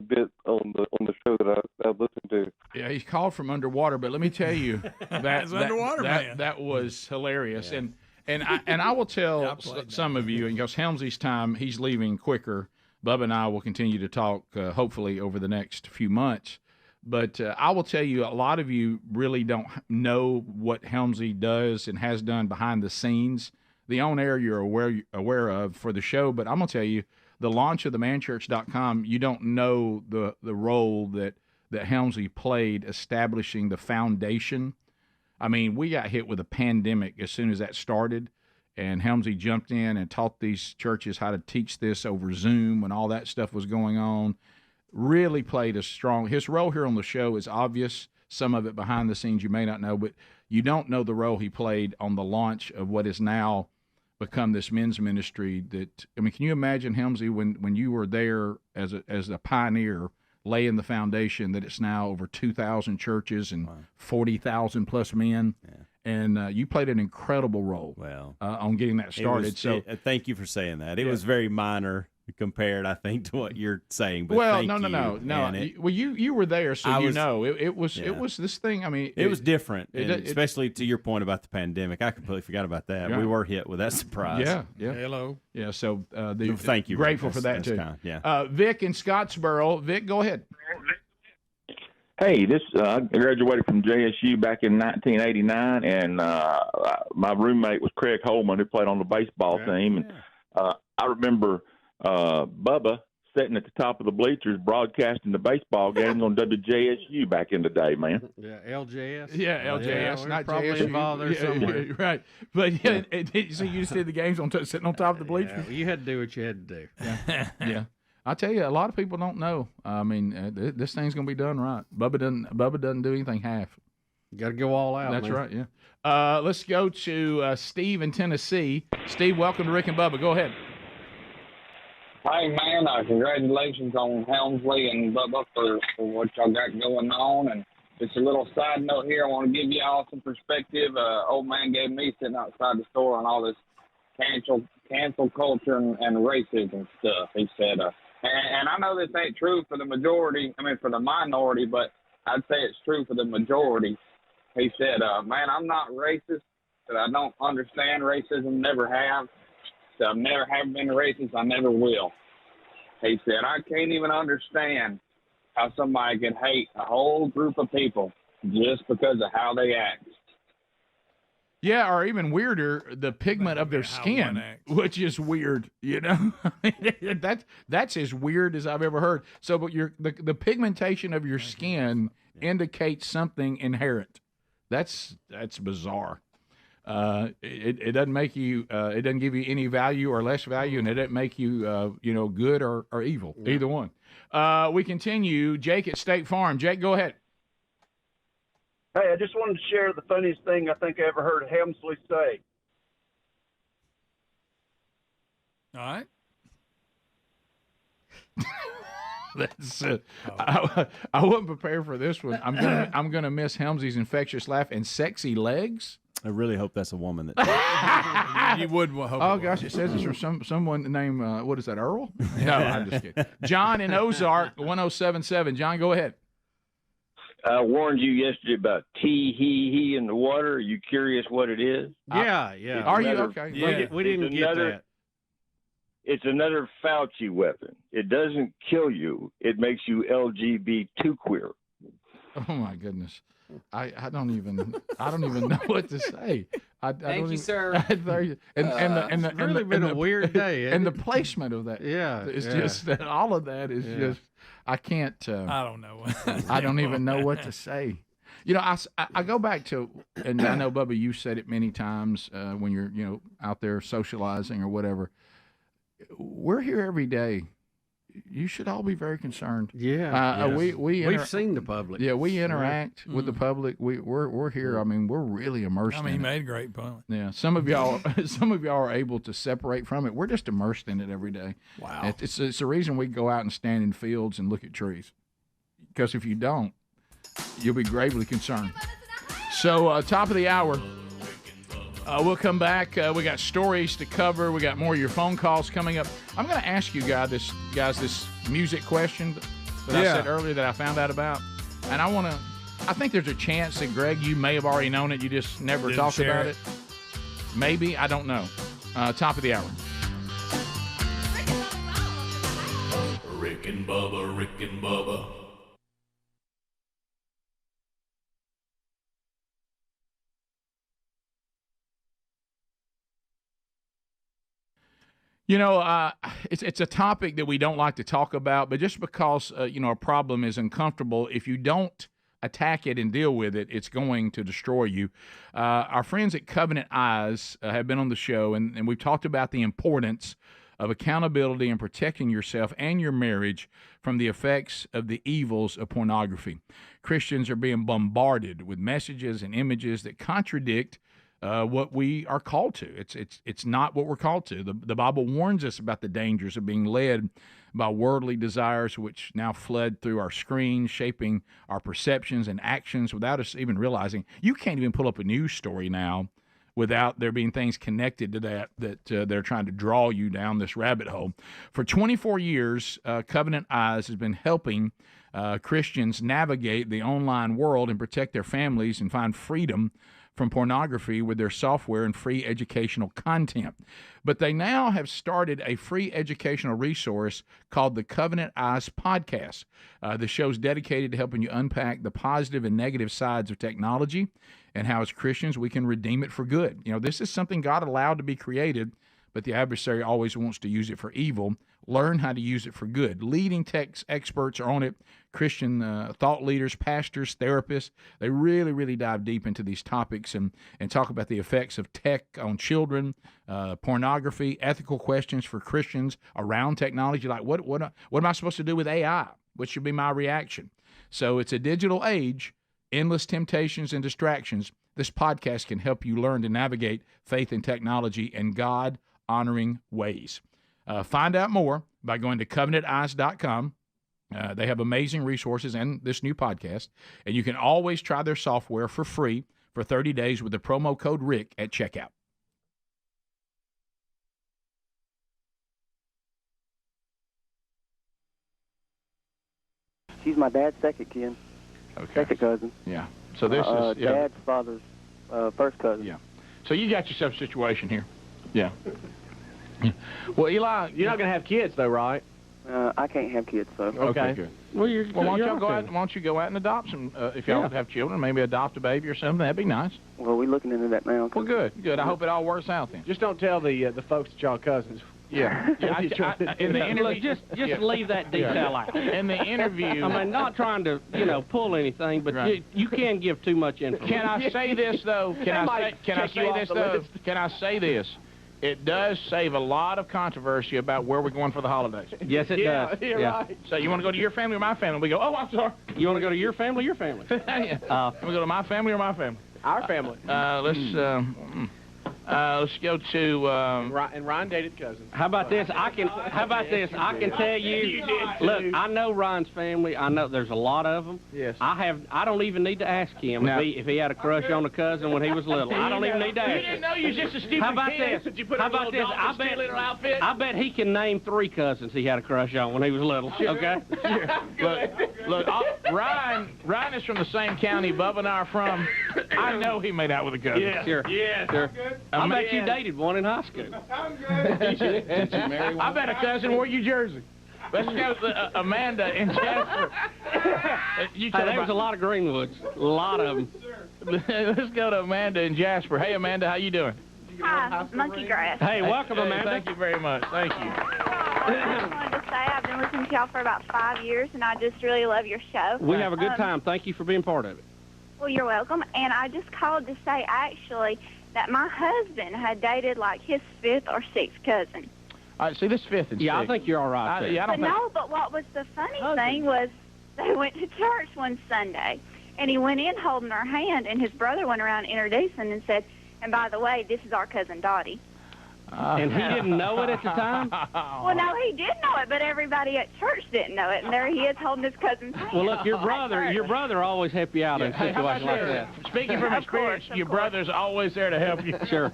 bit on the show that I've listened to. Yeah, he's called from underwater, but let me tell you that was hilarious. Yeah. And I will tell some of you, and because Helmsy's time, he's leaving quicker. Bubba and I will continue to talk, hopefully, over the next few months. But I will tell you, a lot of you really don't know what Helmsy does and has done behind the scenes. The on-air you're aware of for the show, but I'm going to tell you, the launch of themanchurch.com, you don't know the role that that Helmsy played establishing the foundation. I mean, we got hit with a pandemic as soon as that started, and Helmsy jumped in and taught these churches how to teach this over Zoom when all that stuff was going on. Really played a strong – his role here on the show is obvious. Some of it behind the scenes you may not know, but you don't know the role he played on the launch of what is now become this men's ministry. That, I mean, can you imagine, Helmsy, when you were there as a pioneer laying the foundation, that it's now over 2,000 churches and 40,000 plus men? Yeah. And you played an incredible role on getting that started. Thank you for saying that. It was very minor compared, I think, to what you're saying. But well, thank no. Well, you were there, so it was this thing. I mean, it was different, especially to your point about the pandemic. I completely forgot about that. Yeah. We were hit with that surprise. Yeah. Hello. Yeah. So thank you. Grateful for that that's too. kind. Yeah. Vic in Scottsboro. Vic, go ahead. Hey, I graduated from JSU back in 1989, and my roommate was Craig Holman, who played on the baseball team. And I remember Bubba sitting at the top of the bleachers broadcasting the baseball games on WJSU back in the day, man. Yeah, LJS. Yeah, LJS, not probably JSU. involved there somewhere. Right. But so you just did the games on sitting on top of the bleachers? Yeah, you had to do what you had to do. Yeah. I tell you, a lot of people don't know. I mean, this thing's going to be done right. Bubba doesn't do anything half. You got to go all out. That's man. right. Yeah. Let's go to Steve in Tennessee. Steve, welcome to Rick and Bubba. Go ahead. Hey, man, congratulations on Helmsley and Bubba for what y'all got going on. And just a little side note here, I want to give y'all some perspective. Old man gave me sitting outside the store on all this cancel culture and racism stuff. He said, and I know this ain't true for the majority, for the minority, but I'd say it's true for the majority. He said, man, I'm not racist, but I don't understand racism, never have. So I never have been racist, I never will. He said, I can't even understand how somebody could hate a whole group of people just because of how they act. Yeah, or even weirder, the pigment of their skin, which is weird. That's as weird as I've ever heard. So, but the pigmentation of your skin indicates something inherent. That's bizarre. It doesn't make you. It doesn't give you any value or less value, and it doesn't make you good or evil. Yeah. Either one. We continue. Jake at State Farm. Jake, go ahead. Hey, I just wanted to share the funniest thing I think I ever heard Helmsley say. All right. That's I wasn't prepared for this one. I'm gonna miss Helmsy's infectious laugh and sexy legs. I really hope that's a woman that. You would hope. Oh gosh, it says it's from someone named what is that, Earl? No, I'm just kidding. John in Ozark 1077. John, go ahead. I warned you yesterday about he in the water. Are you curious what it is? Yeah. Are you okay? Yeah. We didn't get that. It's another Fauci weapon. It doesn't kill you. It makes you LGBT queer. Oh my goodness. I don't even know what to say. Thank you, sir. It's really been a weird day. And the placement of that. Yeah. It's just that all of that is just, I can't. I don't know. I don't even know what to say. I go back to, and I know, Bubba, you said it many times when you're, out there socializing or whatever. We're here every day. You should all be very concerned. Yeah. We've seen the public. Yeah, we interact with the public. We're here. I mean, we're really immersed. He made a great point. Yeah, some of y'all are able to separate from it. We're just immersed in it every day. Wow. It's the reason we go out and stand in fields and look at trees. Because if you don't, you'll be gravely concerned. So, top of the hour. We'll come back. We got stories to cover. We got more of your phone calls coming up. I'm going to ask you guys this music question that I said earlier that I found out about. And I think there's a chance that, Greg, you may have already known it. You just never talked about it. Maybe. I don't know. Top of the hour. Rick and Bubba, Rick and Bubba. You know, it's a topic that we don't like to talk about, but just because, a problem is uncomfortable, if you don't attack it and deal with it, it's going to destroy you. Our friends at Covenant Eyes have been on the show, and we've talked about the importance of accountability and protecting yourself and your marriage from the effects of the evils of pornography. Christians are being bombarded with messages and images that contradict what we are called to. It's not what we're called to. The Bible warns us about the dangers of being led by worldly desires, which now flood through our screens, shaping our perceptions and actions without us even realizing. You can't even pull up a news story now without there being things connected to that they're trying to draw you down this rabbit hole. For 24 years, Covenant Eyes has been helping Christians navigate the online world and protect their families and find freedom from pornography with their software and free educational content. But they now have started a free educational resource called the Covenant Eyes Podcast. The show's dedicated to helping you unpack the positive and negative sides of technology and how, as Christians, we can redeem it for good. You know, this is something God allowed to be created, but the adversary always wants to use it for evil. Learn how to use it for good. Leading tech experts are on it. Christian thought leaders, pastors, therapists, they really dive deep into these topics and talk about the effects of tech on children, pornography, ethical questions for Christians around technology, like what am I supposed to do with AI? What should be my reaction? So it's a digital age, endless temptations and distractions. This podcast can help you learn to navigate faith and technology in God-honoring ways. Find out more by going to covenanteyes.com. They have amazing resources and this new podcast, and you can always try their software for free for 30 days with the promo code RICK at checkout. She's my dad's second kin. Okay. Second cousin. Yeah. So this is dad's father's first cousin. Yeah. So you got yourself a situation here. Yeah. Well, Eli, you're not going to have kids, though, right? I can't have kids, so. Okay, good. Well, why don't you go out and adopt some? If y'all have children, maybe adopt a baby or something. That'd be nice. Well, we're looking into that now. Well, good. I hope it all works out then. Just don't tell the folks that y'all cousins. Yeah. In the interview, just leave that detail out. In the interview, I mean, not trying to pull anything, but you can give too much information. Can I say this though? Can I say this? It does save a lot of controversy about where we're going for the holidays. Yes, it does. Yeah, right. So you want to go to your family or my family? We go, oh, I'm sorry. You want to go to your family or your family? We go to my family or my family? Our family. Let's go to and Ryan dated cousin. How about this? I can tell you. Look, I know Ryan's family. I know there's a lot of them. Yes. I don't even need to ask him if he had a crush on a cousin when he was little. I don't even need to ask him. You didn't know you was just a stupid How about kid. this? You put How on a about this? little little outfit. I bet he can name 3 cousins he had a crush on when he was little. Sure. Okay. Look, Ryan is from the same county Bubba and I are from. I know he made out with a cousin. Yeah. Sure. Yeah. Sure. I bet you dated one in high school. I bet a cousin wore you jersey. Let's go to Amanda in Jasper. There was a lot of Greenwoods. A lot of them. Let's go to Amanda in Jasper. Hey, Amanda, how you doing? Hi, monkey grass. Hey, welcome, Amanda. Thank you very much. Thank you. I just wanted to say I've been listening to y'all for about 5 years, and I just really love your show. We have a good time. Thank you for being part of it. Well, you're welcome. And I just called to say, actually, that my husband had dated, like, his 5th or 6th cousin. All right, see, this 5th and 6th. Yeah, I think you're all right there. But what was the funny thing was they went to church one Sunday, and he went in holding her hand, and his brother went around introducing and said, and by the way, this is our cousin Dottie. And he didn't know it at the time? Well, no, he did know it, but everybody at church didn't know it, and there he is holding his cousin's hand. Well, look, your brother always help you out in situations like that. Speaking from experience, your brother's always there to help you. Sure.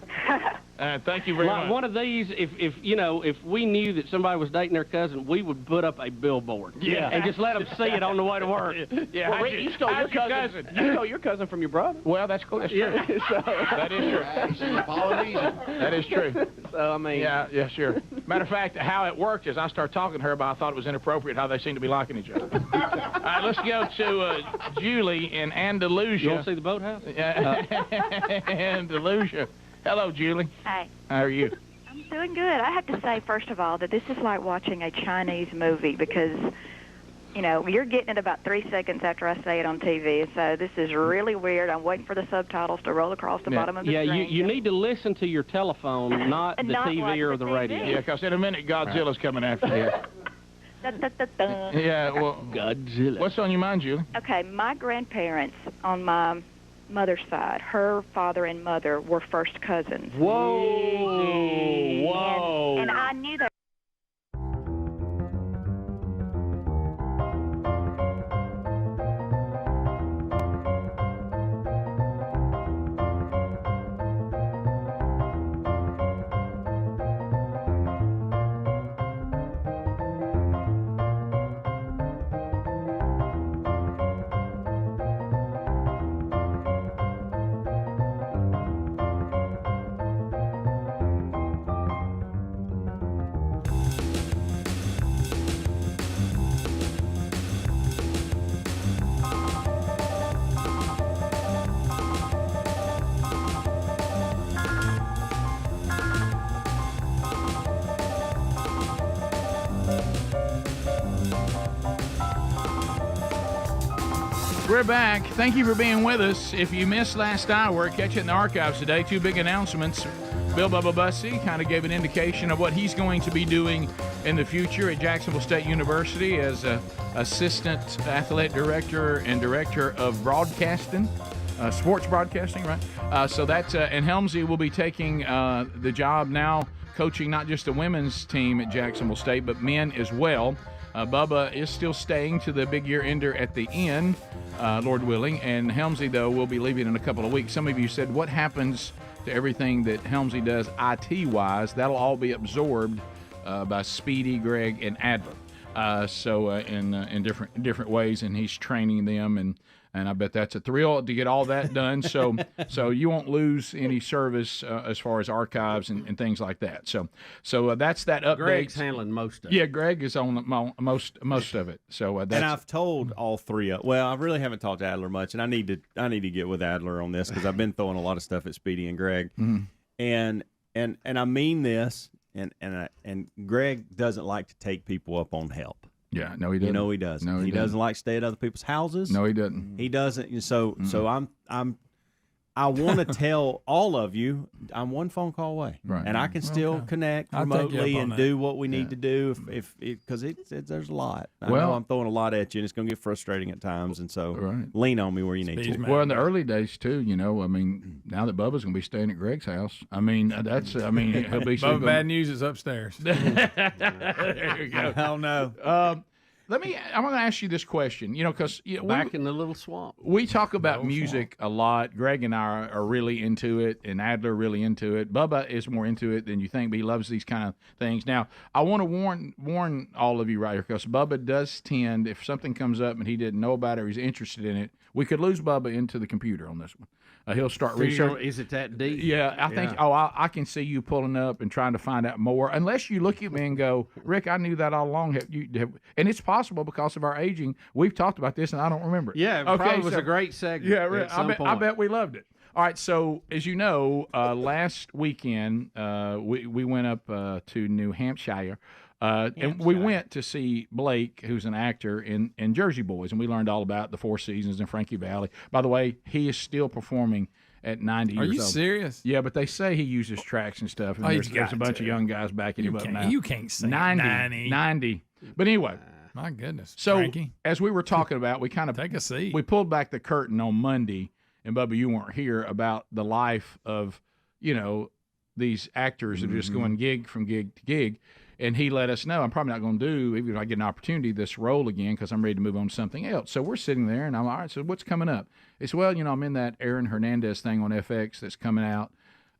Thank you very much. One of these, if we knew that somebody was dating their cousin, we would put up a billboard. Yeah. And just let them see it on the way to work. Yeah. Well, Rick, you stole your cousin. You stole your cousin from your brother. Well, that's cool. That's true. That is true. That is true. So, I mean. Yeah, sure. Matter of fact, how it worked is I started talking to her about I thought it was inappropriate how they seem to be liking each other. All right, let's go to Julie in Andalusia. You want to see the boathouse? Andalusia. Hello, Julie. Hi. How are you? I'm doing good. I have to say, first of all, that this is like watching a Chinese movie because, you know, you're getting it about 3 seconds after I say it on TV. So this is really weird. I'm waiting for the subtitles to roll across the bottom of the screen. you need to listen to your telephone, not the TV or the radio. Yeah, because in a minute Godzilla's coming after you. Yeah, well, Godzilla. What's on your mind, Julie? Okay, my grandparents on my mother's side, her father and mother were first cousins. Whoa! And I knew that. We're back. Thank you for being with us. If you missed last hour, catch it in the archives today. 2 big announcements. Bill Bubba Bussey kind of gave an indication of what he's going to be doing in the future at Jacksonville State University as assistant athletic director and director of broadcasting, sports broadcasting, right? So that's and Helmsy will be taking the job now, coaching not just the women's team at Jacksonville State, but men as well. Bubba is still staying to the big year ender at the end, Lord willing, and Helmsy, though, will be leaving in a couple of weeks. Some of you said, what happens to everything that Helmsy does IT-wise? That'll all be absorbed by Speedy, Greg, and Adler. In different ways, and he's training them, and I bet that's a thrill to get all that done. So you won't lose any service as far as archives and things like that. So that's that update. Greg's handling most of it. Yeah, Greg is on most of it. So that's, and I've told all three of. Well, I really haven't talked to Adler much, and I need to get with Adler on this because I've been throwing a lot of stuff at Speedy and Greg, and I mean this. And Greg doesn't like to take people up on help. Yeah, no, he doesn't. You know he doesn't. No, he doesn't like to stay at other people's houses. No, he doesn't. He doesn't. So I want to tell all of you, I'm one phone call away, right? And I can still connect remotely and do what we need to do if because there's a lot. I know I'm throwing a lot at you, and it's going to get frustrating at times, and so lean on me where you need to. Well, in the early days too, you know, I mean, now that Bubba's going to be staying at Greg's house, I mean, he'll be. Bubba, bad news is upstairs. There you go. Hell no. I'm going to ask you this question, you know, because back in the little swamp, we talk about music a lot. Greg and I are really into it, and Adler really into it. Bubba is more into it than you think, but he loves these kind of things. Now, I want to warn all of you right here, because Bubba does tend, if something comes up and he didn't know about it or he's interested in it, we could lose Bubba into the computer on this one. He'll start researching. Is it that deep? Yeah, I think. Oh, I can see you pulling up and trying to find out more. Unless you look at me and go, Rick, I knew that all along. And it's possible because of our aging. We've talked about this, and I don't remember it. Yeah, it probably was a great segment. Yeah, I bet we loved it. All right, so as you know, last weekend we went up to New Hampshire. And we went to see Blake, who's an actor in Jersey Boys, and we learned all about the Four Seasons and Frankie Valli. By the way, he is still performing at 90 years old. Are you serious? Yeah, but they say he uses tracks and stuff, and there's a bunch of young guys backing him up now. You can't say 90. But anyway. My goodness, so Frankie. As we were talking about, we kind of take a seat. We pulled back the curtain on Monday, and Bubba, you weren't here, about the life of, you know, these actors that are just going gig from gig to gig. And he let us know, I'm probably not going to do, even if I get an opportunity, this role again because I'm ready to move on to something else. So we're sitting there, and I'm all right, so what's coming up? It's, well, you know, I'm in that Aaron Hernandez thing on FX that's coming out,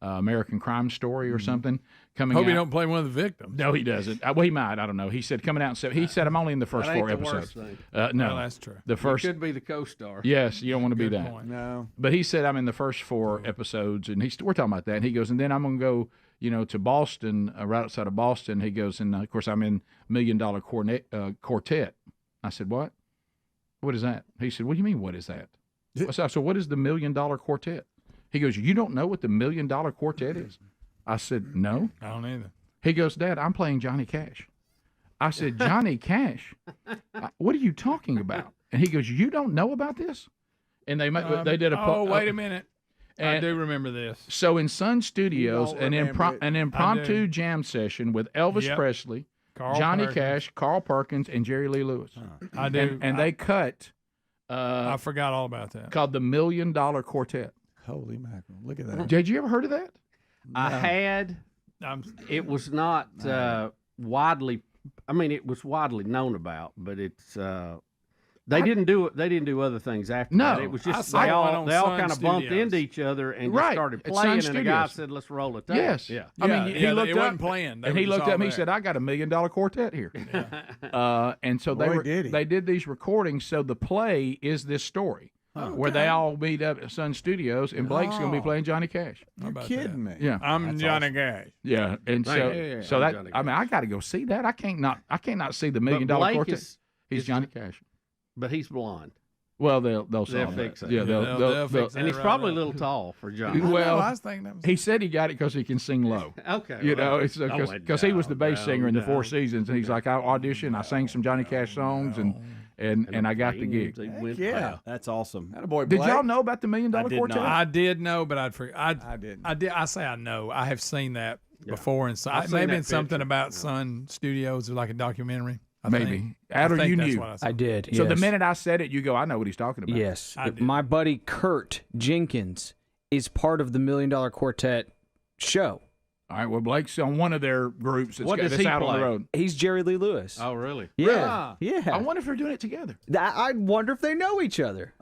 American Crime Story or something. Hope he don't play one of the victims. No, he doesn't. Well, he might. I don't know. He said coming out. He said I'm only in the first 4 episodes. No, well, that's true. The first could be the co-star. Yes, you don't want to be that. Point. No. But he said I'm in the first 4 episodes, and we're talking about that. And he goes, and then I'm going to go, you know, to Boston, right outside of Boston. He goes, and of course I'm in $1 Million Quartet. I said, what? What is that? He said, what do you mean? What is that? So what is the $1 Million Quartet? He goes, you don't know what the $1 Million Quartet is? I said, no. I don't either. He goes, Dad, I'm playing Johnny Cash. I said, Johnny Cash? What are you talking about? And he goes, you don't know about this? And they did a Oh, wait a minute. I do remember this. So in Sun Studios, don't an remember it. impromptu jam session with Elvis Presley, Johnny Cash, Carl Perkins, and Jerry Lee Lewis. I do. And they cut. I forgot all about that. Called the $1 Million Quartet. Holy mackerel! Look at that. Did you ever heard of that? I had. It was not widely. I mean, it was widely known about, but it's. They didn't do it. They didn't do other things after that. It was just they all kind of bumped into each other and just started playing. And the guy said, "Let's roll a tape." Yes. Yeah. I mean, he looked it up, wasn't playing. And he looked up. And he said, "I got $1 Million Quartet here." And so they did these recordings. So the play is this story. Where they all meet up at Sun Studios, and Blake's going to be playing Johnny Cash. You're kidding me. Yeah, I'm Johnny Cash. Yeah, and so that I mean, I got to go see that. I can't not see the $1 Million Quartet. He's Johnny Cash, but he's blonde. Well, they'll fix it. Yeah, they'll fix it. And he's probably a little tall for Johnny. Well, I was thinking that was... he said he got it because he can sing low. Okay, you know, it's because he was the bass singer in the Four Seasons, and he's like, I auditioned, I sang some Johnny Cash songs, and I got the gig. Yeah, that's awesome. Did y'all know about the $1 Million Quartet? I did know, but I'd forget. I didn't. I say I know. I have seen that before, and so maybe it's something about Sun Studios or like a documentary. Maybe. Adler, you knew. I did. So yes. the minute I said it, you go, I know what he's talking about. Yes. My buddy Kurt Jenkins is part of the $1 Million Quartet show. All right. Well, Blake's on one of their groups that's out on the road. He's Jerry Lee Lewis. Oh, really? Yeah. Yeah. I wonder if they're doing it together. I wonder if they know each other.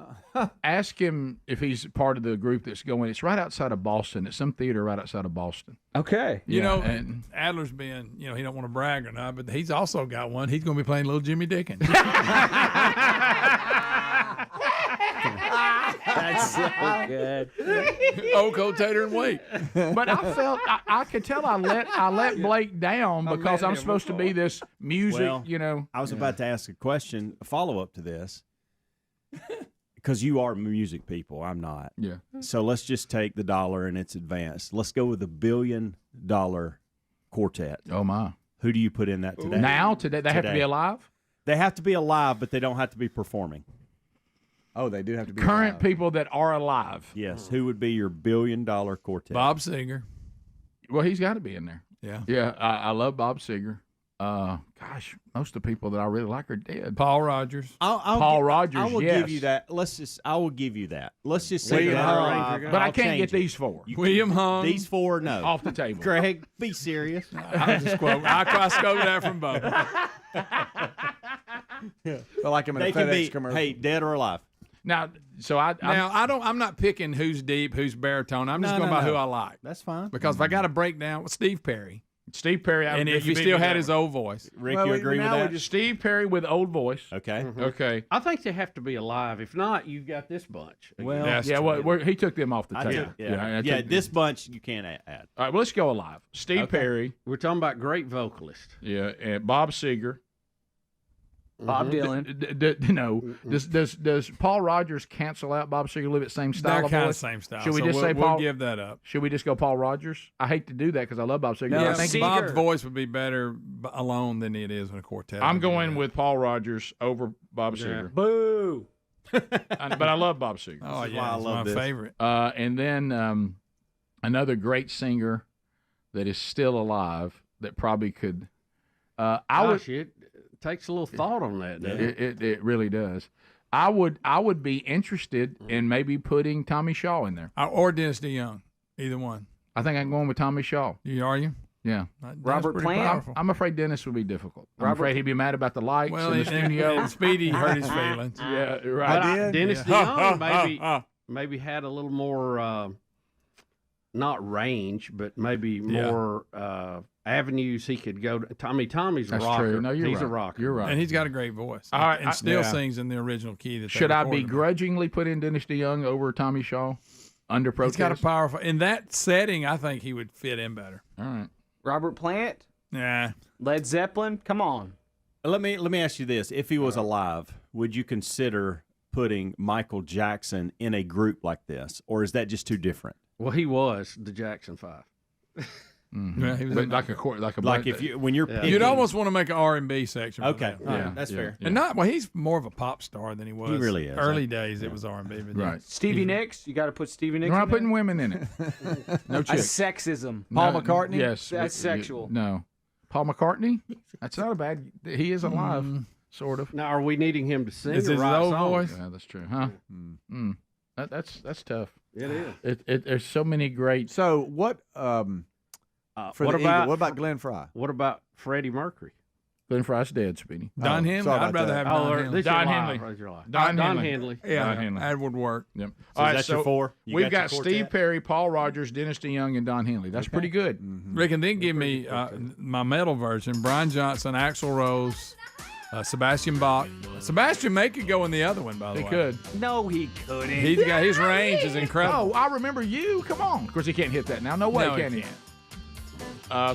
Ask him if he's part of the group that's going. It's right outside of Boston. It's some theater right outside of Boston. Okay. You know, Adler's been, he don't want to brag or not, but he's also got one. He's going to be playing Little Jimmy Dickens. That's so good. Old coat tater and wait. But I felt I could tell I let Blake down because I'm supposed to be this music, Well, I was about to ask a question, a follow-up to this, because you are music people. I'm not. Yeah. So let's just take the dollar and it's advanced. Let's go with the $1 billion quartet. Oh, my. Who do you put in that today? Today? They have to be alive? They have to be alive, but they don't have to be performing. Oh, they do have to be current alive. people that are alive. Yes. Who would be your $1 billion quartet? Bob Seger. Well, he's got to be in there. Yeah. Yeah, I love Bob Seger. Gosh, most of the people that I really like are dead. Paul Rodgers. Paul Rodgers, I will yes. give you that. I will give you that. Let's just say William that. Hung. But I can't get these four. William Hung. These four, no. Off the table. Greg, be serious. I'm just quoting. I stole that from Bubba. I like him in a FedEx commercial. Hey, dead or alive. Now, I'm not picking who's deep, who's baritone. I'm just going by who I like. That's fine. Because if I got to break down with Steve Perry. And if he still had his old voice. Rick, you agree with that? Steve Perry with old voice. Okay. Okay. I think they have to be alive. If not, you've got this bunch. Well, he took them off the table. This bunch you can't add. All right, well, let's go alive. Steve Perry. We're talking about great vocalists. Yeah, and Bob Seger. Bob Dylan. Does Paul Rodgers cancel out Bob Seger? Live at same style? They're kind of same style. Should we so just say Paul? We'll give that up. Should we just go Paul Rodgers? I hate to do that because I love Bob Seger. No, I think Bob's voice would be better alone than it is in a quartet. I'm going with Paul Rodgers over Bob Seger. Boo! But I love Bob Seger. Oh yeah, it's my favorite. And then another great singer that is still alive that probably could. It takes a little thought on that. It really does. I would be interested in maybe putting Tommy Shaw in there Or Dennis DeYoung, either one. I think I'm going with Tommy Shaw. Are you? Yeah. Robert Plant. I'm afraid Dennis would be difficult. I'm afraid he'd be mad about the lights in the studio. And Speedy hurt his feelings. Yeah, right. Dennis DeYoung maybe had a little more, not range, but maybe more avenues he could go to. Tommy's a rocker. True. No, he's right. a rocker. You're right. And he's got a great voice. All right, and still sings in the original key. That should I recorded. begrudgingly put in Dennis DeYoung over Tommy Shaw under protest? He's got a powerful. In that setting, I think he would fit in better. All right. Robert Plant. Yeah. Led Zeppelin. Come on. Let me ask you this: if he was alive, would you consider putting Michael Jackson in a group like this, or is that just too different? Well, he was the Jackson 5. Yeah, he was like if you when you're picking, you'd almost want to make an R&B section. For Okay, that. yeah, that's fair. And not well. He's more of a pop star than he was. He really is. Early days, it was R&B. But Right. Stevie Nicks, you got to put Stevie Nicks. We're not in there? putting women in it. No That's chicks. sexism. No, Paul McCartney. Yes, that's sexual. No, Paul McCartney. That's not a bad. He is alive, sort of. Now, are we needing him to sing? Is or his write old songs? voice? Yeah, that's true, huh? That's tough. It is. There's so many great. So what? For what the about Eagle, what about Glenn Fry? What about Freddie Mercury? Glenn Fry's dead, Speedy. Don Henley. sorry I'd about rather that. have Don Henley. Don Henley. Don Henley. Yeah, Don Henley. that would work. Yep. So All is right, that your four? You We've got got your Steve quartet? Perry, Paul Rodgers, Dennis DeYoung, and Don Henley. That's pretty good. Rick, and then give me my metal version: Brian Johnson, Axl Rose, Sebastian Bach. Sebastian May could go in the other one, by the He way. could. No, he couldn't. He's got his range is incredible. Oh, I remember you. Come on. Of course, he can't hit that now. No way, No, he can he? can't.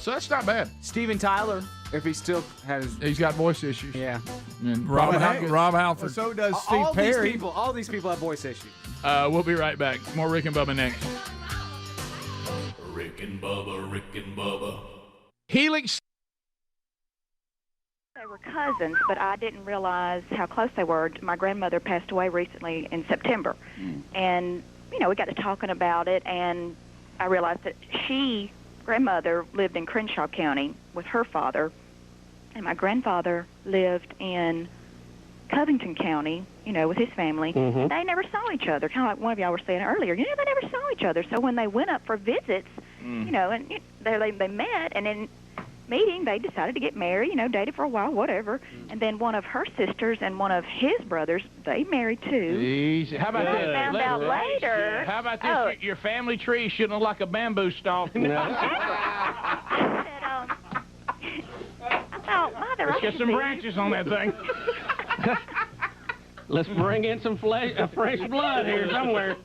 So that's not bad. Steven Tyler, if he still has. He's got voice issues. Yeah. And Rob probably- Halford. So does Steve all Perry. all these people have voice issues. We'll be right back. More Rick and Bubba next. Rick and Bubba, Rick and Bubba. Helix. They were cousins, but I didn't realize how close they were. My grandmother passed away recently in September. And, we got to talking about it, and I realized that grandmother lived in Crenshaw County with her father, and my grandfather lived in Covington County, with his family. Mm-hmm. They never saw each other, kind of like one of y'all were saying earlier. They never saw each other. So when they went up for visits, and they met, and in meeting, they decided to get married, dated for a while, whatever. And then one of her sisters and one of his brothers, they married too. Easy. How about this? Found out later. How about this? Your family tree shouldn't look like a bamboo stalk. I thought, Mother, Let's I get should some be- branches on that thing. Let's bring in some fresh blood here somewhere.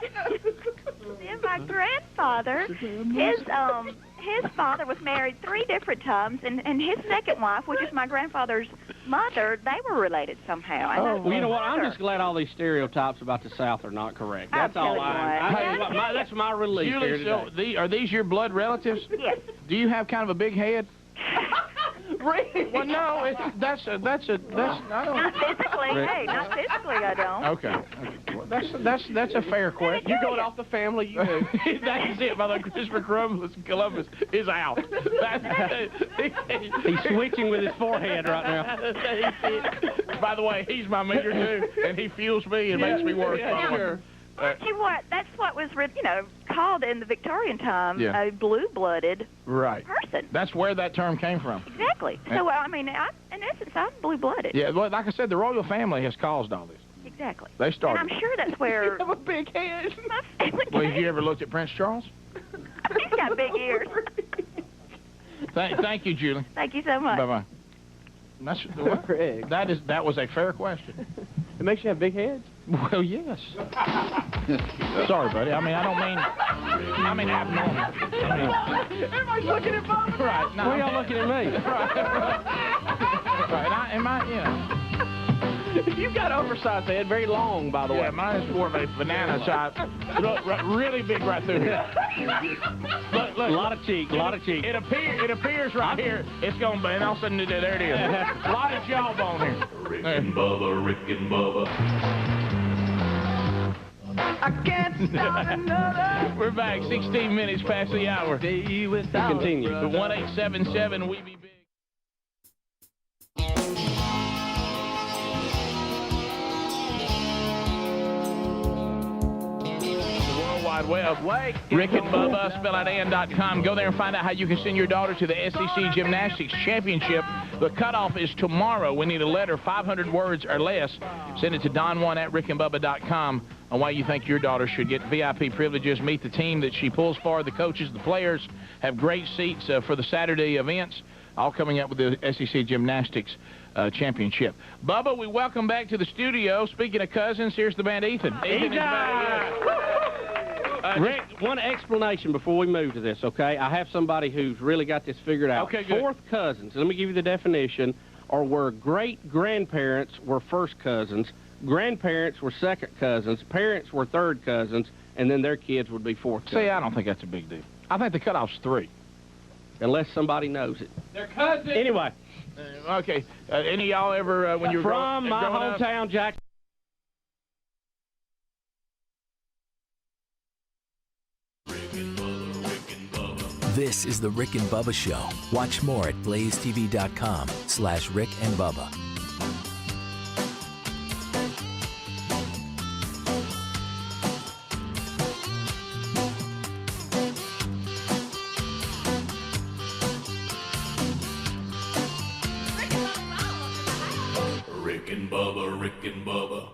Then my grandfather, his father was married 3 different times, and his second wife, which is my grandfather's mother, they were related somehow. And that's Well, you know what? my I'm mother. just glad all these stereotypes about the South are not correct. I'll That's all tell you what. that's my relief here Julie, today. so are these your blood relatives? Yes. Do you have kind of a big head? Really? Well, no, that's I don't. Not physically. Hey, not physically, I don't. Okay. Well, that's a fair question. You're going off the family. You do. That's it. By the Christopher Columbus is out. He's switching with his forehead right now. By the way, he's my meter too, and he fuels me and makes me work. Sure. See what? That's what was, called in the Victorian time Yeah. a blue-blooded Right. person. That's where that term came from. Exactly. So, in essence, I'm blue-blooded. Yeah, well, like I said, the royal family has caused all this. Exactly. They started. And I'm sure that's where. You have a big head. My family Well, have you ever looked at Prince Charles? He's got big ears. Thank you, Julie. Thank you so much. Bye-bye. That's that was a fair question. It makes you have big heads? Well, yes. Sorry, buddy. I mean abnormal. Everybody's looking at Bubba. Right. No, Why y'all looking at me? Right. You've got oversized head, very long, by the way. Yeah, mine is more of a banana type. Look, really big right through here. Look. A lot of cheek, a lot of cheek. It appears right here. It's going to be, and all of a sudden, there it is. A lot of jawbone here. Rick and Bubba, Rick and Bubba. I can't start another. We're back 16 minutes past the hour. Continue. The 1877 We Be Big. Wide Web. Rick and Bubba, spelloutand.com. Go there and find out how you can send your daughter to the SEC Gymnastics Championship. The cutoff is tomorrow. We need a letter, 500 words or less. Send it to don1@rickandbubba.com on why you think your daughter should get VIP privileges, meet the team that she pulls for, the coaches, the players, have great seats for the Saturday events, all coming up with the SEC Gymnastics Championship. Bubba, we welcome back to the studio. Speaking of cousins, here's the band Ethan. Ethan is back. Rick, one explanation before we move to this, okay? I have somebody who's really got this figured out. Okay, good. Fourth cousins, let me give you the definition, are where great-grandparents were first cousins, grandparents were second cousins, parents were third cousins, and then their kids would be fourth cousins. See, I don't think that's a big deal. I think the cutoff's 3. unless somebody knows it. They're cousins. Anyway. Okay. Any of y'all ever, when you were From my growing up? hometown, Jackson. This is the Rick and Bubba Show. Watch more at blazetv.com/Rick and Bubba. Rick and Bubba, Rick and Bubba.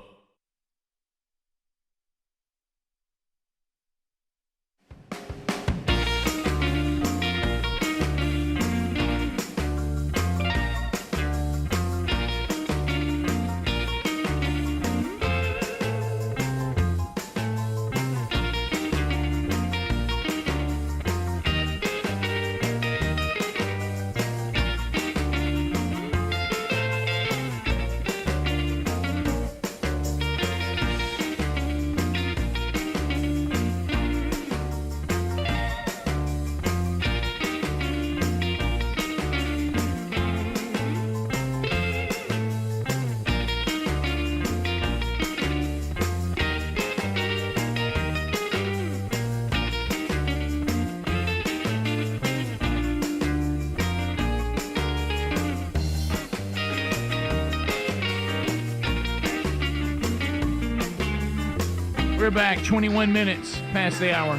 We're back 21 minutes past the hour.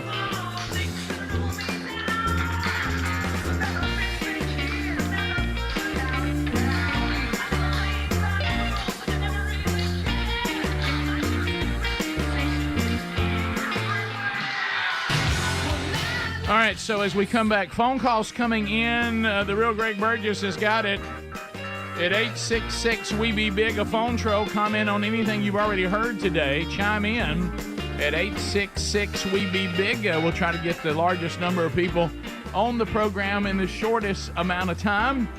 All right, so as we come back, phone calls coming in. The real Greg Burgess has got it at 866-WE-BE-BIG, a phone troll. Comment on anything you've already heard today. Chime in at 866-WE-BE-BIG. We'll try to get the largest number of people on the program in the shortest amount of time.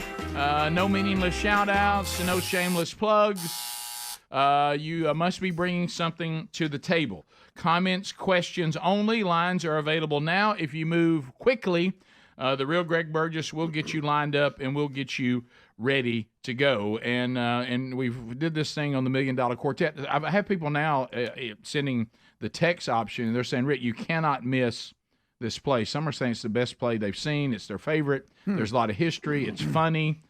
No meaningless shout-outs, no shameless plugs. You must be bringing something to the table. Comments, questions only. Lines are available now. If you move quickly, the real Greg Burgess will get you lined up and we'll get you ready to go. And we did this thing on the $1 Million Quartet. I have people now sending the text option, and they're saying, Rick, you cannot miss this play. Some are saying it's the best play they've seen. It's their favorite. There's a lot of history. It's funny.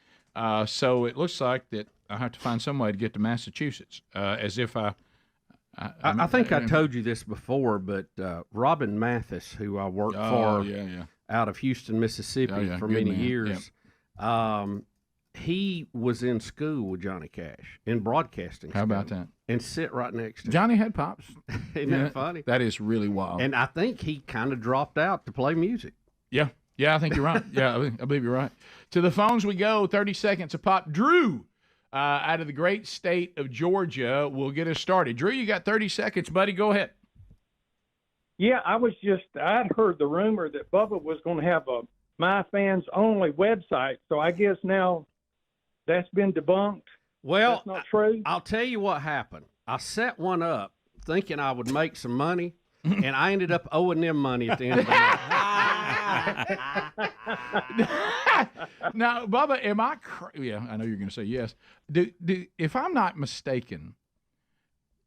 So it looks like that I have to find some way to get to Massachusetts, as if I think I told you this before, but Robin Mathis, who I worked for out of Houston, Mississippi for many years, he was in school with Johnny Cash in broadcasting. How about that? And sit right next to him. Johnny had pops. Isn't that funny? That is really wild. And I think he kind of dropped out to play music. Yeah, I think you're right. I believe you're right. To the phones we go, 30 seconds a pop. Drew, out of the great state of Georgia, will get us started. Drew, you got 30 seconds, buddy. Go ahead. Yeah, I'd heard the rumor that Bubba was going to have a My Fans Only website, so I guess now that's been debunked. Well, that's not true. I'll tell you what happened. I set one up thinking I would make some money, and I ended up owing them money at the end of the night. Now, Bubba, am I yeah, I know you're going to say yes. If I'm not mistaken,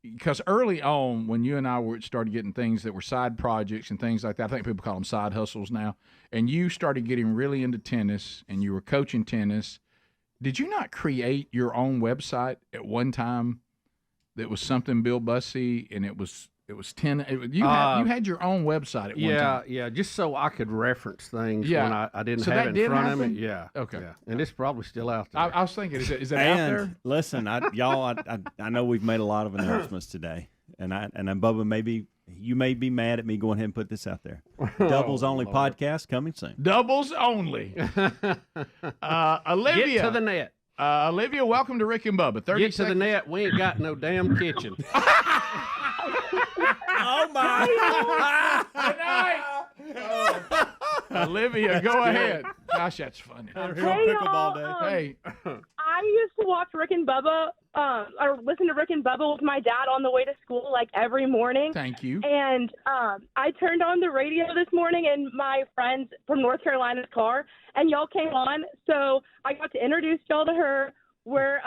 because early on when you and I started getting things that were side projects and things like that, I think people call them side hustles now, and you started getting really into tennis and you were coaching tennis, did you not create your own website at one time that was something Bill Bussey, and it was tennis? You had your own website at one time. Yeah, just so I could reference things when I didn't have it in front of me. Yeah. Okay. Yeah. And it's probably still out there. I was thinking, is it out there? Listen, I know we've made a lot of announcements today, and Bubba, you may be mad at me going ahead and put this out there. Doubles Only podcast coming soon. Doubles Only. Olivia. Get to the net. Olivia, welcome to Rick and Bubba. 30 Get to the net. We ain't got no damn kitchen. Oh, my. Good night. Olivia, go ahead. Gosh, that's funny. Hey, Pickleball day. Hey. I used to watch Rick and Bubba or listen to Rick and Bubba with my dad on the way to school, like every morning. Thank you. And I turned on the radio this morning in my friend's from North Carolina's car, and y'all came on. So I got to introduce y'all to her. We're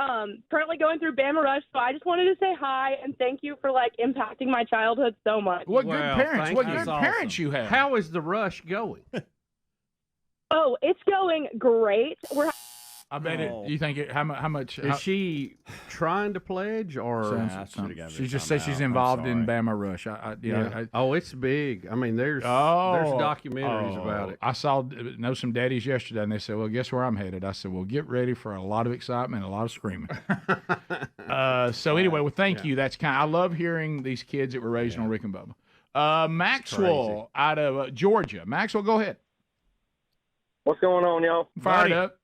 currently going through Bama Rush, so I just wanted to say hi and thank you for like impacting my childhood so much. What good parents! What good parents you have! How is the Rush going? Oh, it's going great. We're. I bet it. You think it? How much? Is she trying to pledge or? She just says she's involved in Bama Rush. Oh, it's big. I mean, there's documentaries about it. I know some daddies yesterday, and they said, "Well, guess where I'm headed?" I said, "Well, get ready for a lot of excitement, and a lot of screaming." So anyway, well, thank you. That's I love hearing these kids that were raised on Rick and Bubba. Maxwell out of Georgia. Maxwell, go ahead. What's going on, y'all? Fired up.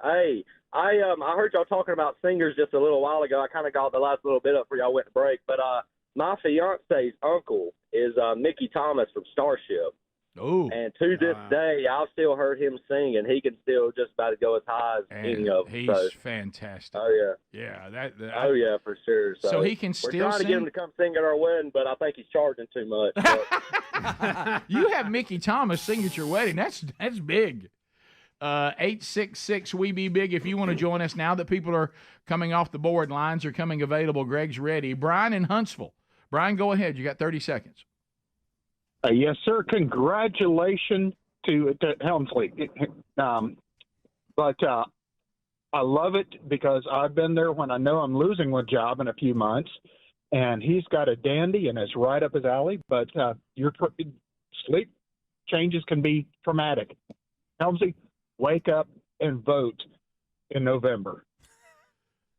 Hey, I heard y'all talking about singers just a little while ago. I kind of got the last little bit up before y'all went to break. But my fiance's uncle is Mickey Thomas from Starship. Oh. And to this day, I've still heard him sing, and he can still just about go as high as any of them. He's fantastic. Oh, yeah. Yeah. Oh, yeah, for sure. So he can still sing? We're trying to get him to come sing at our wedding, but I think he's charging too much. You have Mickey Thomas sing at your wedding. That's big. 866 we be big if you want to join us now that people are coming off the board. Lines are coming available. Greg's ready. Brian in Huntsville. Brian, go ahead. You got 30 seconds. Yes, sir. Congratulations to Helmsley. But I love it because I've been there when I know I'm losing one job in a few months, and he's got a dandy and it's right up his alley. But your sleep changes can be traumatic. Helmsy, wake up and vote in November.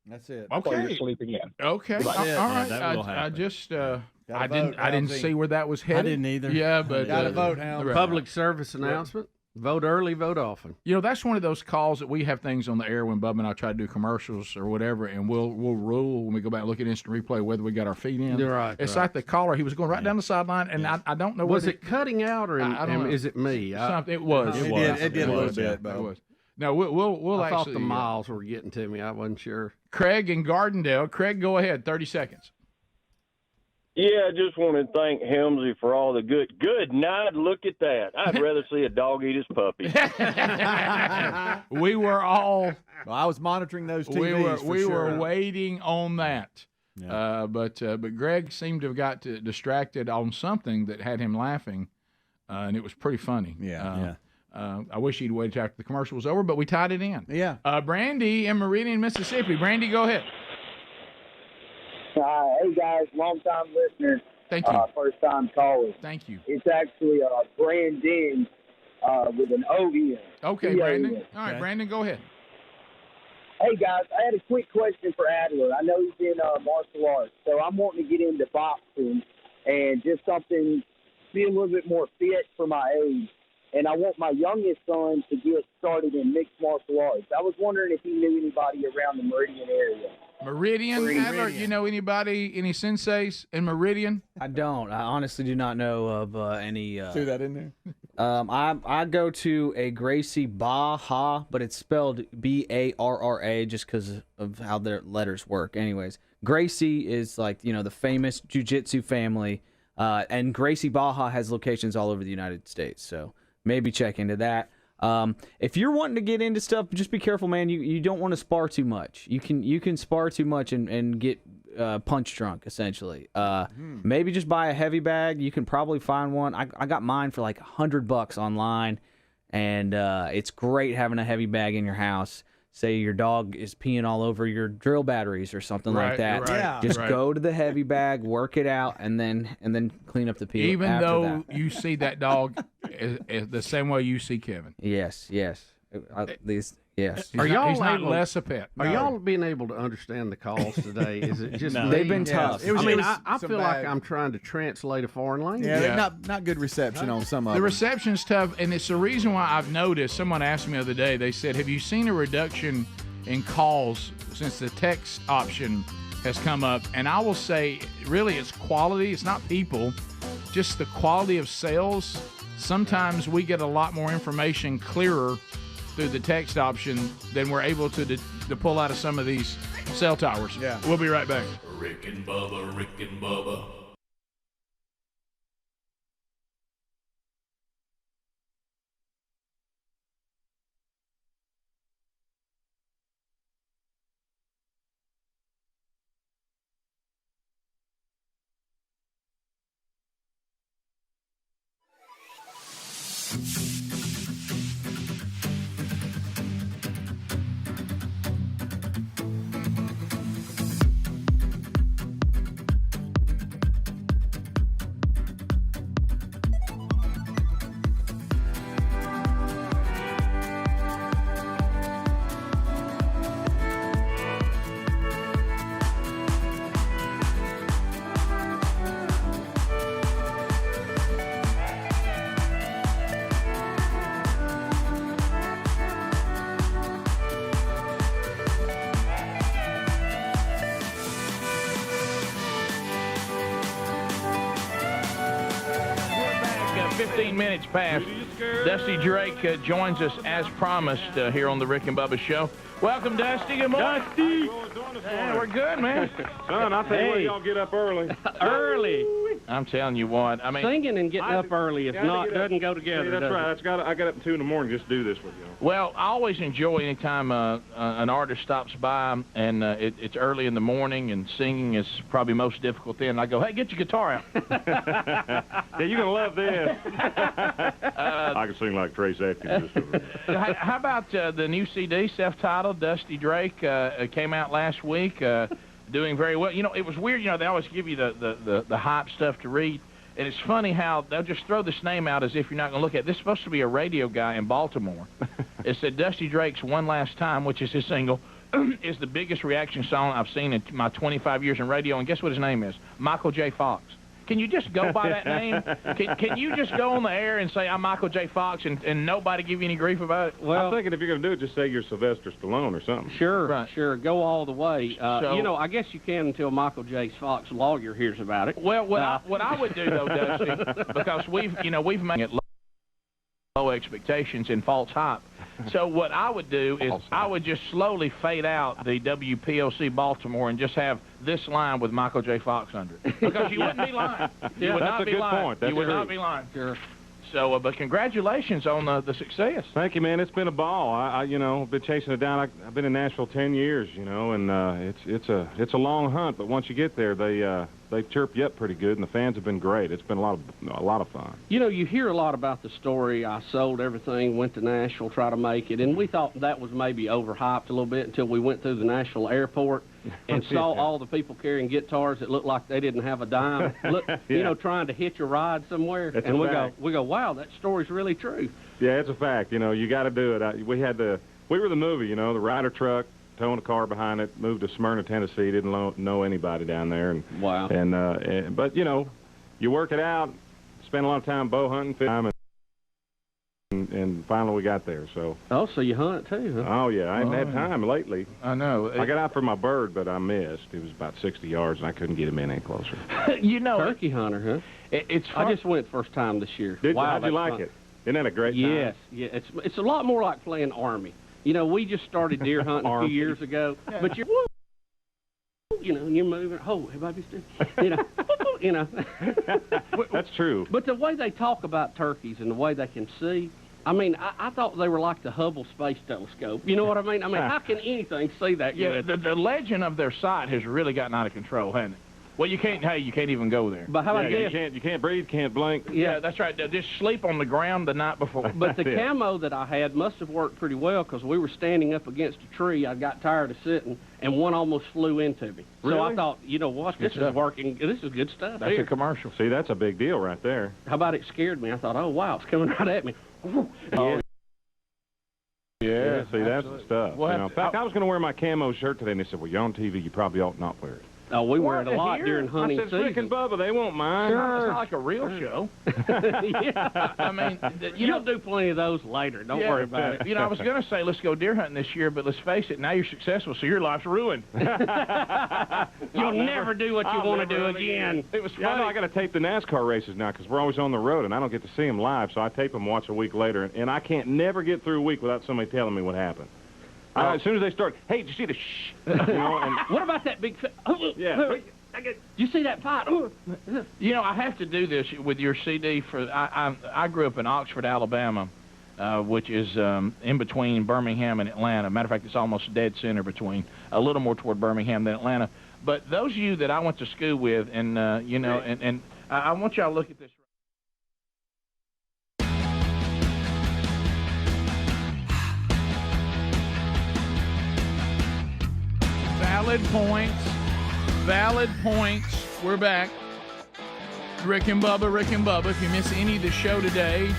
That's it. Okay. Before you're sleeping in. Okay. All right. I just I didn't see where that was headed. I didn't either. Yeah, but gotta vote, Helm. Public service announcement. Vote early, vote often. You know, that's one of those calls that we have things on the air when Bubba and I try to do commercials or whatever, and we'll rule when we go back and look at instant replay whether we got our feet in. Right. It's like the caller. He was going right down the sideline, and I don't know. Was it cutting out or I don't know. is it me? It was. It did a little bit, but it was. No, we'll I actually. thought the miles were getting to me. I wasn't sure. Craig in Gardendale. Craig, go ahead. 30 seconds. Yeah, I just want to thank Helmsy for all the good night. Look at that. I'd rather see a dog eat his puppy. We were all. Well, I was monitoring those TVs. We were waiting on that. Yeah. But Greg seemed to have got distracted on something that had him laughing, and it was pretty funny. Yeah. I wish he'd waited after the commercial was over, but we tied it in. Yeah. Brandy in Meridian, Mississippi. Brandy, go ahead. Hey, guys, long-time listeners. Thank you. First-time callers. Thank you. It's actually Brandon with an O-E. Okay, Brandon. All right, Brandon, go ahead. Hey, guys, I had a quick question for Adler. I know he's in martial arts, so I'm wanting to get into boxing and just something, be a little bit more fit for my age. And I want my youngest son to get started in mixed martial arts. I was wondering if he knew anybody around the Meridian area. Meridian, Adler, you know anybody, any senseis in Meridian? I don't. I honestly do not know of any. Threw that in there. I go to a Gracie Baha, but it's spelled Barra just because of how their letters work. Anyways, Gracie is like, the famous jiu-jitsu family, and Gracie Baha has locations all over the United States. So maybe check into that. If you're wanting to get into stuff, just be careful, man. You don't want to spar too much. You can spar too much and get punch drunk, essentially. Maybe just buy a heavy bag. You can probably find one. I got mine for like $100 online, and it's great having a heavy bag in your house. Say your dog is peeing all over your drill batteries or something like that. Just go to the heavy bag, work it out, and then clean up the pee. Even though you see that dog the same way you see Kevin. Yes. Yes. He's not less a pet. Are y'all being able to understand the calls today? Is it just They've been tough. I feel like I'm trying to translate a foreign language. Yeah. Not good reception on some of them. The reception's tough, and it's the reason why I've noticed. Someone asked me the other day. They said, "Have you seen a reduction in calls since the text option has come up?" And I will say, really, it's quality. It's not people, just the quality of sales. Sometimes we get a lot more information clearer through the text option than we're able to pull out of some of these cell towers. Yeah. We'll be right back. Rick and Bubba, Rick and Bubba. We're back, 15 minutes past. Dusty Drake joins us as promised here on the Rick and Bubba Show. Welcome, Dusty. Good morning. Dusty. Yeah, we're good, man. Son, I'll tell you what, y'all get up early. Early. I'm telling you what. I mean, Singing and getting up early is doesn't go together. Yeah, that's does right. it? I got up at 2 in the morning just to do this with you. well, I always enjoy anytime an artist stops by and it's early in the morning and singing is probably most difficult then. I go, hey, get your guitar out. Yeah, you're going to love this. I can sing like Trace Atkins. How about the new CD, self-titled, Dusty Drake, came out last week, doing very well. You know, it was weird, they always give you the hype stuff to read, and it's funny how they'll just throw this name out as if you're not going to look at it. This is supposed to be a radio guy in Baltimore. It said Dusty Drake's One Last Time, which is his single, is the biggest reaction song I've seen in my 25 years in radio, and guess what his name is? Michael J. Fox. Can you just go by that name? Can you just go on the air and say, I'm Michael J. Fox, and nobody give you any grief about it? Well, I'm thinking if you're going to do it, just say you're Sylvester Stallone or something. Sure, sure. Go all the way. So- I guess you can until Michael J. Fox lawyer hears about it. Well, what I would do, though, Dusty, because we've made it low expectations and false hype. So what I would do is I would just slowly fade out the WPOC Baltimore and just have this line with Michael J. Fox under it. Because you wouldn't be lying. You would that's not a be good lying. point. That's You would true. not be lying. Sure. So, but congratulations on the success. Thank you, man. It's been a ball. I've been chasing it down. I've been in Nashville 10 years, and it's a long hunt. But once you get there, they chirp you up pretty good, and the fans have been great. It's been a lot of fun. You hear a lot about the story. I sold everything, went to Nashville, try to make it, and we thought that was maybe overhyped a little bit until we went through the Nashville airport and saw all the people carrying guitars that looked like they didn't have a dime. Trying to hitch a ride somewhere, It's and a we fact. go, wow, that story's really true. Yeah, it's a fact. You got to do it. We were the movie. The Ryder truck, towing a car behind it, moved to Smyrna, Tennessee. Didn't know anybody down there. And wow. But you work it out. Spend a lot of time bow hunting, and finally we got there. So. Oh, so you hunt too, huh? Oh yeah, I haven't had time lately. I know. I got out for my bird, but I missed. It was about 60 yards, and I couldn't get him in any closer. Turkey hunter, huh? It's. I just went first time this year. How'd you like it? Isn't that a great time? Yes, yeah. It's a lot more like playing Army. We just started deer hunting a few years ago, but you're moving. Oh, everybody's doing. That's true. But the way they talk about turkeys and the way they can see, I thought they were like the Hubble Space Telescope. You know what I mean? How can anything see that good? Yeah, the legend of their sight has really gotten out of control, hasn't it? Well, you can't even go there. But how about this? You can't breathe, can't blink. Yeah, that's right. They'll just sleep on the ground the night before. But the camo that I had must have worked pretty well because we were standing up against a tree. I got tired of sitting, and one almost flew into me. Really? So I thought, you know what, this is working. This is good stuff. That's a commercial. See, that's a big deal right there. How about it scared me? I thought, oh, wow, it's coming right at me. Yeah, see, that's the stuff. Well, in fact, I was going to wear my camo shirt today, and they said, well, you're on TV, you probably ought not wear it. Oh, we wear it a lot during hunting I said, Rick and Bubba, they won't mind. Sure. It's not like a real show. Yeah. You'll do plenty of those later. Don't worry about it. I was going to say, let's go deer hunting this year, but let's face it, now you're successful, so your life's ruined. You'll never do what you want to do again. It was funny. Yeah, I know, I got to tape the NASCAR races now because we're always on the road, and I don't get to see them live, so I tape them, watch a week later, and I can't never get through a week without somebody telling me what happened. As soon as they start, hey, did you see the shh? You know, and What about that big? Yeah. You see that fight? You know, I have to do this with your CD. I grew up in Oxford, Alabama, which is in between Birmingham and Atlanta. Matter of fact, it's almost dead center between, a little more toward Birmingham than Atlanta. But those of you that I went to school with, and you know, and I want y'all to look at this. Valid points. Valid points. We're back. Rick and Bubba. If you miss any of the show today,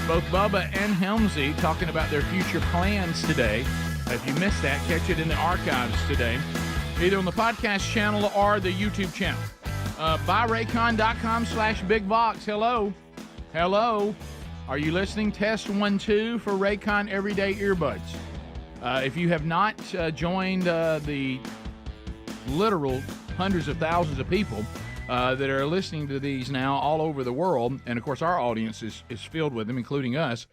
both Bubba and Helmsy talking about their future plans today. If you missed that, catch it in the archives today, either on the podcast channel or the YouTube channel. BuyRaycon.com/BigVox. Hello. Are you listening? Test 1 2 for Raycon Everyday Earbuds. If you have not joined the literal hundreds of thousands of people that are listening to these now all over the world, and of course our audience is filled with them, including us,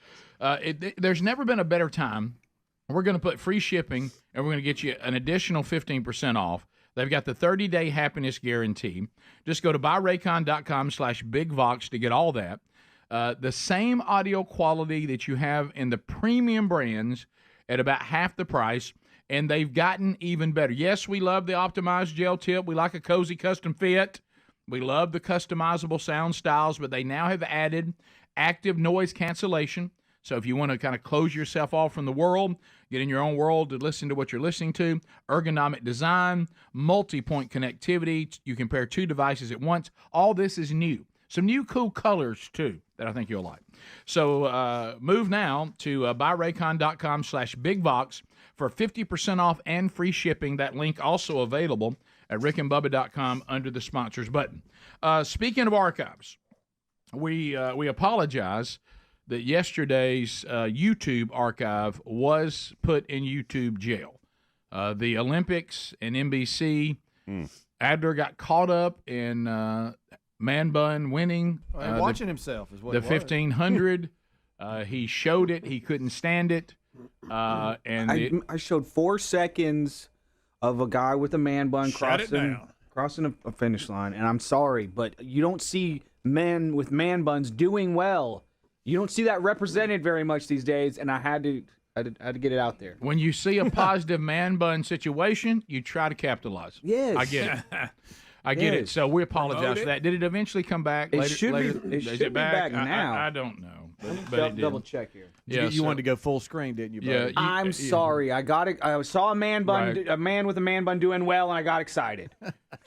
there's never been a better time. We're going to put free shipping, and we're going to get you an additional 15% off. They've got the 30-day happiness guarantee. Just go to buyraycon.com/BigVox to get all that. The same audio quality that you have in the premium brands at about half the price, and they've gotten even better. Yes, we love the optimized gel tip. We like a cozy custom fit. We love the customizable sound styles, but they now have added active noise cancellation. So if you want to kind of close yourself off from the world, get in your own world to listen to what you're listening to, ergonomic design, multi-point connectivity, you can pair two devices at once. All this is new. Some new cool colors, too, that I think you'll like. So move now to buyraycon.com/BigVox for 50% off and free shipping. That link also available at rickandbubba.com under the sponsors button. Speaking of archives, we apologize that yesterday's YouTube archive was put in YouTube jail. The Olympics and NBC, Adler got caught up in man bun winning. Watching himself is what the it was. 1500. He showed it. He couldn't stand it. And I showed 4 seconds of a guy with a man bun crossing a finish line, and I'm sorry, but you don't see men with man buns doing well. You don't see that represented very much these days, and I had to get it out there. When you see a positive man bun situation, you try to capitalize. Yes. I get it. I get it. So we apologize for that. Did it eventually come back? It later, should later? be. It Is should it back? be back now. I don't know. But it did. Double check here. Yeah, you wanted to go full screen, didn't you, buddy? Yeah. I'm sorry. I got it. I saw a man bun, Right. a man with a man bun doing well, and I got excited.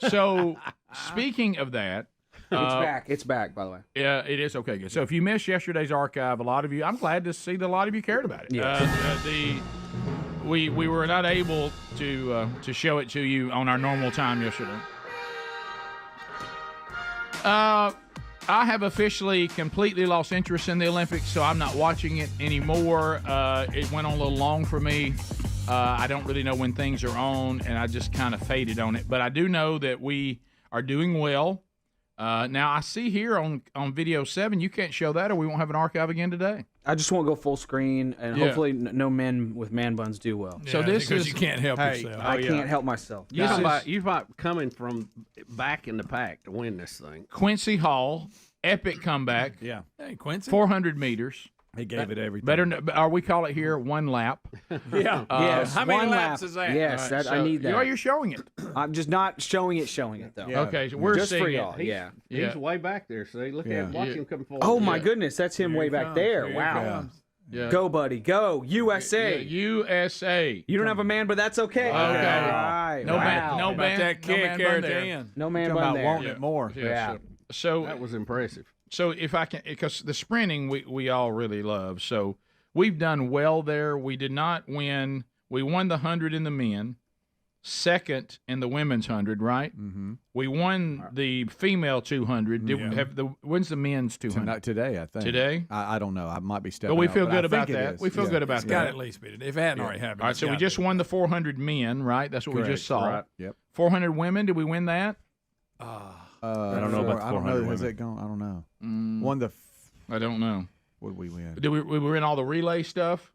So speaking of that. It's back, by the way. Yeah, it is. Okay, good. So if you missed yesterday's archive, a lot of you, I'm glad to see that a lot of you cared about it. Yeah. We were not able to show it to you on our normal time yesterday. I have officially completely lost interest in the Olympics, so I'm not watching it anymore. It went on a little long for me. I don't really know when things are on, and I just kind of faded on it. But I do know that we are doing well. Now, I see here on video 7, you can't show that or we won't have an archive again today. I just won't go full screen, and hopefully no men with man buns do well. Yeah, So this because is you can't help yourself. I can't help myself. You're talking about coming from back in the pack to win this thing. Quincy Hall, epic comeback. Yeah. Hey, Quincy. 400 meters. He gave it everything. Better, or we call it here one lap. Yeah. Yes. How many one laps lap. is that? Yes, All right, I need that. You're showing it. I'm just not showing it though. Yeah. Okay, so we're just seeing for it. y'all. He's way back there. See, look Yeah. at him. Watch him come forward. Oh my goodness, that's him way back there. Wow. Yeah. Go, buddy, go. USA. USA. You don't have a man, but that's okay. Okay. All right. No man. No About man. that kick no there man at the there. end. No man Talking bun about there. wanting it more. Yeah. So That was impressive. So if I can, because the sprinting we all really love. So we've done well there. We did not win. We won the 100 in the men, second in the women's 100, right? Mm-hmm. We won the female 200. Did we have when's the men's 200? Today, I think. Today? I don't know. I might be stepping But we out, feel I good about think it that. is. We feel good about It's that. got to at least be today. If it hadn't already happened. All right, it's so we gotta just be. won the 400 men, right? That's what we Correct. just saw. Right. Yep. 400 women. Did we win that? I don't know about the I don't 400 know. Has women. it gone? I don't know. Won the. I don't know. What did we win? Did we were in all the relay stuff?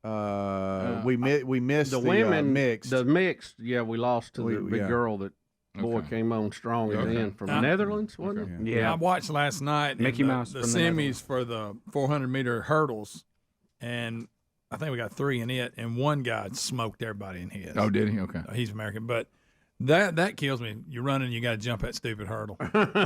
We missed the women mixed. The mixed, yeah, we lost to the big yeah. girl that boy came on strong at the end from the Netherlands, wasn't it? Yeah, I watched last night Mickey Mouse the from the semis Netherlands. for the 400-meter hurdles, and I think we got 3 in it, and one guy smoked everybody in his. Oh, did he? Okay. He's American, but that kills me. You're running, you got to jump that stupid hurdle.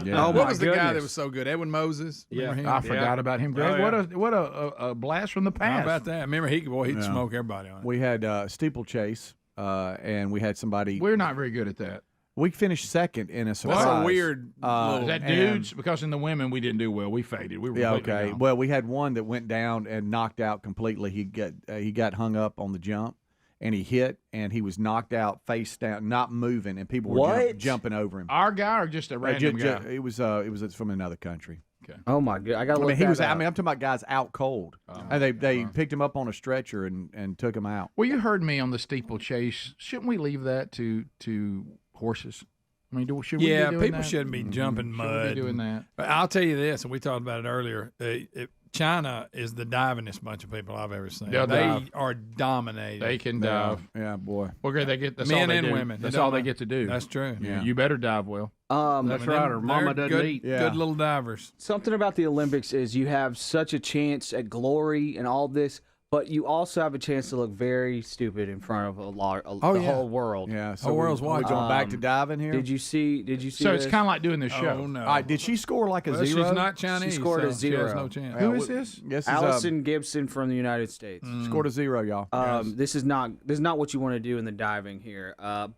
Yeah. What was the guy that was so good? Edwin Moses. Remember him? I forgot about him. Greg, Oh, yeah. what a blast from the past. How about that? Remember, he'd smoke everybody on it. We had steeplechase, and we had somebody. We're not very good at that. We finished second in a surprise. That's a weird. Is that dudes? Because in the women we didn't do well. We faded. We were completely okay. down. Well, we had one that went down and knocked out completely. He got hung up on the jump, and he hit, and he was knocked out face down, not moving, and people were jumping over him. Our guy or just a random guy? It was from another country. Okay. Oh my god! I got. I mean, I'm talking about guys out cold, and they picked him up on a stretcher and took him out. Well, you heard me on the steeplechase. Shouldn't we leave that to horses? I mean, should we be doing people that? shouldn't be jumping mud. Shouldn't we be doing that? But I'll tell you this, and we talked about it earlier. China is the divingest bunch of people I've ever seen. They'll They dive. are dominating. They can dive. Yeah, boy. Well, great. That's Men all they and do. women. That's They all don't they know. get to do. That's true. Yeah. You better dive well. That's right. Or mama They're doesn't good, eat. Good little divers. Something about the Olympics is you have such a chance at glory and all this, but you also have a chance to look very stupid in front of the whole world. Yeah, Whole world's watching. We're going back to diving here. Did you see? So it's this? kind of like doing this show. Oh, no. All right, did she score like a Well, zero? she's not Chinese. She scored a so She has 0. no chance. Who is this? This is Allison Gibson from the United States. scored a 0, y'all. This is not what you want to do in the diving here.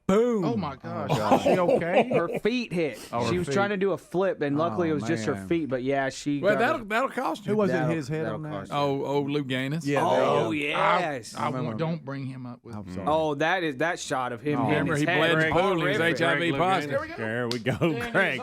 Boom! Oh my gosh. Is she okay? Her feet hit. Oh, her she was feet. trying to do a flip, and luckily Oh, it was just her man. feet. But yeah, she. Well, got that'll cost you. Who was it? that'll- His head that'll on that? cost you. Oh, Lou Gaines. Yeah. there you Oh go. yes. I don't bring him up with me. sorry. Oh, that shot of him. hitting Remember, his he head. bled in the Greg, pool and he was Greg, HIV positive. There we go, Greg.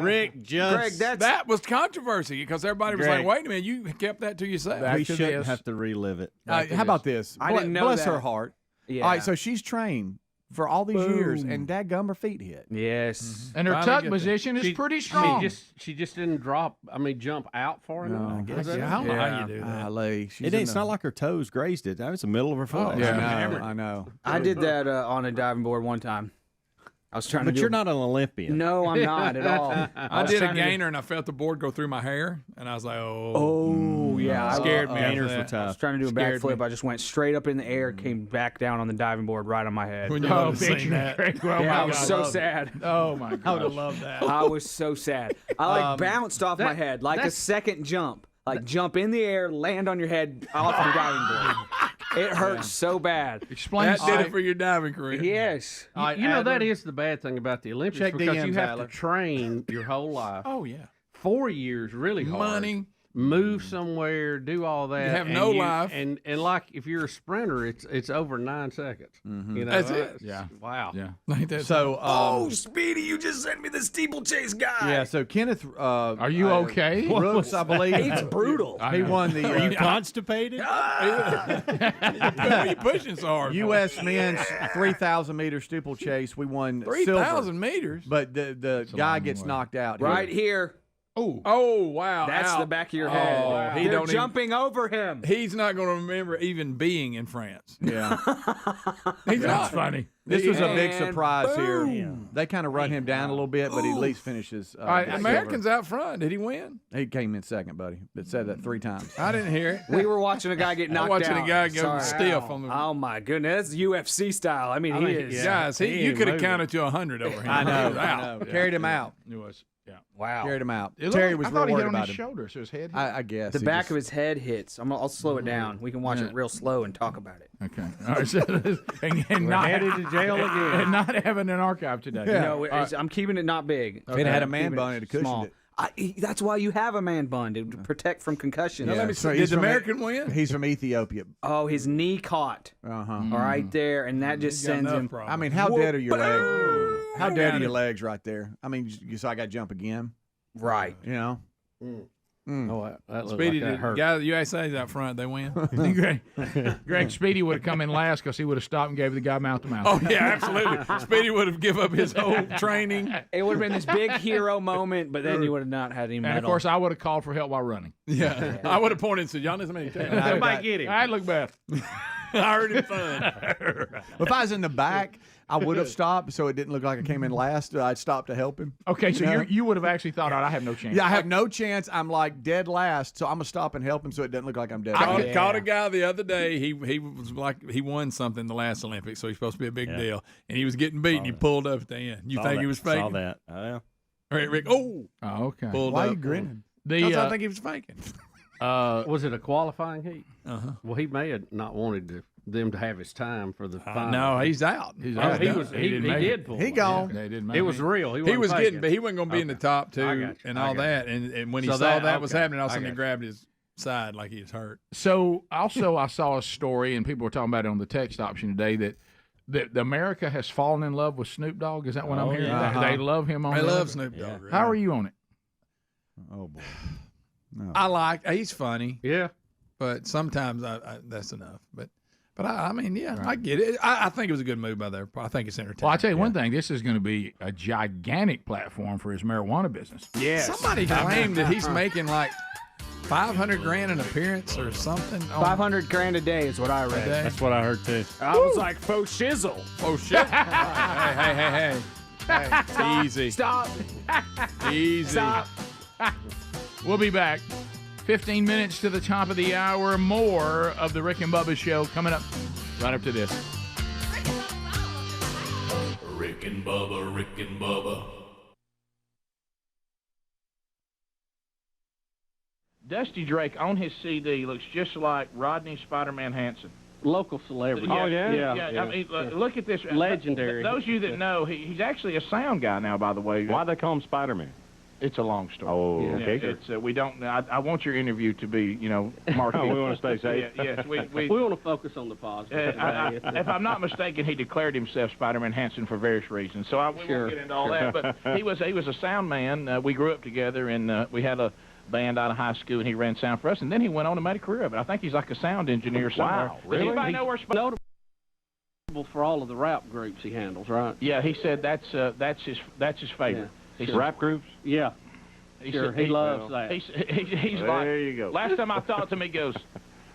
Rick just. Greg, That was controversy because everybody was Greg. like, wait a minute, you kept that to yourself. Back we to shouldn't this. have to relive it. How about this? I didn't know Bless that. her heart. Yeah. All right, so she's trained for all these years, and dadgum her feet hit. Yes. And her Finally tuck get position is pretty strong. She just didn't drop. I mean, jump out far enough. I guess. I don't know how you do that. Golly, she's It's not like her toes grazed it. That was the middle of her foot. I know. I did that on a diving board one time. I was trying to But do. you're not an Olympian. No, I'm not at all. I was did a trying to do- gainer and I felt the board go through my hair, and I was like, Oh yeah, scared me. Gainers after were that. tough. I was trying to do a Scared backflip. me. I just went straight up in the air, came back down on the diving board right on my head. When you Oh, would have seen that. Oh, Yeah, my I was God. so sad. Oh my I would god. have loved that. I was so sad. I bounced off my head like a second jump. Like jump in the air, land on your head off the diving board. It hurts so bad. Explain That did it for your diving career. Yes. You know, that is the bad thing about the Olympics Check because DMs, you have Adler. to train your whole life. Oh, yeah. 4 years really hard. Money. Move somewhere, do all that. You have and no life. And like if you're a sprinter, it's over 9 seconds. You know, That's it. Yeah. Wow. Yeah. Ain't that So, Speedy, you just sent me the steeplechase guy. yeah. So Kenneth, Are you okay? Rooks, I believe. It's brutal. He won the Are you constipated? Why are you pushing so hard? U.S. men's 3,000 meter steeplechase. We won 3,000 silver, meters. but the guy gets knocked out. Right here. Oh, wow. That's Out. the back of your head. Oh, he They're don't even- jumping over him. He's not going to remember even being in France. Yeah, He's That's not. funny. this was a big And surprise here. boom. They kind of run him down a little bit, but he at least finishes. right, the Americans silver. out front. Did he win? He came in second, buddy. It said that 3 times. I didn't hear it. We were watching a guy get knocked out. watching a guy go Sorry. stiff on the. Oh my goodness, that's UFC style. I mean, he is. Guys, He you ain't could have moving. counted to 100 over him. I He know. was out. Carried him out. It was. Yeah. Wow. Carried him out. It Terry looked- was I real thought he worried hit on about his him. shoulder, so his head. hit. I guess The he back just- of his head hits. I'll slow it down. We can watch it real slow and talk about it. Okay. All right. So, and not headed to jail again. And not having an archive today. No, I'm keeping it not big. If it had a man Keeping bun, it'd have small. cushioned it. That's why you have a man bun to protect from concussions. Now, let me So see. he's Did the from American win? He's from Ethiopia. Oh, his knee caught right there, and that just He's got sends enough him. problems. I mean, how dead are your legs? Boom! How I dead got are your it. legs right there? I mean, so I got to jump again. Right. You know. Oh, that looked Speedy, like that hurt. guy, the USA's out front. They win. Greg Speedy would have come in last because he would have stopped and gave the guy mouth to mouth. Oh yeah, absolutely. Speedy would have give up his whole training. It would have been this big hero moment, but then you would have not had any And medal. of course, I would have called for help while running. Yeah, I would have pointed and said, "Y'all need somebody to take him." Somebody get him. All right, look, Beth. I heard him fun. If I was in the back, I would have stopped so it didn't look like I came in last. I'd stop to help him. Okay, so know? you would have actually thought, all right, I have no chance. Yeah, I have no chance. I'm like dead last, so I'm gonna stop and help him so it doesn't look like I'm dead. I caught a guy the other day. He was like he won something the last Olympics, so he's supposed to be a big deal. And he was getting beat, and he pulled up at the end. You think he was faking? Saw that. Yeah. All right, Rick. Oh, okay. Pulled Why up. are you grinning? Because I think he was faking. Was it a qualifying heat? Uh-huh. Well, he may have not wanted them to have his time for the final. No, he's out. He's out. He did pull. He one. gone. They didn't It was real. He was wasn't getting, but faking. he wasn't going to be in the top two and all that. And when he saw that was happening, all of a sudden he grabbed his side like he was hurt. So also I saw a story, and people were talking about it on the text option today, that America has fallen in love with Snoop Dogg. Is that what I'm hearing? yeah. They love him on I the love level? Snoop Dogg. Really. How are you on it? Oh boy. I he's funny. Yeah. But sometimes I that's enough. But I mean, yeah, I get it. I think it was a good move by there. I think it's entertaining. Well, I tell you one thing. This is going to be a gigantic platform for his marijuana business. Yes. Somebody claimed that he's making like $500,000 an appearance or something. $500,000 a day is what I read. That's what I heard too. I was like, faux shizzle. Oh shit! hey. Easy. Stop. Easy. Stop. We'll be back. 15 minutes to the top of the hour. More of the Rick and Bubba Show coming up right up to this. Rick and Bubba, Rick and Bubba. Dusty Drake on his CD looks just like Rodney Spider-Man Hanson. Local celebrity. Yeah, Oh, yeah. I mean, look at this. Legendary. Those of you that know, he's actually a sound guy now, by the way. Why they call him Spider-Man? It's a long story. Oh, Yeah, okay. It's we don't. I want your interview to be, marketing. We want to stay safe. Yes, we want to focus on the positive. if I'm not mistaken, he declared himself Spider-Man Hanson for various reasons. So we won't get into all that. But he was a sound man. We grew up together, and we had a band out of high school, and he ran sound for us. And then he went on and made a career of it. I think he's like a sound engineer somewhere. Wow, Does anybody know where notable for all of the rap groups he handles, right? Yeah, he said that's his favorite. Yeah, He sure. Rap groups. Yeah. He Sure, said- he loves that. He's There like, you go. last time I talked to him, he goes,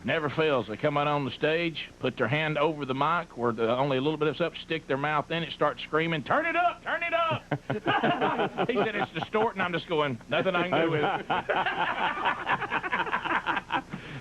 never fails. They come out on the stage, put their hand over the mic where only a little bit of up, stick their mouth in it, start screaming, turn it up, turn it up. He said it's distorting. I'm just going, nothing I can do with it.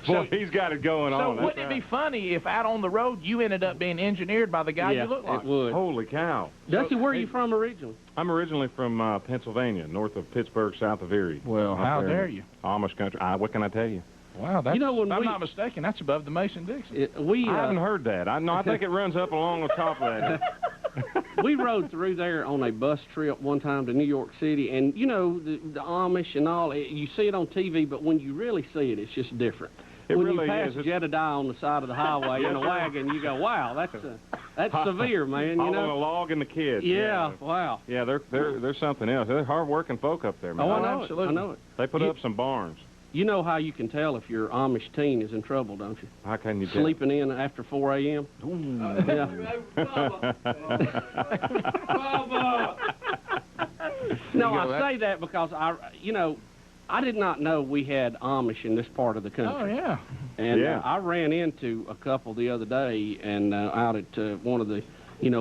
Boy, he's got it going on. So That's wouldn't it be right. funny if out on the road you ended up being engineered by the guy you look like? it would. Holy cow. Dusty, where are you from originally? I'm originally from Pennsylvania, north of Pittsburgh, south of Erie. Well, Up how there in dare the you. Amish country. What can I tell you? Wow, that's, You know, when if I'm we- not mistaken, that's above the Mason-Dixon. We I haven't heard that. I think it runs up along the top of that. we rode through there on a bus trip one time to New York City, and the Amish and all, you see it on TV, but when you really see it, it's just different. It when really you pass is. It's- Jedediah on the side of the highway in a wagon, you go, "Wow, that's severe, man." You All know, on a log and the kids. Yeah, wow. Yeah, they're something else. They're hard-working folk up there, man. Oh, I know it. I know it. They put up some barns. You know how you can tell if your Amish teen is in trouble, don't you? How can you tell? Sleeping in after 4 a.m. Yeah. No, I say that because I did not know we had Amish in this part of the country. Oh, yeah. And Yeah. I ran into a couple the other day and out at one of the,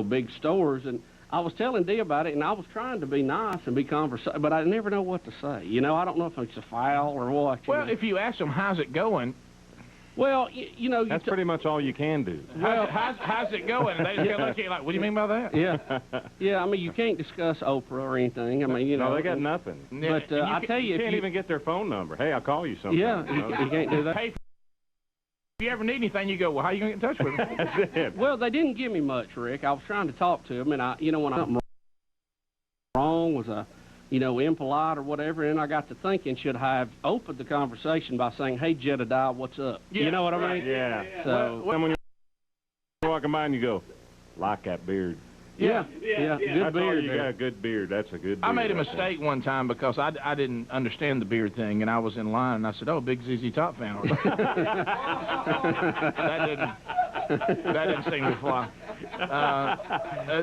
big stores, and I was telling Dee about it, and I was trying to be nice and be conversational, but I never know what to say. I don't know if it's a foul or what. Well, if you ask them, how's it going? Well, That's pretty much all you can do. How's it going? And they just look at you like, what do you mean by that? Yeah. Yeah, I mean, you can't discuss Oprah or anything. I mean, No, they got nothing. But I tell you, you can't even get their phone number. Hey, I'll call you sometime. Yeah, you can't do that. Hey, if you ever need anything, you go, well, how are you going to get in touch with them? That's it. Well, they didn't give me much, Rick. I was trying to talk to them, and when something wrong was impolite or whatever, and I got to thinking, should I have opened the conversation by saying, "Hey, Jedediah, what's up?" Yeah, you know what I mean? Yeah. So And when you're walking by and you go, like that beard. Yeah, good beard. You got a good beard. That's a good beard. I made a mistake one time because I didn't understand the beard thing, and I was in line, and I said, "Oh, big ZZ Top fan." that didn't seem to fly.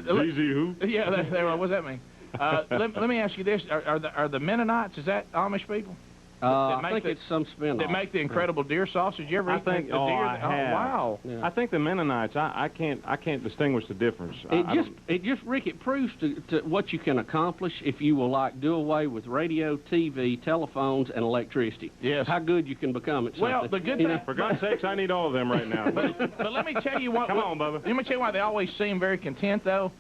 ZZ who? Yeah, what does that mean? Let me ask you this: Are the Mennonites? Is that Amish people? I think it's some spin-off. That make the incredible deer sausage. You ever eat the deer? I have. Wow. Yeah. I think the Mennonites. I can't distinguish the difference. Rick, it proves to what you can accomplish if you will do away with radio, TV, telephones, and electricity. Yes. How good you can become at something. Well, the good thing. For God's sakes, I need all of them right now. But let me tell you what. Come on, Bubba. Let me tell you why they always seem very content, though.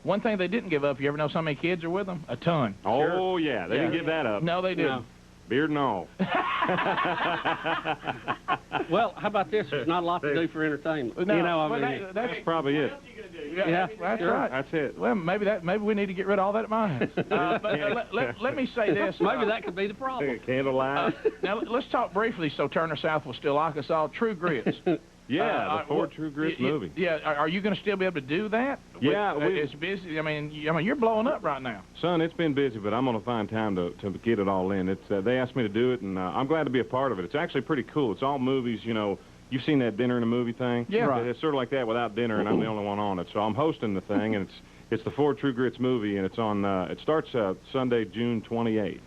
One thing they didn't give up. You ever know so many kids are with them? A ton. Oh yeah, they didn't give that up. No, they didn't. No. Beard and all. Well, how about this? There's not a lot to do for entertainment. No, that's probably it. Yeah, that's right. That's it. Well, maybe we need to get rid of all that at my house. But let me say this. Maybe that could be the problem. Candlelight. Now let's talk briefly, so Turner South will still like us all. True Grits. Yeah, the Ford True Grits movie. Yeah, are you going to still be able to do that? Yeah, it's busy. I mean, you're blowing up right now. Son, it's been busy, but I'm going to find time to get it all in. It's they asked me to do it, and I'm glad to be a part of it. It's actually pretty cool. It's all movies, you know. You've seen that dinner and a movie thing? Yeah. Right. It's sort of like that without dinner, and I'm the only one on it. So I'm hosting the thing, and it's the Ford True Grits movie, and it's on. It starts Sunday, June 28th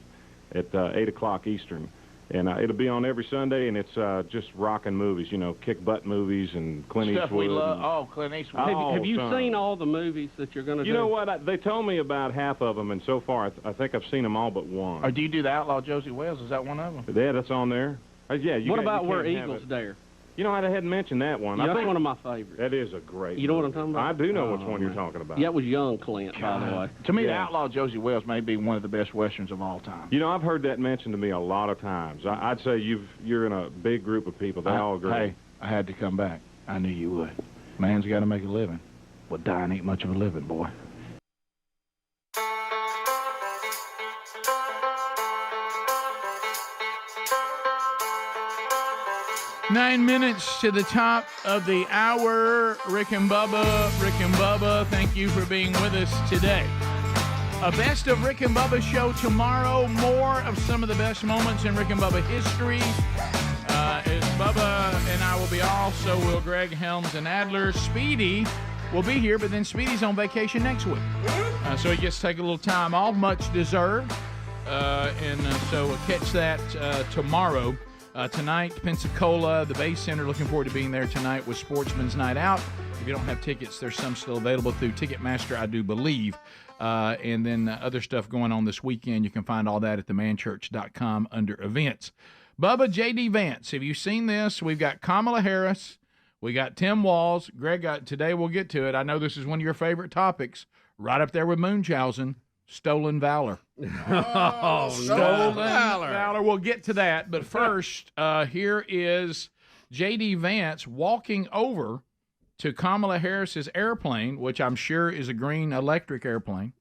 at 8 o'clock Eastern. And it'll be on every Sunday, and it's just rocking movies, you know, kick butt movies and Clint Eastwood. Stuff we love. Clint Eastwood. Have you seen all the movies that you're going to do? You know what? They told me about half of them, and so far I think I've seen them all but one. Or do you do the Outlaw Josie Wells? Is that one of them? Yeah, that's on there. Yeah. What about Where Eagles Dare? You know, I hadn't mentioned that one. Yeah, that's one of my favorites. That is a great You know what I'm talking about? I do know which one you're talking about. Yeah, it was young Clint, by the way. To me, the Outlaw Josie Wells may be one of the best Westerns of all time. You know, I've heard that mentioned to me a lot of times. I'd say you're in a big group of people. They all agree. Hey, I had to come back. I knew you would. Man's got to make a living. Well, dying ain't much of a living, boy. Nine minutes to the top of the hour. Rick and Bubba, thank you for being with us today. A best of Rick and Bubba show tomorrow. More of some of the best moments in Rick and Bubba history. Bubba and I will be off, so will Greg, Helms, and Adler. Speedy will be here, but then Speedy's on vacation next week. So he gets to take a little time off, much deserved. So we'll catch that tomorrow. Tonight, Pensacola, the Bay Center, looking forward to being there tonight with Sportsman's Night Out. If you don't have tickets, there's some still available through Ticketmaster, I do believe. And then other stuff going on this weekend. You can find all that at themanchurch.com under events. Bubba, J.D. Vance, have you seen this? We've got Kamala Harris. We got Tim Walz. Greg, today we'll get to it. I know this is one of your favorite topics. Right up there with Munchausen. Stolen valor. Stolen valor. We'll get to that. But first, here is J.D. Vance walking over to Kamala Harris's airplane, which I'm sure is a green electric airplane.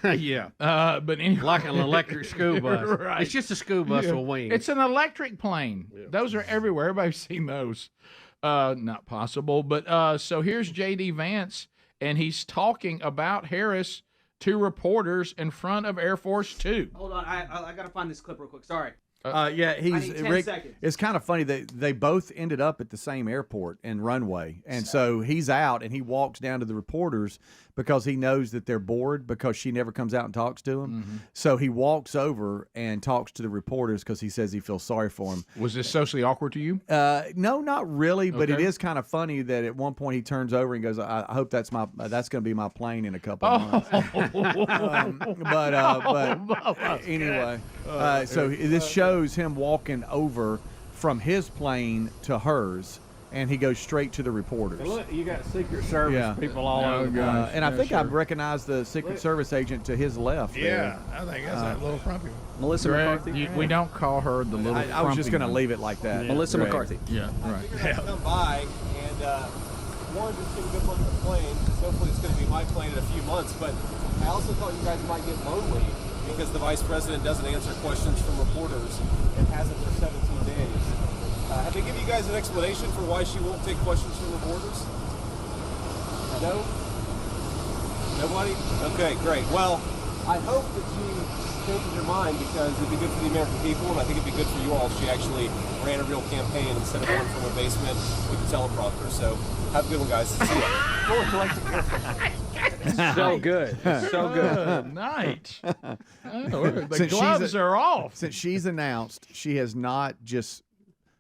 Yeah. But anyway. Like an electric school bus. Right. It's just a school bus with wings. It's an electric plane. Yeah. Those are everywhere. Everybody's seen those. Not possible. But so here's J.D. Vance, and he's talking about Harris to reporters in front of Air Force Two. Hold on, I got to find this clip real quick. Sorry. He's 10 Rick. seconds. It's kind of funny that they both ended up at the same airport and runway, and so he's out and he walks down to the reporters because he knows that they're bored because she never comes out and talks to him. Mm-hmm. So he walks over and talks to the reporters because he says he feels sorry for him. Was this socially awkward to you? No, not really, but it Okay. is kind of funny that at one point he turns over and goes, "I hope that's going to be my plane in a couple of months." But anyway, so this shows him walking over from his plane to hers, and he goes straight to the reporters. And look, you got Secret Service people all over the place. And I think I've recognized the Secret Service agent to his left. Yeah, I think that's that little frumpy one. Melissa McCarthy. We don't call her the little I was just going to leave it like that. Melissa McCarthy. Yeah, right. I figured I'd come by and one, just get a good look at the plane. Hopefully it's going to be my plane in a few months. But I also thought you guys might get lonely because the vice president doesn't answer questions from reporters and hasn't for 17 days. Have they given you guys an explanation for why she won't take questions from reporters? No? Nobody? Okay, great. Well, I hope that she changes her mind because it'd be good for the American people, and I think it'd be good for you all if she actually ran a real campaign instead of one from her basement with a teleprompter. So have a good one, guys. See ya. So good. So good. Nice. The gloves are off. Since she's announced, she has not just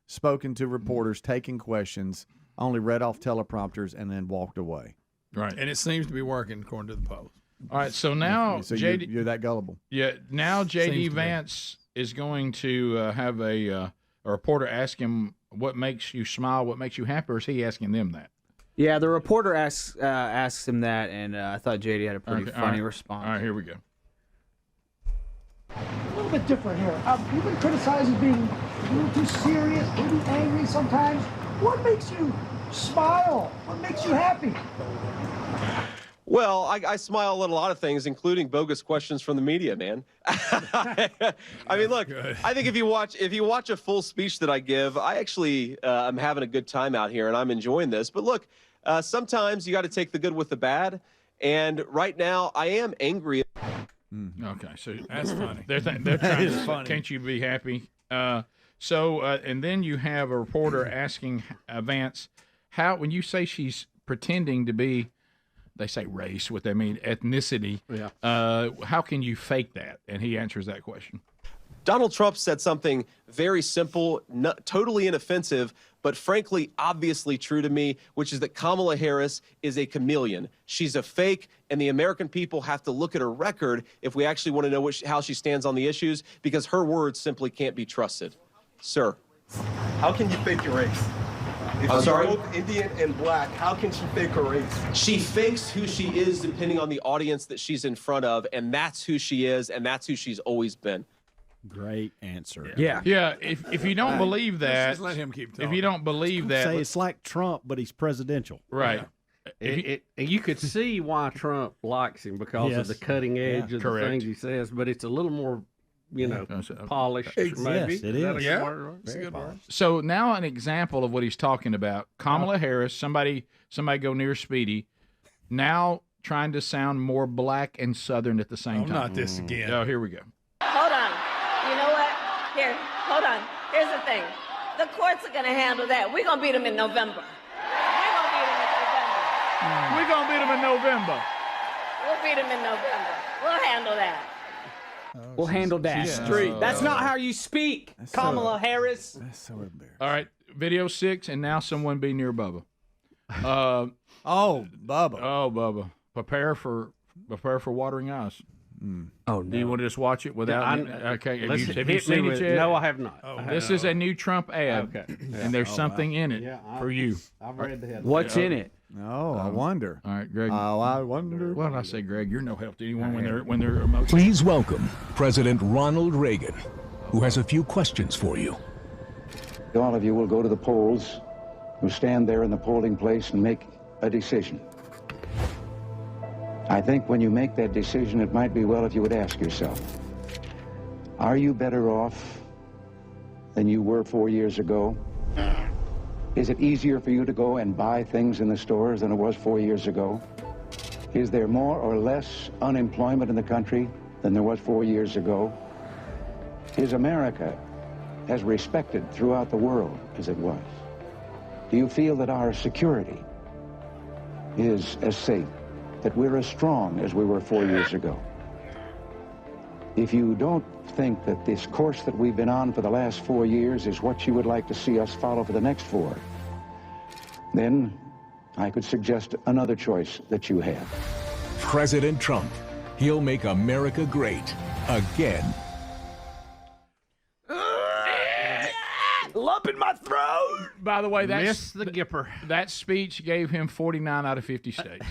spoken to reporters, taking questions, only read off teleprompters, and then walked away. Right. And it seems to be working according to the polls. All right, so now So JD, you're that gullible. yeah, now Seems JD to be. Vance is going to have a reporter ask him what makes you smile, what makes you happy, or is he asking them that? Yeah, the reporter asks him that, and I thought JD had a pretty Okay, all funny right. response. All right, here we go. A little bit different here. You've been criticized as being a little too serious, maybe angry sometimes. What makes you smile? What makes you happy? Well, I smile at a lot of things, including bogus questions from the media, man. I mean, look, I think if you watch a full speech that I give, I actually am having a good time out here, and I'm enjoying this. But look, sometimes you got to take the good with the bad, and right now I am angry. Okay, so That's funny. They're trying to, can't you be happy? And then you have a reporter asking Vance, how, when you say she's pretending to be, they say race, what they mean, ethnicity. Yeah. How can you fake that? And he answers that question. Donald Trump said something very simple, totally inoffensive, but frankly, obviously true to me, which is that Kamala Harris is a chameleon. She's a fake, and the American people have to look at her record if we actually want to know how she stands on the issues, because her words simply can't be trusted. Sir. How can you fake your race? If I'm she's sorry? both Indian and black, how can she fake her race? She fakes who she is depending on the audience that she's in front of, and that's who she is, and that's who she's always been. Great answer. Yeah. If you don't believe that, Just let him keep talking. if you don't believe that, Say it's like Trump, but he's presidential. right? You could see why Trump likes him because Yes. of the cutting edge of Correct. the things he says, but it's a little more, polished, Yes, maybe. it Is that a is. good word? That's a good word. So now an example of what he's talking about: Kamala Harris, somebody go near Speedy, now trying to sound more black and Southern at the same time. Not this again. Oh, here we go. Hold on. You know what? Here, hold on. Here's the thing. The courts are going to handle that. We're going to beat them in November. We're gonna beat them in November. We'll beat them in November. We'll handle that. We'll handle that. she's street. That's not how you speak, Kamala Harris. That's so embarrassing. All right, video 6, and now someone be near Bubba. Oh, Bubba. Oh, Bubba. Prepare for watering eyes. Oh, Do you want to just watch it without? Okay. Have you hit seen me it with- yet? No, I have not. This is a new Trump ad, Okay. and there's something in it for you. I've read the headline. What's in it? Oh, I wonder. All right, Greg. Oh, I wonder. What did I say, Greg? You're no help to anyone when they're emotional. Please welcome President Ronald Reagan, who has a few questions for you. All of you will go to the polls, will stand there in the polling place and make a decision. I think when you make that decision, it might be well if you would ask yourself, are you better off than you were 4 years ago? Is it easier for you to go and buy things in the stores than it was 4 years ago? Is there more or less unemployment in the country than there was 4 years ago? Is America as respected throughout the world as it was? Do you feel that our security is as safe, that we're as strong as we were 4 years ago? If you don't think that this course that we've been on for the last 4 years is what you would like to see us follow for the next 4, then I could suggest another choice that you have. President Trump. He'll make America great again. Lump in my throat. By the way, Miss the Gipper. That speech gave him 49 out of 50 states.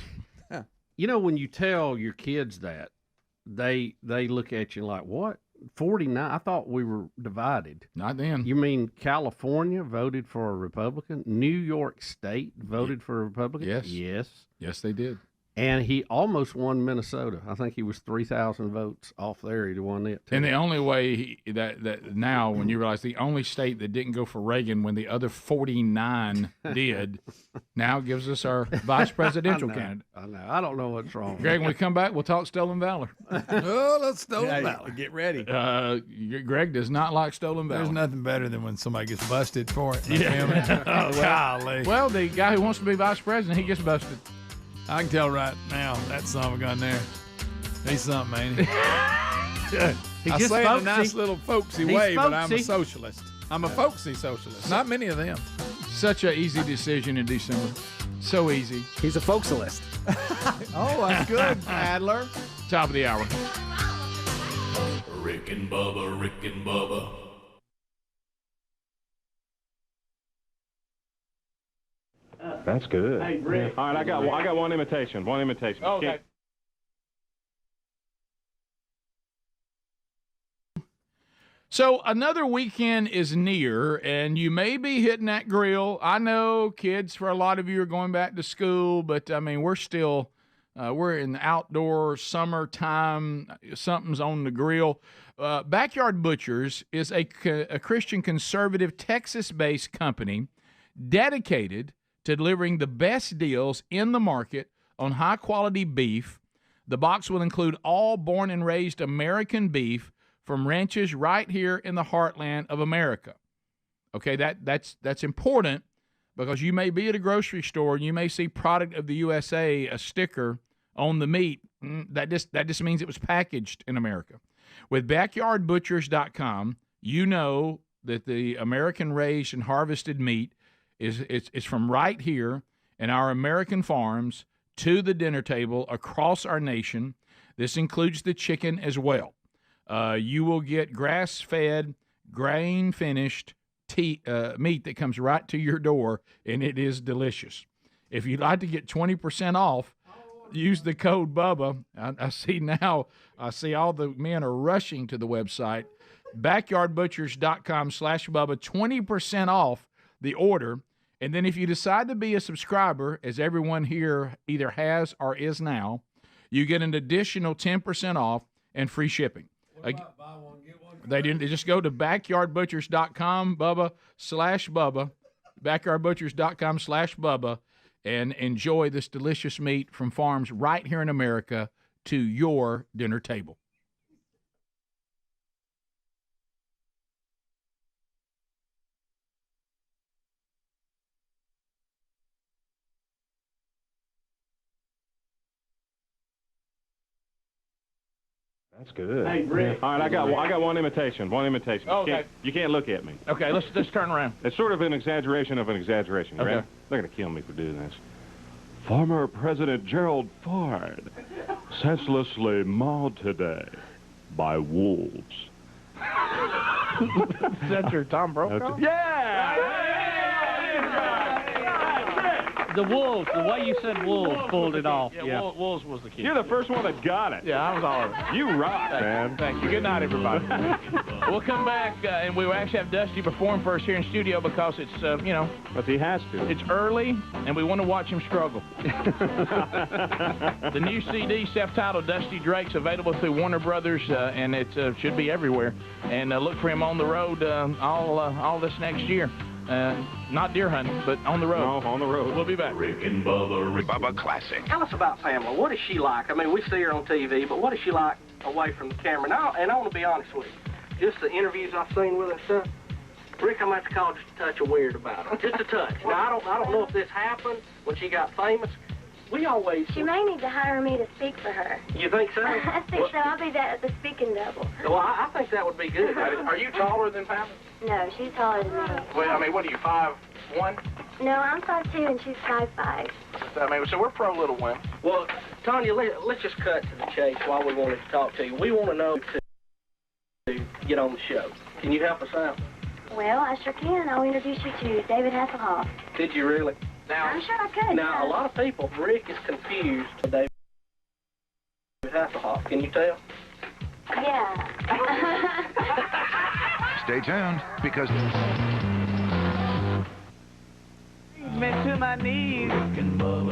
You know, when you tell your kids that, they look at you like, what? 49? I thought we were divided. Not then. You mean California voted for a Republican? New York State voted for a Republican? Yes. Yes. Yes, they did. And he almost won Minnesota. I think he was 3,000 votes off there. He won it. And the only way that now, when you realize the only state that didn't go for Reagan when the other 49 did, now gives us our vice presidential candidate. I know. I don't know what's wrong. Greg, when we come back, we'll talk stolen valor. Oh, let's stolen valor. Get ready. Greg does not like stolen valor. There's nothing better than when somebody gets busted for it. Yeah. Golly. Well, the guy who wants to be vice president, he gets busted. I can tell right now that son of a gun there. He's something, ain't he? I just say it in a folksy. nice little folksy He's way, but I'm a folksy. socialist. I'm a folksy socialist. Not many of them. Such an easy decision in December. So easy. He's a folksalist. Oh, that's good, Adler. Top of the hour. Rick and Bubba, Rick and Bubba. That's good. Hey, Rick. All right, I got one imitation. One imitation. Oh, okay. So another weekend is near, and you may be hitting that grill. I know, kids, for a lot of you are going back to school, but, I mean, we're still we're in the outdoor summertime. Something's on the grill. Backyard Butchers is a Christian conservative Texas-based company dedicated to delivering the best deals in the market on high-quality beef. The box will include all born and raised American beef from ranches right here in the heartland of America. Okay, that's important because you may be at a grocery store and you may see product of the USA, a sticker on the meat. That just means it was packaged in America. With backyardbutchers.com, you know that the American raised and harvested meat is from right here in our American farms to the dinner table across our nation. This includes the chicken as well. You will get grass-fed, grain-finished meat that comes right to your door, and it is delicious. If you'd like to get 20% off, use the code Bubba. I see all the men are rushing to the website, backyardbutchers.com/Bubba, 20% off the order. And then if you decide to be a subscriber, as everyone here either has or is now, you get an additional 10% off and free shipping. Buy one, get one. They just go to backyardbutchers.com, Bubba/Bubba, backyardbutchers.com/Bubba, and enjoy this delicious meat from farms right here in America to your dinner table. That's good. Hey, Rick. All right, I got one imitation. One imitation. Oh, okay. You can't look at me. Okay, let's turn around. It's sort of an exaggeration of an exaggeration. Okay. Right? They're going to kill me for doing this. Former President Gerald Ford senselessly mauled today by wolves. That's your Tom Brokaw? The wolves, the way you said wolves pulled it off. Yeah, Walz was the key. You're the first one that got it. Yeah, I was all over. You rock, man. Thank you. Good night, everybody. We'll come back, and we will actually have Dusty perform for us here in studio because it's, But he has to. it's early, and we want to watch him struggle. The new CD, self-titled Dusty Drake's available through Warner Brothers, and it should be everywhere. And look for him on the road all this next year. Not deer hunting, but on the road. No, on the road. We'll be back. Rick and Bubba, Rick Bubba Classic. Tell us about Pamela. What is she like? I mean, we see her on TV, but what is she like away from the camera? And I want to be honest with you. Just the interviews I've seen with her and stuff, Rick, I'm going to have to call just a touch of weird about her. Just a touch. Now, I don't know if this happened when she got famous. We always... She may need to hire me to speak for her. You think so? I think so. I'll be the speaking double. Well, I think that would be good. Are you taller than Pamela? No, she's taller than me. Well, I mean, what are you, 5'1"? No, I'm 5'2" and she's 5'5". I mean, so we're pro little women. Well, Tanya, let's just cut to the chase while we wanted to talk to you. We want to know to get on the show. Can you help us out? Well, I sure can. I'll introduce you to David Hasselhoff. Did you really? Now, I'm sure I could. Now, a lot of people, Rick is confused with David Hasselhoff. Can you tell? Yeah. Stay tuned, because me to my knees.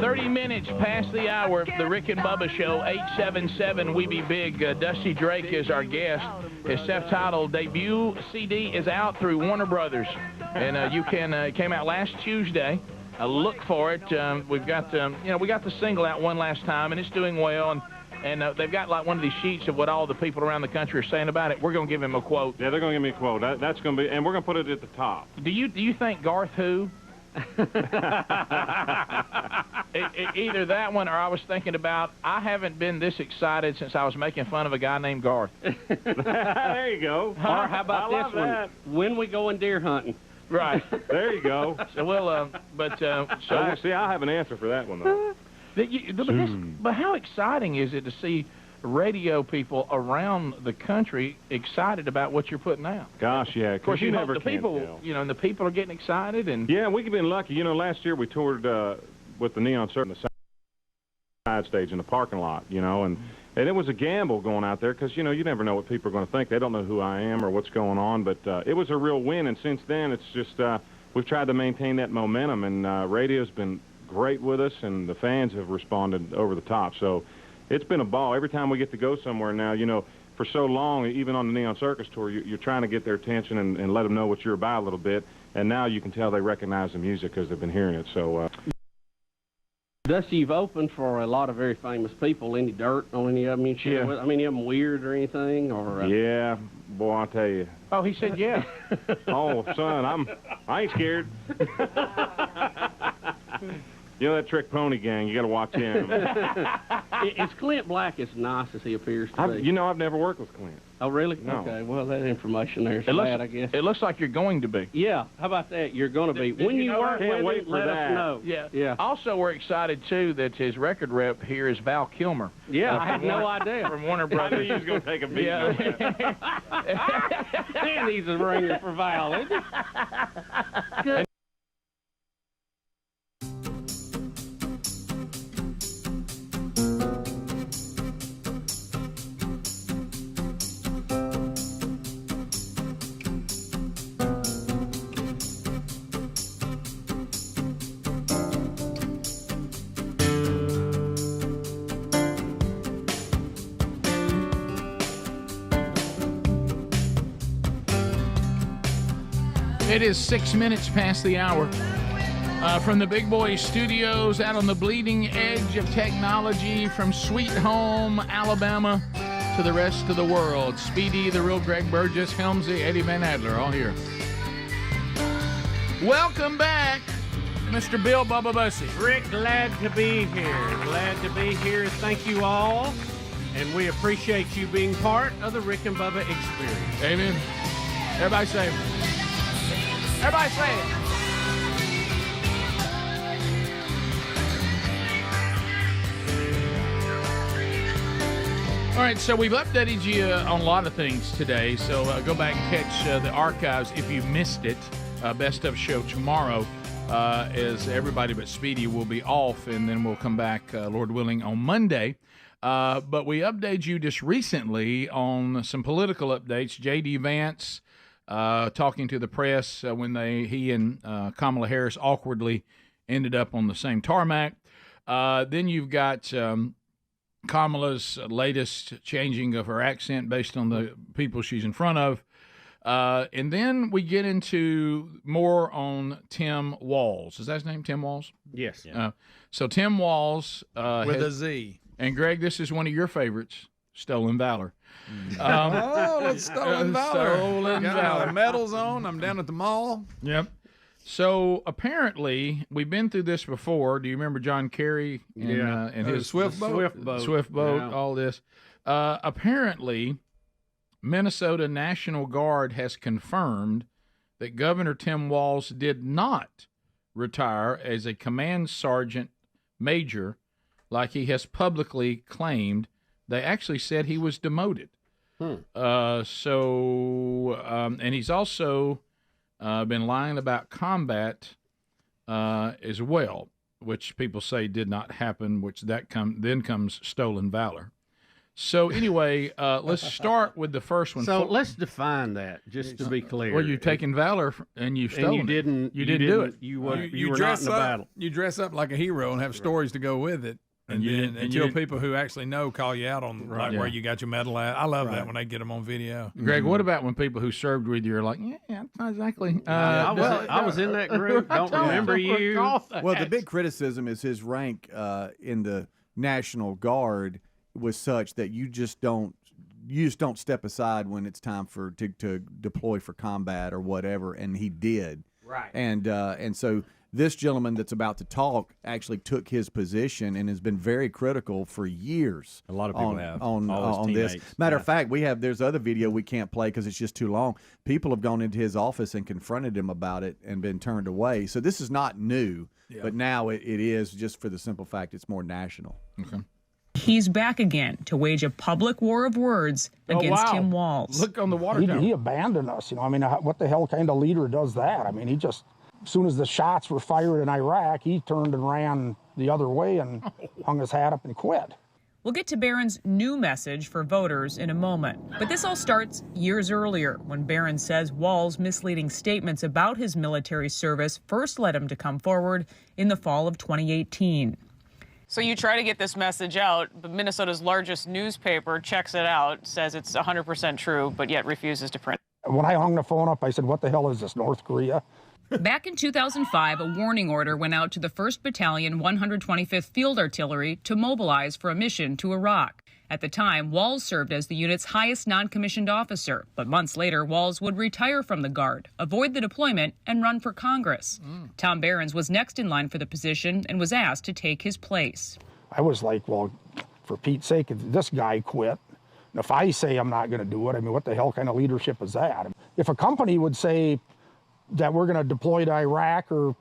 30 minutes past the hour of the Rick and Bubba Show, 877 We Be Big. Dusty Drake is our guest. His self-titled debut CD is out through Warner Brothers, and you can. It came out last Tuesday. Look for it. We've got we got the single out one last time, and it's doing well. And they've got like one of these sheets of what all the people around the country are saying about it. We're going to give him a quote. Yeah, they're going to give me a quote. That's going to be, and we're going to put it at the top. Do you think Garth Who? Either that one, or I was thinking about, I haven't been this excited since I was making fun of a guy named Garth. There you go. Or how about I this love one? that. When we going deer hunting? Right. There you go. So we'll, see, I have an answer for that one though. But how exciting is it to see radio people around the country excited about what you're putting out? Gosh, yeah. Of course, you you never hope the people, tell. and the people are getting excited. And yeah, we've been lucky. Last year we toured with the Neon Circle on the side stage in the parking lot, and it was a gamble going out there because, you never know what people are going to think. They don't know who I am or what's going on, but it was a real win, and since then it's just we've tried to maintain that momentum, and radio's been great with us, and the fans have responded over the top. So it's been a ball. Every time we get to go somewhere now, for so long, even on the Neon Circus tour, you're trying to get their attention and let them know what you're about a little bit, and now you can tell they recognize the music because they've been hearing it. So Dusty, you've opened for a lot of very famous people. Any dirt on any of them you share with? I mean, any of them weird or anything? Or yeah, boy, I'll tell you. Oh, he said yeah. Oh, son, I ain't scared. That Trick Pony Gang, you got to watch him. Is Clint Black as nice as he appears to be? I've never worked with Clint. Oh, really? No. Okay, well, that information there is bad, I guess. It looks like you're going to be. Yeah, how about that? You're going to be. When you work with him, let us know. Yeah. Also, we're excited, too, that his record rep here is Val Kilmer. Yeah, I had no idea. From Warner Brothers. I knew he was going to take a beat on that. And he's a ringer for Val, isn't he? Good. It is 6 minutes past the hour. From the Big Boy Studios out on the bleeding edge of technology, from Sweet Home, Alabama, to the rest of the world. Speedy, the real Greg Burgess, Helmsy, Eddie Van Adler, all here. Welcome back, Mr. Bill Bubba Bussey. Rick, glad to be here. Glad to be here. Thank you all. And we appreciate you being part of the Rick and Bubba experience. Amen. Everybody say it. Everybody say it. All right, so we've updated you on a lot of things today, so go back and catch the archives if you missed it. Best of show tomorrow, as everybody but Speedy will be off, and then we'll come back, Lord willing, on Monday. But we updated you just recently on some political updates. J.D. Vance talking to the press when he and Kamala Harris awkwardly ended up on the same tarmac. Then you've got Kamala's latest changing of her accent based on the people she's in front of. And then we get into more on Tim Walz. Is that his name, Tim Walz? Yes. So Tim Walz. With a Z. And, Greg, this is one of your favorites, Stolen Valor. Let's Stolen Valor. Stolen Got Valor. my medals on. I'm down at the mall. Yep. So apparently, we've been through this before. Do you remember John Kerry and his Swift boat? Swift boat, Yeah. all this. Apparently, Minnesota National Guard has confirmed that Governor Tim Walz did not retire as a command sergeant major like he has publicly claimed. They actually said he was demoted. And he's also been lying about combat as well, which people say did not happen, which then comes Stolen Valor. So anyway, let's start with the first one. So let's define that, just to be clear. Well, you've taken valor and you've stolen and you didn't. You didn't do it. You were not in dress the up, battle. You dress up like a hero and have stories to go with it. Until people who actually know call you out on where you got your medal at. I love that when they get them on video. Greg, what about when people who served with you are like, yeah, not exactly. I was in that group. Don't remember you. Well, the big criticism is his rank in the National Guard was such that you just don't step aside when it's time to deploy for combat or whatever, and he did. Right. And so this gentleman that's about to talk actually took his position and has been very critical for years. A lot of people have on this. Matter of fact, there's other video we can't play because it's just too long. People have gone into his office and confronted him about it and been turned away. So this is not new, but now it is, just for the simple fact it's more national. Okay. He's back again to wage a public war of words against Tim Walz. Look on the water tower. He abandoned us. I mean, what the hell kind of leader does that? I mean, he just, as soon as the shots were fired in Iraq, he turned and ran the other way and hung his hat up and quit. We'll get to Barron's new message for voters in a moment. But this all starts years earlier when Barron says Walz's misleading statements about his military service first led him to come forward in the fall of 2018. So you try to get this message out, but Minnesota's largest newspaper checks it out, says it's 100% true, but yet refuses to print. When I hung the phone up, I said, what the hell is this, North Korea? Back in 2005, a warning order went out to the 1st Battalion, 125th Field Artillery to mobilize for a mission to Iraq. At the time, Walz served as the unit's highest non-commissioned officer, but months later, Walz would retire from the Guard, avoid the deployment, and run for Congress. Tom Barron's was next in line for the position and was asked to take his place. I was like, well, for Pete's sake, if this guy quit, and if I say I'm not going to do it, I mean, what the hell kind of leadership is that? If a company would say that we're going to deploy to Iraq or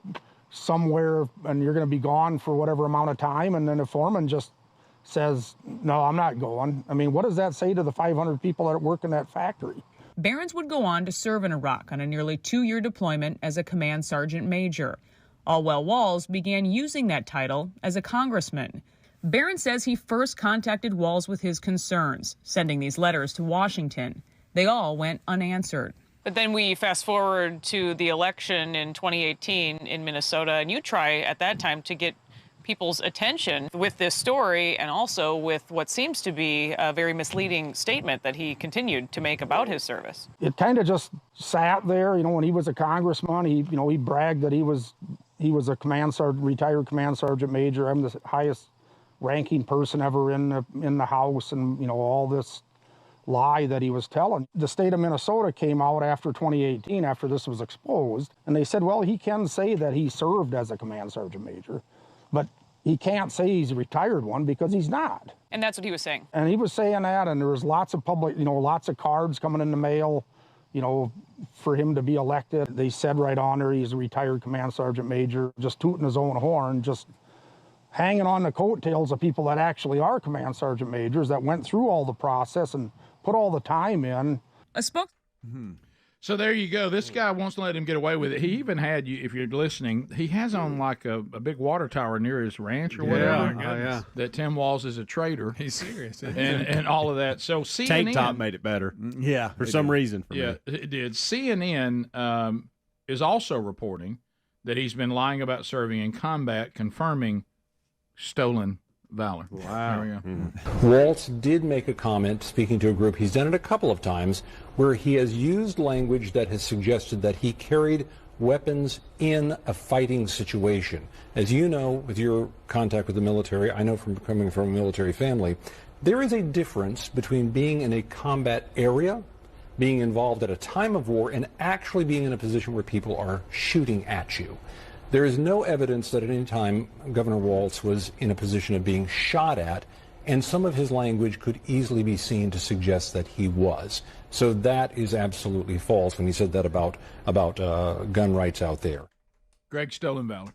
somewhere and you're going to be gone for whatever amount of time, and then a foreman just says, no, I'm not going. I mean, what does that say to the 500 people that work in that factory? Barron's would go on to serve in Iraq on a nearly 2-year deployment as a command sergeant major. All while Walz began using that title as a congressman. Barron says he first contacted Walz with his concerns, sending these letters to Washington. They all went unanswered. But then we fast forward to the election in 2018 in Minnesota, and you try at that time to get people's attention with this story and also with what seems to be a very misleading statement that he continued to make about his service. It kind of just sat there, when he was a congressman, he bragged that he was a retired command sergeant major. I'm the highest ranking person ever in the House, and all this lie that he was telling. The state of Minnesota came out after 2018, after this was exposed, and they said, well, he can say that he served as a command sergeant major, but he can't say he's a retired one because he's not. And that's what he was saying. And he was saying that, and there was lots of lots of cards coming in the mail, for him to be elected. They said right on there he's a retired command sergeant major, just tooting his own horn, just hanging on the coattails of people that actually are command sergeant majors that went through all the process and put all the time in. So there you go. This guy wants to let him get away with it. He even had, if you're listening, he has on like a big water tower near his ranch or whatever. That Tim Walz is a traitor. He's serious. And all of that. So CNN. Tank top made it better. Yeah. For some reason. Yeah, it did. CNN is also reporting that he's been lying about serving in combat, confirming stolen valor. Wow. There we go. Walz did make a comment speaking to a group. He's done it a couple of times where he has used language that has suggested that he carried weapons in a fighting situation. As you know, with your contact with the military, I know from coming from a military family, there is a difference between being in a combat area, being involved at a time of war, and actually being in a position where people are shooting at you. There is no evidence that at any time Governor Walz was in a position of being shot at, and some of his language could easily be seen to suggest that he was. So that is absolutely false when he said that about gun rights out there. Greg, stolen valor.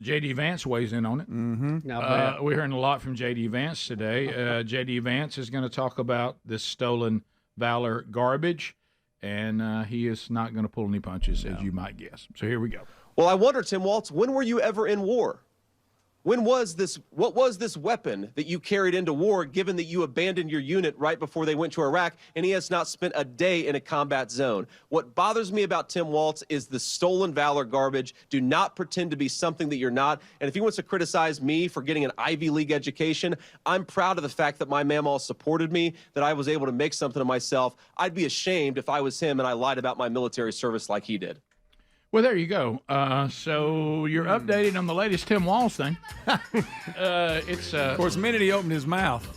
J.D. Vance weighs in on it. Mm-hmm. We're hearing a lot from J.D. Vance today. J.D. Vance is going to talk about this stolen valor garbage. And he is not going to pull any punches, as you might guess. So here we go. Well, I wonder, Tim Walz, when were you ever in war? What was this weapon that you carried into war, given that you abandoned your unit right before they went to Iraq, and he has not spent a day in a combat zone? What bothers me about Tim Walz is the stolen valor garbage. Do not pretend to be something that you're not. And if he wants to criticize me for getting an Ivy League education, I'm proud of the fact that my mamaw supported me, that I was able to make something of myself. I'd be ashamed if I was him and I lied about my military service like he did. Well, there you go. So you're updated on the latest Tim Walz thing. Of course, the minute he opened his mouth,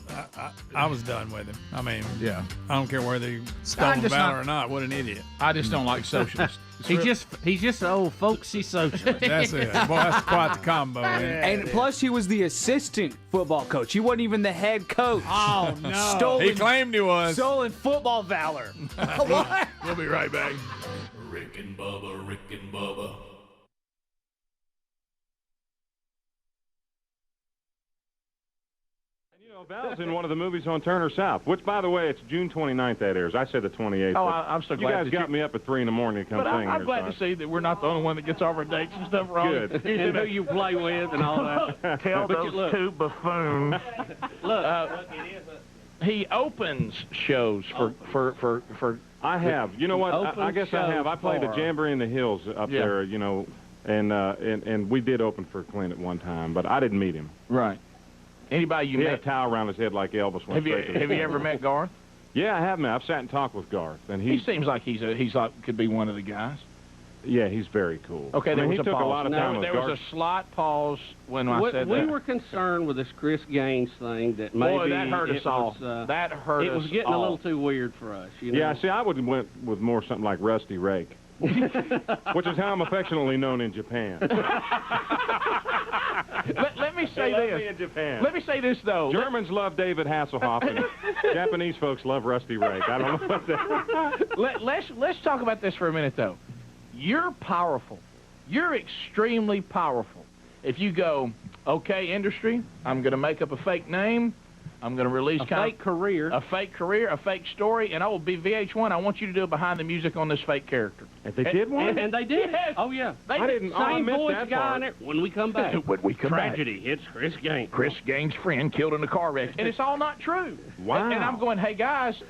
I was done with him. I mean, yeah, I don't care whether he stole valor or not. What an idiot! I just don't like socialists. He's just an old folksy socialist. That's it. Boy, that's quite the combo. And plus, he was the assistant football coach. He wasn't even the head coach. Oh no! He claimed he was. Stolen football valor. What? We'll be right back. Rick and Bubba, Rick and Bubba. Val's in one of the movies on Turner South, which, by the way, it's June 29th that airs. I said the 28th. Oh, I'm so glad. You guys got me up at 3 in the morning to come sing. I'm glad to see that we're not the only one that gets all our dates and stuff wrong. Good. And who you play with and all that. Tell those two buffoons. Look, he opens shows for. I have. You know what? I guess I have. I played a Jamboree in the Hills up there, you know, and we did open for Clint at one time, but I didn't meet him. Right. Anybody you he met? had a towel around his head like Elvis. Have you ever met Garth? Yeah, I have met. I've sat and talked with Garth, and he seems like he's like could be one of the guys. Yeah, he's very cool. Okay, he took a lot of time with There Garth. was a slight pause when I said that. We were concerned with this Chris Gaines thing that maybe Boy, that hurt us all. That hurt us all. It was getting a little too weird for us. You know? Yeah, see, I would have went with more something like Rusty Rake, which is how I'm affectionately known in Japan. Let me say They love this. me in Japan. Let me say this though. Germans love David Hasselhoff, and Japanese folks love Rusty Rake. I don't know what that. Let's talk about this for a minute though. You're powerful. You're extremely powerful. If you go, okay, industry, I'm going to make up a fake name. I'm going to release a fake career, a fake story, and I will be VH1. I want you to do a behind the music on this fake character. And they did one? And they did. Yes. Oh, yeah. I didn't. Same voice guy in it. When we come back. When we come Tragedy back. hits Chris Gaines. Chris Gaines' friend killed in a car wreck. And it's all not true. Wow. And I'm going, hey, guys.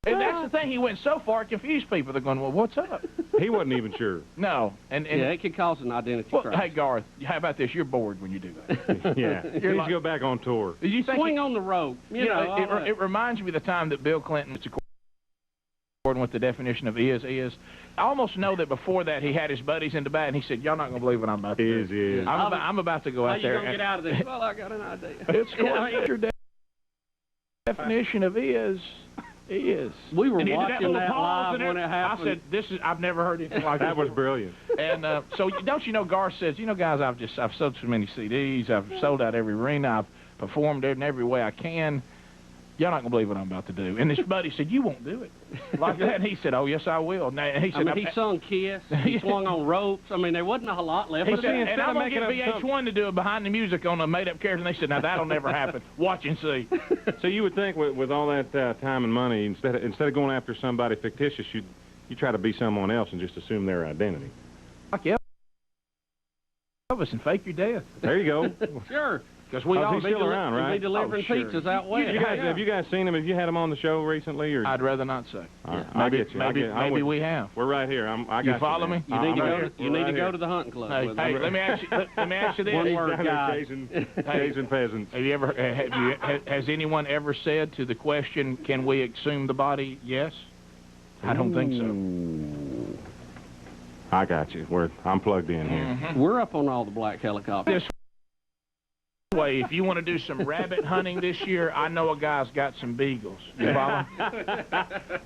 And that's the thing. He went so far it confused people. They're going, well, what's up? He wasn't even sure. No. And yeah, it could cause an identity crisis. Hey, Garth, how about this? You're bored when you do that. Yeah. He needs to go back on tour. Did you think Swing on the road. You know, it reminds me of the time that Bill Clinton was according with the definition of is. I almost know that before that he had his buddies in the back and he said, y'all not going to believe what I'm about to do. I'm about to go out there. How you going to get out of this? Well, I got an idea. It's your definition of is. We were and watching that live when it happened. I said, I've never heard anything like that. That was brilliant. And so don't you know, Garth says, you know, guys, I've sold so many CDs, I've sold out every arena, I've performed in every way I can. Y'all not gonna believe what I'm about to do. And his buddy said, you won't do it like that. And he said, oh yes, I will. And he said, he sung Kiss. He swung on ropes. I mean, there wasn't a lot left. He said, and I'm gonna get VH1 to do a behind the music on a made-up character. And they said, now that'll never happen. Watch and see. So you would think with all that time and money, instead of going after somebody fictitious, you try to be someone else and just assume their identity. Fuck yeah. Elvis and fake your death. There you go. Sure. Because we all be still around, right? Be delivering pizzas out west. Have you guys seen him? Have you had him on the show recently? Or? I'd rather not say. Right. I get you. Maybe we have. We're right here. I got you. Follow me? You need to go to the hunting club. Hey, let me ask you this. One word, guys. Chasing pheasants. Have you ever? Has anyone ever said to the question, "Can we exhume the body?" Yes. I don't think so. I got you. I'm plugged in here. Mm-hmm. We're up on all the black helicopters. Way, if you want to do some rabbit hunting this year, I know a guy's got some beagles. You follow?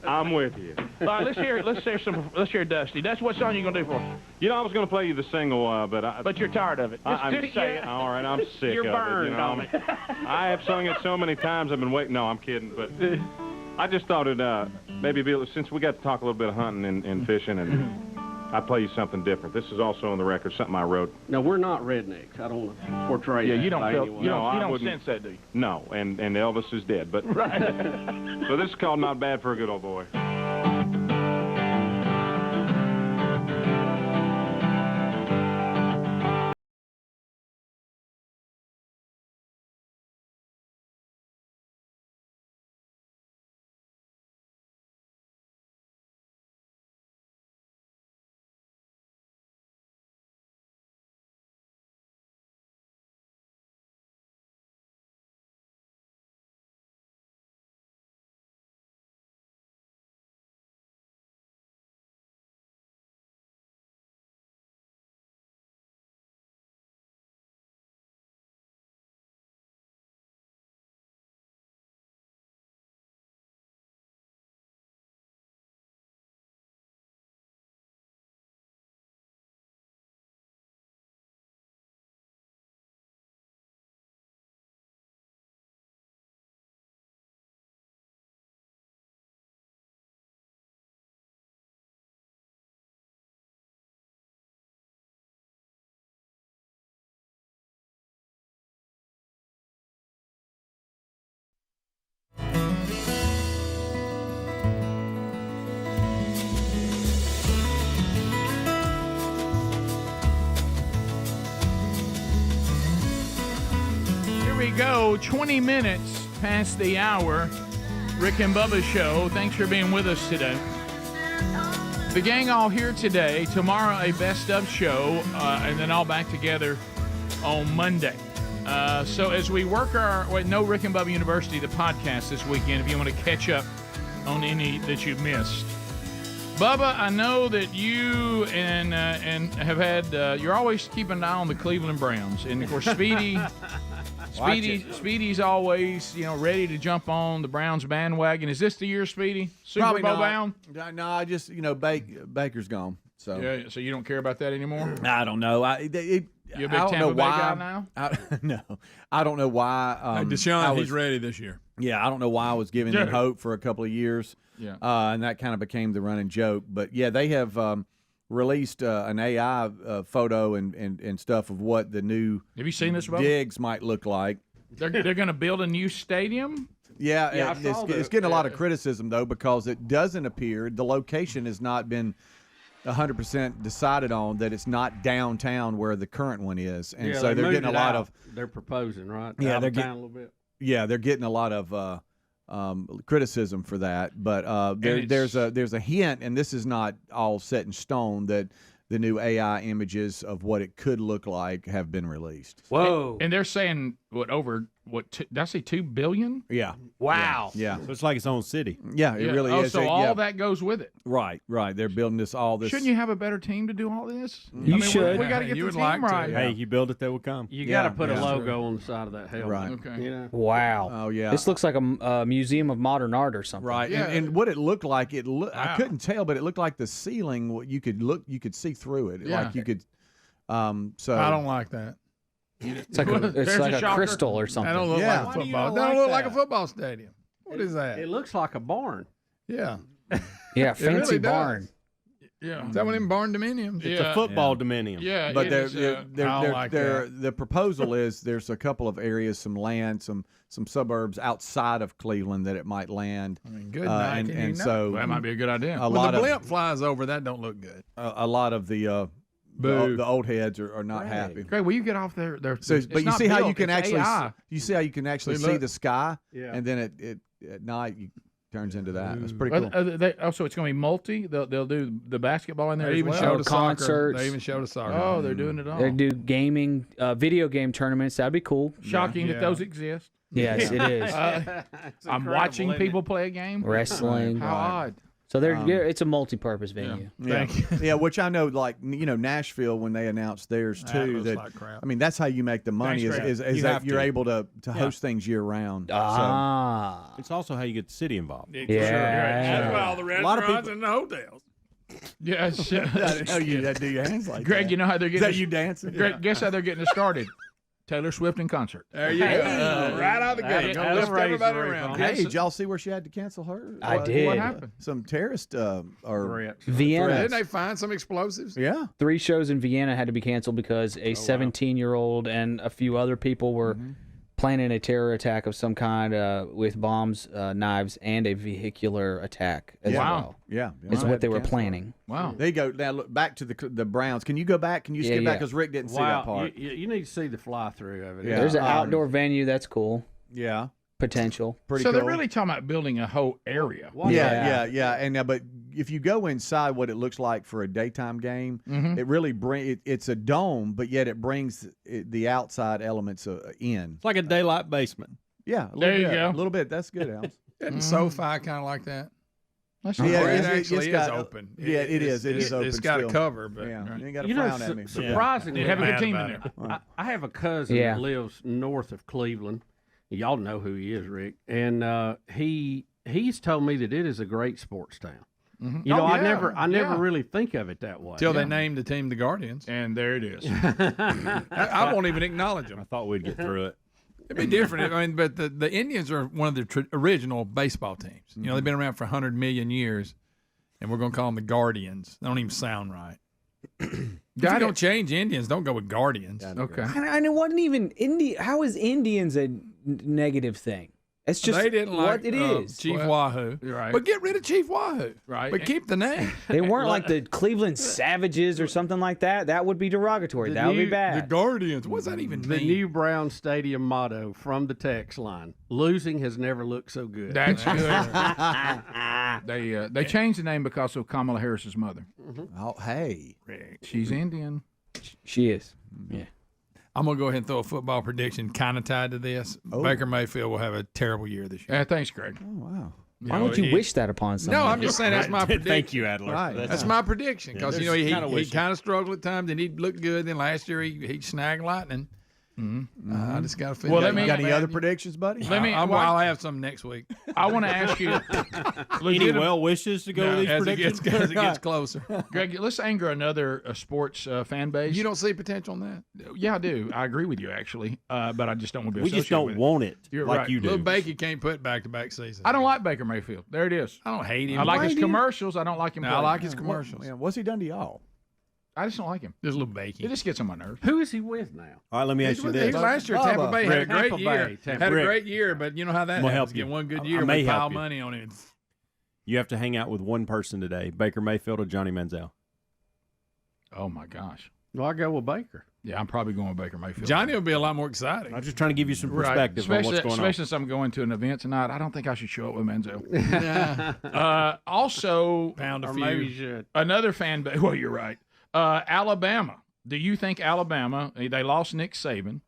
I'm with you. All right, let's hear Dusty. That's what song you gonna do for us? You know, I was gonna play you the single, but you're tired of it. Just say it. All right, I'm sick you're of burned it. You know, on it. I have sung it so many times. I've been waiting. No, I'm kidding, but I just thought it maybe since we got to talk a little bit of hunting and fishing and. I'd play you something different. This is also on the record, something I wrote. No, we're not rednecks. I don't want to portray that. You don't feel, you don't sense that, do you? No, and Elvis is dead. But right. So this is called Not Bad for a Good Old Boy. you go. 20 minutes past the hour. Rick and Bubba show. Thanks for being with us today. The gang all here today. Tomorrow a best of show, and then all back together on Monday. So as we work no Rick and Bubba University, the podcast this weekend, if you want to catch up on any that you've missed. Bubba, I know that you and have had, you're always keeping an eye on the Cleveland Browns. And of course, Speedy's always, ready to jump on the Browns bandwagon. Is this the year, Speedy? Super Bowl bound? No, I just, Baker's gone. So yeah, so you don't care about that anymore? I don't know. You a big Tampa Bay guy now? No, I don't know why. Deshaun, he's ready this year. Yeah, I don't know why I was giving them hope for a couple of years. Yeah, and that kind of became the running joke. But yeah, they have released an AI photo and stuff of what the new have you seen this, Bubba? digs might look like. They're going to build a new stadium. Yeah, it's getting a lot of criticism though because it doesn't appear the location has not been 100% decided on, that it's not downtown where the current one is, and so they're getting a lot of. They're proposing, right? Yeah, they're getting a little bit. Yeah, they're getting a lot of criticism for that, but there's a hint, and this is not all set in stone, that the new AI images of what it could look like have been released. Whoa! And they're saying did I say $2 billion? Yeah. Wow. Yeah. So it's like its own city. Yeah, it really is. So all that goes with it. Right. They're building this. Shouldn't you have a better team to do all this? You should. We got to get the team right. Hey, you build it, they will come. You got to put a logo on the side of that helmet. Right. Okay. Wow. Oh yeah. This looks like a museum of modern art or something. Right. Yeah. And what it looked like, I couldn't tell, but it looked like the ceiling. You could see through it. Yeah. Like you could. So I don't like that. It's like a crystal or something. That don't look like a football. That don't look like a football stadium. What is that? It looks like a barn. Yeah. Yeah, fancy really barn. Yeah. Is that one of them barn dominiums? It's a football dominium. Yeah, but the proposal is there's a couple of areas, some land, some suburbs outside of Cleveland that it might land. I mean, good night. And so that might be a good idea. When the blimp flies over, that don't look good. A lot of the old heads are not happy. Great. Will you get off there? So, but you see how you can actually see the sky, yeah. and then it at night turns into that. It's pretty cool. So it's going to be multi. They'll do the basketball in there. They as even well. showed a concerts. soccer. They even showed a soccer. Oh, they're doing it all. They do gaming, video game tournaments. That'd be cool. Shocking that those exist. Yes, it is. I'm watching people play a game. Wrestling. How odd. So it's a multi-purpose venue. Yeah. Yeah, which I know, like Nashville when they announced theirs too. That looks like crap. I mean, that's how you make the money is that you're able to host things year round. Ah, It's also how you get the city involved. yeah. That's why all the restaurants and the hotels. Yes. Oh, you do your hands like Greg, that. you know how they're getting. Is that you dancing? Greg, guess how they're getting it started. Taylor Swift in concert. There you go. Right out of the gate. Gonna lift everybody around. Hey, did y'all see where she had to cancel her? I did. What happened? Some terrorist or Vienna. Didn't they find some explosives? Yeah. 3 shows in Vienna had to be canceled because a 17-year-old and a few other people were planning a terror attack of some kind with bombs, knives, and a vehicular attack as well. Yeah. Is what they were planning. Wow. There you go. Now look back to the Browns. Can you go back? Can you skip back because Rick didn't see that part? You need to see the fly through of it. Yeah. There's an outdoor venue. That's cool. Yeah. Potential. Pretty so cool. they're really talking about building a whole area. Yeah. And but if you go inside what it looks like for a daytime game, it really it's a dome, but yet it brings the outside elements in. It's like a daylight basement. Yeah. There you go. A little bit. That's good, Helms. Isn't SoFi kind of like that? Yeah, it actually is open. Yeah, it is. It is open. It's got still. a cover, but you ain't got to frown at me. Surprisingly, They have a good team in there. I have a cousin that lives north of Cleveland. Y'all know who he is, Rick, and he's told me that it is a great sports town. You know, I never really think of it that way. Till they named the team the Guardians. And there it is. I won't even acknowledge them. I thought we'd get through it. It'd be different. I mean, but the Indians are one of the original baseball teams. You know, they've been around for 100 million years, and we're going to call them the Guardians. They don't even sound right. If you're going to change Indians, don't go with Guardians. Okay. And it wasn't even How is Indians a negative thing? It's just they didn't like what it is. Chief Wahoo. Right. But get rid of Chief Wahoo. Right. But keep the name. They weren't like the Cleveland Savages or something like that. That would be derogatory. That would be bad. The Guardians. What does that even The mean? new Brown Stadium motto from the text line: "Losing has never looked so good." That's good. They changed the name because of Kamala Harris's mother. Oh, hey. She's Indian. She is. Yeah. I'm going to go ahead and throw a football prediction kind of tied to this. Oh. Baker Mayfield will have a terrible year this year. Thanks, Greg. Oh, wow. Why would you wish that upon someone? No, I'm just saying that's my prediction. Thank you, Adler. Right. That's my prediction because Yeah, he there's kind of struggled at times and he'd look good. Then last year he snagged lightning. I just got to feel. Well, got any other predictions, buddy? I'll have some next week. I want to ask you any well wishes to go with these as predictions? As it gets closer. Greg, let's anger another sports fan base. You don't see potential in that? Yeah, I do. I agree with you actually, but I just don't want to be. We just associated don't want it You're like right. you do. Little Bakey can't put back-to-back seasons. I don't like Baker Mayfield. There it is. I don't hate him. I like Why his do you? commercials. I don't like him. No, I playing. like his commercials. Yeah, what's he done to y'all? I just don't like him. There's a little Bakey. It just gets on my nerves. Who is he with now? All right, let me ask you this. Last year, Tampa Bay had a great Tampa year. Bay, Had a Rick. great year, but you know how that We'll happens. help you. Get one good I year, may we help pile you. money on it. You have to hang out with one person today: Baker Mayfield or Johnny Manziel. Oh my gosh. Well, I go with Baker. Yeah, I'm probably going with Baker Mayfield. Johnny will be a lot more exciting. I'm just trying to give you some perspective on what's going on. Especially since I'm going to an event tonight. I don't think I should show up with Manziel. Also, Pound a Or few. maybe you should. another fan base. Well, you're right. Alabama. Do you think Alabama? They lost Nick Saban,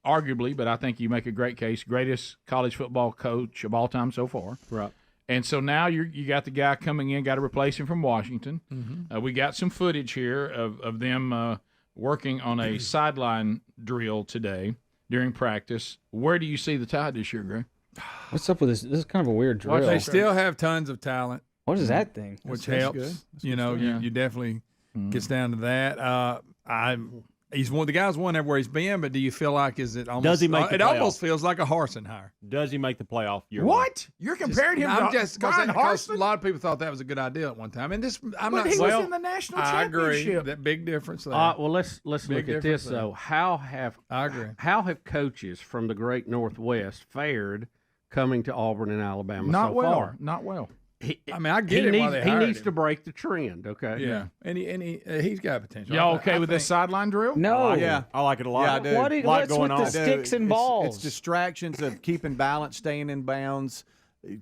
arguably, but I think you make a great case. Greatest college football coach of all time so far. Right. And so now you got the guy coming in, got to replace him from Washington. Mm-hmm. We got some footage here of them working on a sideline drill today during practice. Where do you see the Tide this year, Greg? What's up with this? This is kind of a weird drill. They still have tons of talent. What is that thing? Which That's helps. good. That's You know, Yeah. you definitely gets down to that. He's one. The guy's won everywhere he's been, but do you feel like is it almost? Does he make the it playoff? almost feels like a Harsin hire. Does he make the playoff? What? You're comparing him I'm to just Brian because a Harsin? lot of people thought that was a good idea at one time, and this I'm But not. he well, was in the national I agree. championship. That big difference there. Well, let's Big look at this difference there. though. I agree. How have coaches from the Great Northwest fared coming to Auburn and Alabama Not so well. far? Not well. I mean, I get it. Why they He hired needs him. to break the trend. Okay. Yeah, and he's got potential. Y'all I okay with this think- sideline drill? No. Yeah. I like it a lot. Yeah, I do. What is, Lot what's going with on. the sticks and It's balls? distractions of keeping balance, staying in bounds,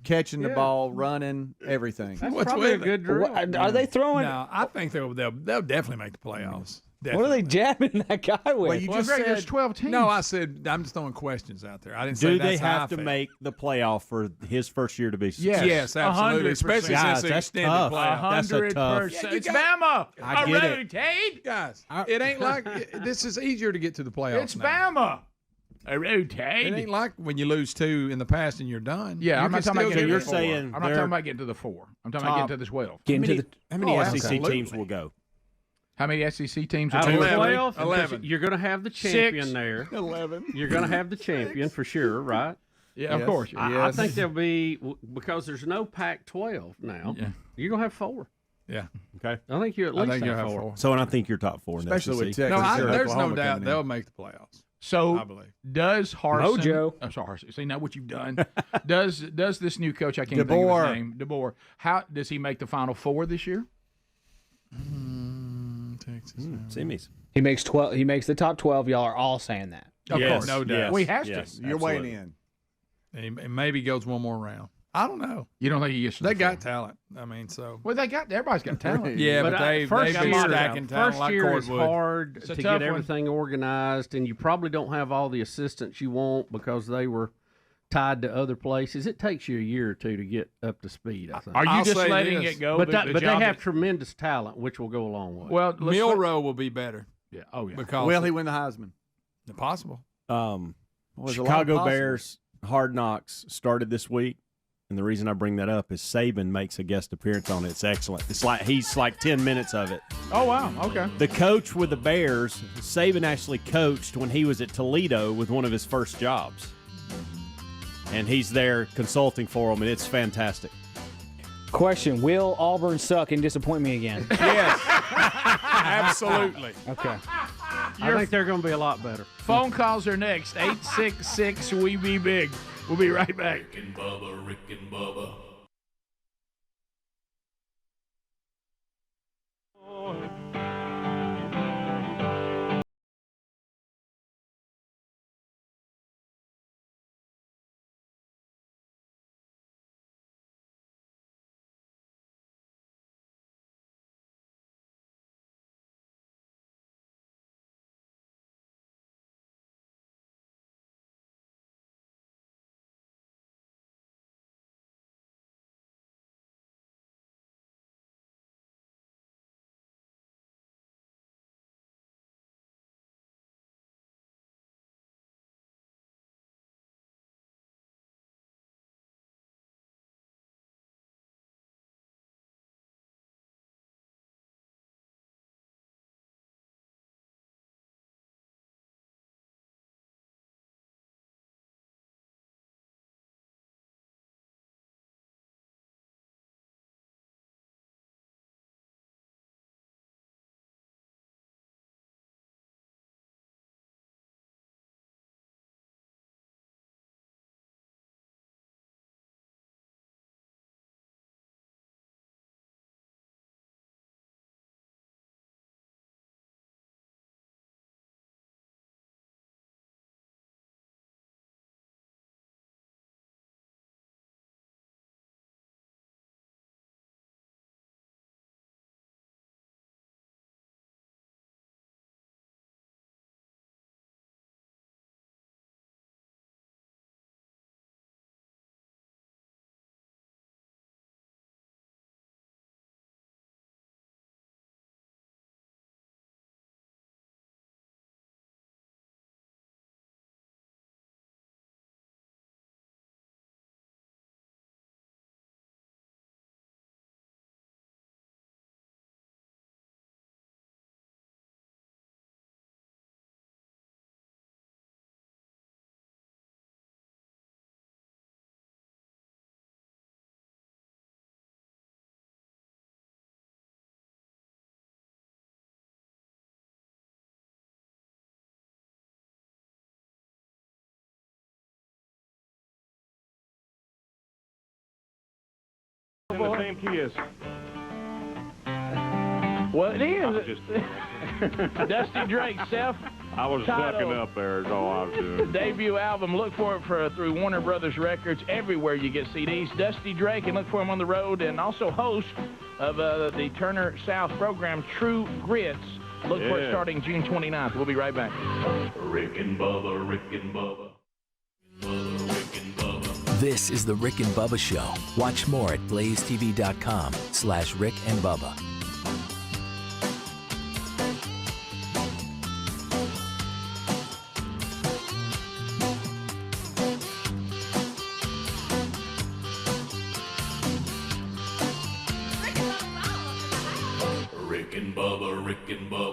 catching the Yeah. ball, running, everything. That's What's probably a with it? good drill. What- are they throwing? No, I think they'll definitely make the playoffs. What are they jabbing that guy with? Well, you Well, just Greg, there's said 12 teams. No, I said I'm just throwing questions out there. I didn't say Do that's they how I have to feel. make the playoff for his first year to be Yes. successful? Yes, absolutely. 100%. Especially Guys, since the that's extended tough. playoff. That's a tough. 100%. Yeah, you It's got- Bama. I get it. Rotate. Guys, it ain't like this is easier to get to the playoffs. It's now. Bama. A rotate. It ain't like when you lose 2 in the past and you're done. Yeah, You I'm not can talking about still getting to get the it. 4. saying I'm not they're talking about getting to the 4. I'm talking about getting to the 12. Getting to the How many Oh, SEC absolutely. teams will go? How many SEC teams are Out of the 11. playoff, 11. you're going to have the champion 6. there. 11. You're going to have the champion for sure, right? Yeah, of course. I think there'll be because there's no Pac-12 now. Yeah. You're going to have 4. Yeah. Okay. I think you at I least think you'll have have 4. 4. So, and I think you're top 4 in the Especially with SEC. Texas. No, or there's no Oklahoma doubt coming in. they'll make the playoffs. So I believe. does Harsin? Mojo. I'm sorry, Harsin. See now what you've done. does this new coach? I can't think DeBoer. of his name. DeBoer. How does he make the Final Four this year? Texas. Semis. He makes 12. He makes the top 12. Y'all are all saying that. Of Yes, course, no doubt. yes, Well, he has yes, to. You're weighing absolutely. in. And maybe goes one more round. I don't know. You don't think he gets? To They the got 4? talent. I mean, so. Well, they got. Everybody's got talent. Yeah, but I- they've first been year- stacking talent First like year is cordwood. hard It's a to tough get one. everything organized, and you probably don't have all the assistants you want because they were tied to other places. It takes you a year or 2 to get up to speed, I think. Are you I'll just say letting this. it go? but the they job have that- tremendous talent, which will go a long way. Well, let's Milrow will be better. Yeah. Oh yeah. Because Will he win the Heisman? possible. Well, there's a lot of Chicago possibles. Bears Hard Knocks started this week, and the reason I bring that up is Saban makes a guest appearance on it. It's excellent. It's like he's like 10 minutes of it. Oh wow. Okay. The coach with the Bears, Saban actually coached when he was at Toledo with one of his first jobs, and he's there consulting for them, and it's fantastic. Question: will Auburn suck and disappoint me again? Yes. Absolutely. Okay. I think they're going to be a lot better. Phone calls are next. 866 We Be Big. We'll be right back. Rick and Bubba, Rick and Bubba. In the same key as. Well, it is. Dusty Drake, self. I was sucking up there is all I was doing. Debut album. Look for it through Warner Brothers Records everywhere you get CDs. Dusty Drake, and look for him on the road, and also host of the Turner South program, True Grits. Look for it starting June 29th. We'll be right back. Rick and Bubba, Rick and Bubba. This is the Rick and Bubba Show. Watch more at blazetv.com/Rick and Bubba. Rick and Bubba, Rick and Bubba.